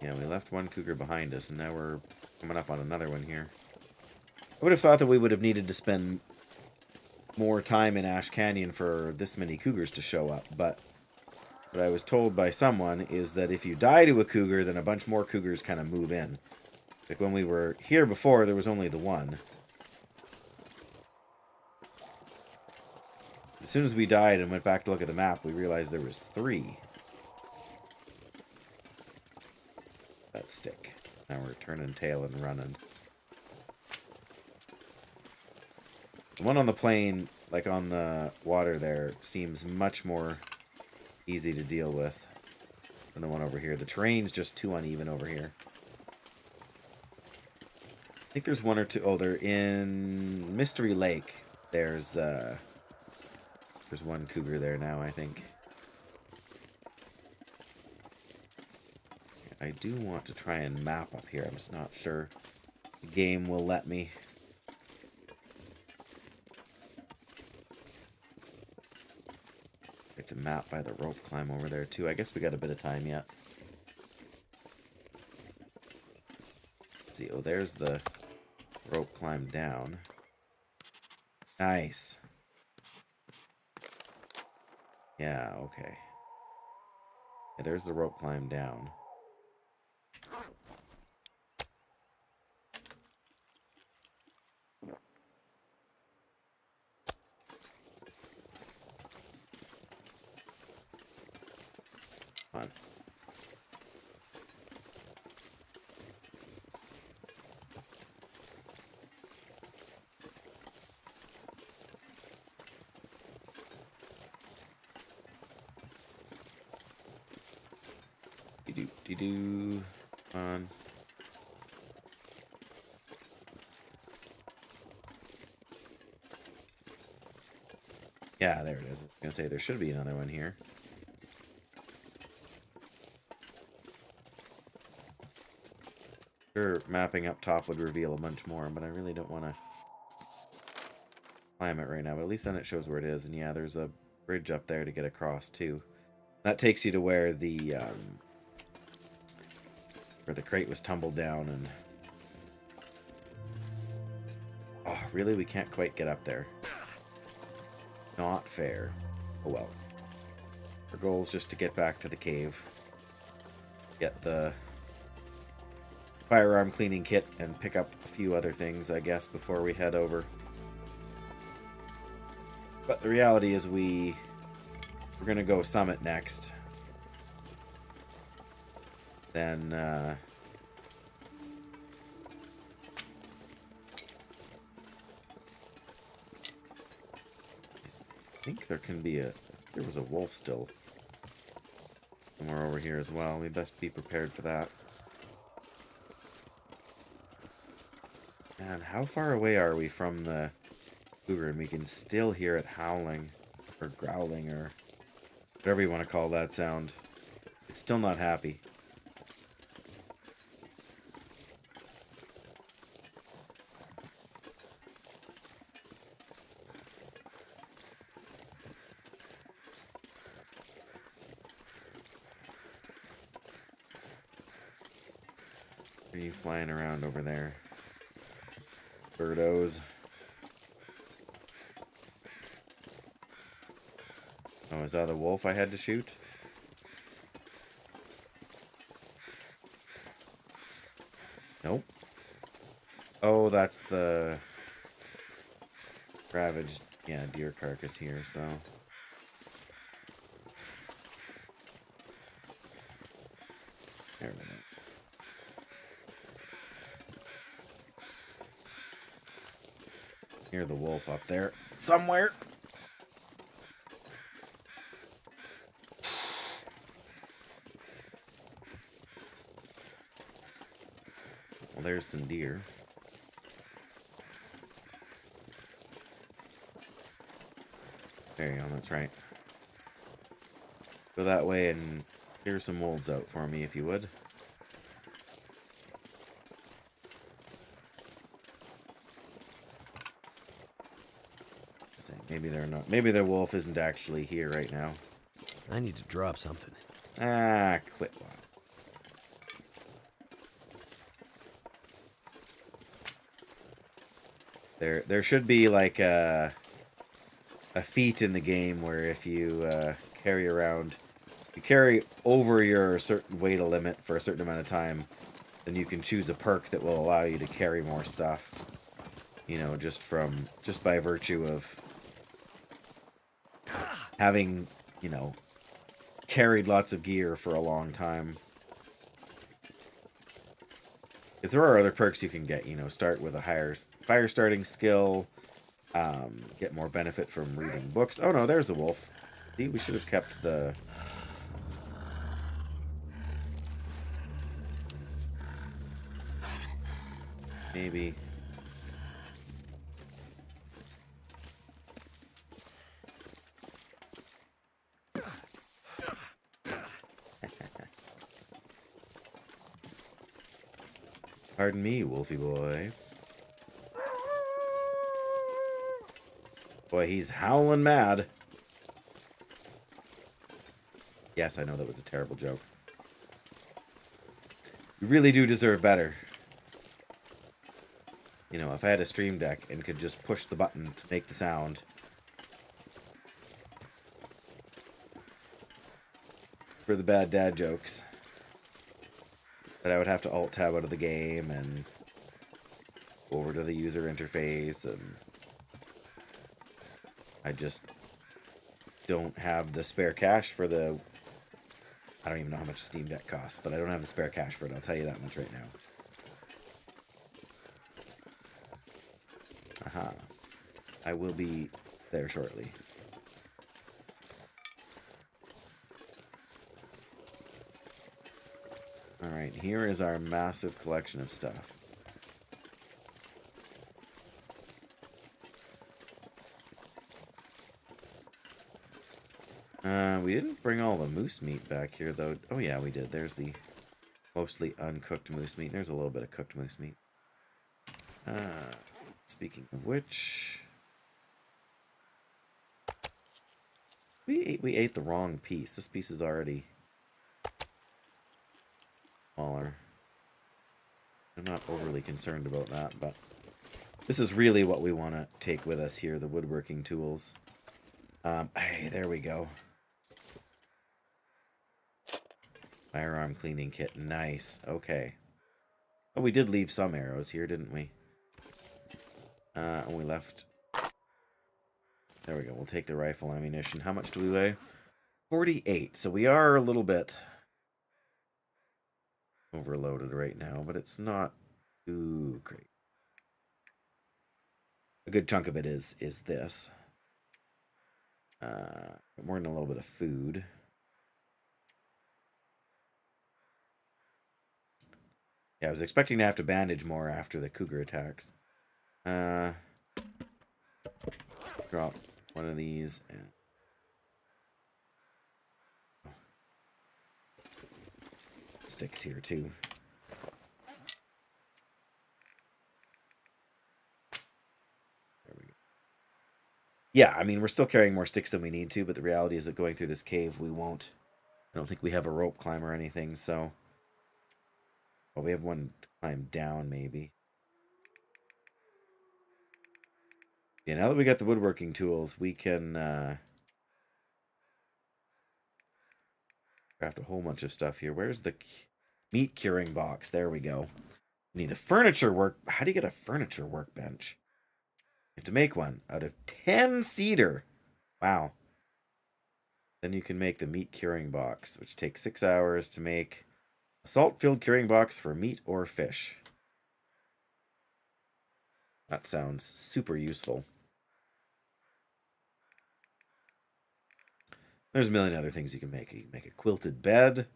Yeah, we left one cougar behind us, and now we're coming up on another one here. I would have thought that we would have needed to spend more time in Ash Canyon for this many cougars to show up, but what I was told by someone is that if you die to a cougar, then a bunch more cougars kind of move in. Like when we were here before, there was only the one. As soon as we died and went back to look at the map, we realized there was 3. That stick. Now we're turning tail and running. The one on the plane, like on the water there, seems much more easy to deal with than the one over here. The terrain's just too uneven over here. I think there's one or two... Oh, they're in Mystery Lake. There's one cougar there now, I think. I do want to try and map up here. I'm just not sure the game will let me. Get to map by the rope climb over there too. I guess we got a bit of time yet. Let's see. Oh, there's the rope climb down. Nice. Yeah, okay. Yeah, there's the rope climb down. Come on. Do on. Yeah, there it is. I was gonna say there should be another one here. Sure, mapping up top would reveal a bunch more, but I really don't want to climb it right now. But at least then it shows where it is. And yeah, there's a bridge up there to get across too. That takes you to where the crate was tumbled down. And oh, really? We can't quite get up there. Not fair. Oh well. Our goal is just to get back to the cave. Get the firearm cleaning kit and pick up a few other things, I guess, before we head over. But the reality is we're gonna go summit next. Then I think there can be there was a wolf still somewhere over here as well. We best be prepared for that. Man, how far away are we from the cougar? And we can still hear it howling or growling or whatever you want to call that sound. It's still not happy. Are you flying around over there? Birdos. Oh, is that a wolf I had to shoot? Nope. Oh, that's the ravaged, yeah, deer carcass here, so. There we go. Hear the wolf up there somewhere. Well, there's some deer. There you go, that's right. Go that way and clear some wolves out for me, if you would. Maybe they're not. Maybe the wolf isn't actually here right now. I need to drop something. Ah, quit. There should be like a feat in the game where if you carry over your certain weight limit for a certain amount of time, then you can choose a perk that will allow you to carry more stuff. You know, just by virtue of having, you know, carried lots of gear for a long time. If there are other perks you can get, you know, start with a higher fire starting skill, get more benefit from reading books. Oh no, there's the wolf. See, we should have kept the... Maybe... Pardon me, Wolfie boy. Boy, he's howling mad. Yes, I know that was a terrible joke. You really do deserve better. You know, if I had a stream deck and could just push the button to make the sound. For the bad dad jokes. But I would have to alt-tab out of the game and go over to the user interface, and I just don't have the spare cash for the... I don't even know how much a Steam Deck costs, but I don't have the spare cash for it, I'll tell you that much right now. Aha. I will be there shortly. Alright, here is our massive collection of stuff. We didn't bring all the moose meat back here, though. Oh, yeah, we did. There's the mostly uncooked moose meat. There's a little bit of cooked moose meat. Speaking of which... We ate the wrong piece. This piece is already smaller. I'm not overly concerned about that, but this is really what we want to take with us here, the woodworking tools. Hey, there we go. Firearm cleaning kit. Nice. Okay. Oh, we did leave some arrows here, didn't we? And we left There we go. We'll take the rifle ammunition. How much do we weigh? 48. So we are a little bit overloaded right now, but it's not too great. A good chunk of it is this. More than a little bit of food. Yeah, I was expecting to have to bandage more after the cougar attacks. Drop one of these. And... sticks here too. There we go. Yeah, I mean, we're still carrying more sticks than we need to, but the reality is that going through this cave, we won't. I don't think we have a rope climb or anything, so... well, we have one to climb down, maybe. Yeah, now that we got the woodworking tools, we can craft a whole bunch of stuff here. Where's the meat curing box? There we go. We need a furniture work... how do you get a furniture workbench? You have to make one out of 10 cedar. Wow. Then you can make the meat curing box, which takes 6 hours to make a salt-filled curing box for meat or fish. That sounds super useful. There's a million other things you can make. You can make a quilted bed.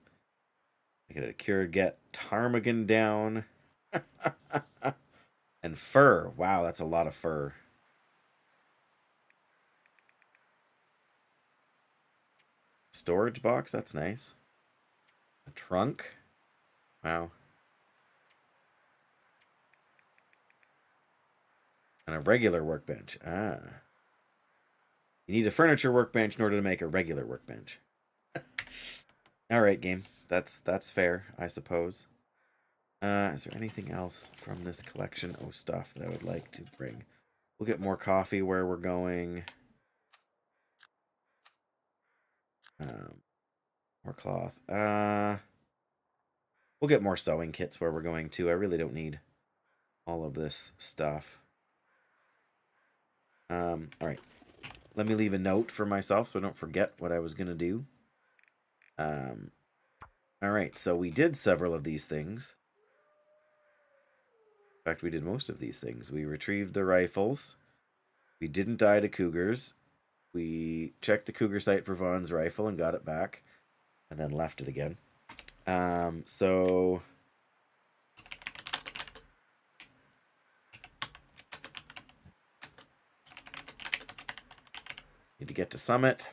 Make it a cured get ptarmigan down. And fur. Wow, that's a lot of fur. Storage box, that's nice. A trunk. Wow. And a regular workbench. Ah. You need a furniture workbench in order to make a regular workbench. Alright, game. That's fair, I suppose. Is there anything else from this collection of stuff that I would like to bring? We'll get more coffee where we're going. More cloth. We'll get more sewing kits where we're going too. I really don't need all of this stuff. Alright. Let me leave a note for myself so I don't forget what I was going to do. Alright, so we did several of these things. In fact, we did most of these things. We retrieved the rifles. We didn't die to cougars. We checked the cougar site for Vaughn's rifle and got it back. And then left it again. So... need to get to Summit.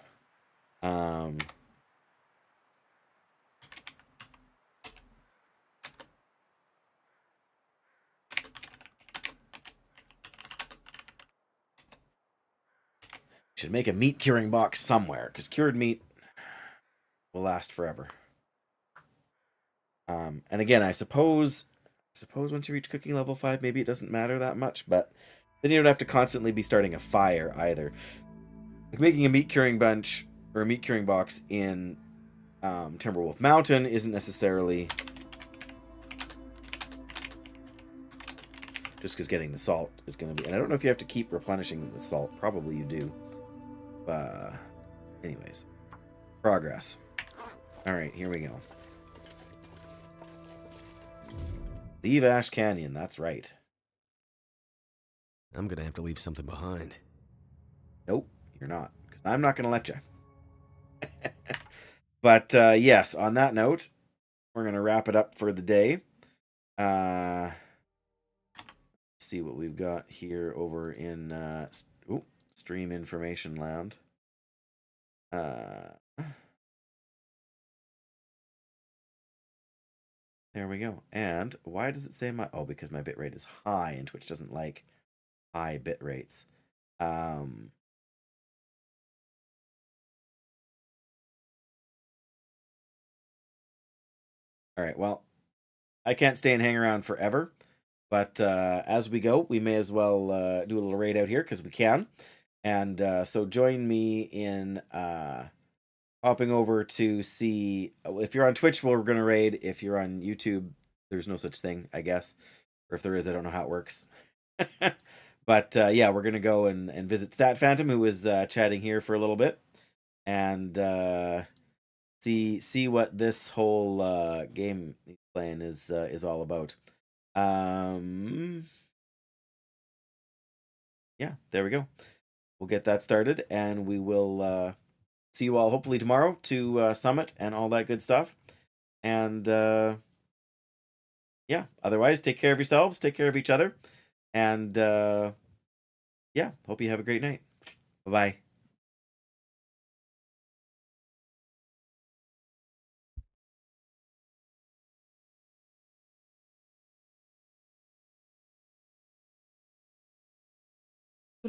Should make a meat curing box somewhere, because cured meat will last forever. And again, I suppose once you reach cooking level 5, maybe it doesn't matter that much, but then you don't have to constantly be starting a fire either. Like making a meat curing bench or a meat curing box in Timberwolf Mountain isn't necessarily just because getting the salt is going to be... and I don't know if you have to keep replenishing with salt. Probably you do. Anyways. Progress. Alright, here we go. Leave Ash Canyon, that's right. I'm gonna have to leave something behind. Nope, you're not. Because I'm not going to let you. But, yes, on that note, we're going to wrap it up for the day. See what we've got here over in Stream Information Land. There we go. And why does it say my... oh, because my bitrate is high, and Twitch doesn't like high bit rates. All right, well, I can't stay and hang around forever, but as we go, we may as well do a little raid out here, because we can. And so join me in hopping over to see... if you're on Twitch, we're going to raid. If you're on YouTube, there's no such thing, I guess. Or if there is, I don't know how it works. But yeah, we're gonna go and visit Stat Phantom, who was chatting here for a little bit, and see what this whole game he's playing is all about. Yeah, there we go. We'll get that started, and we will see you all hopefully tomorrow to Summit and all that good stuff. And yeah, otherwise, take care of yourselves, take care of each other, and yeah, hope you have a great night. Bye bye.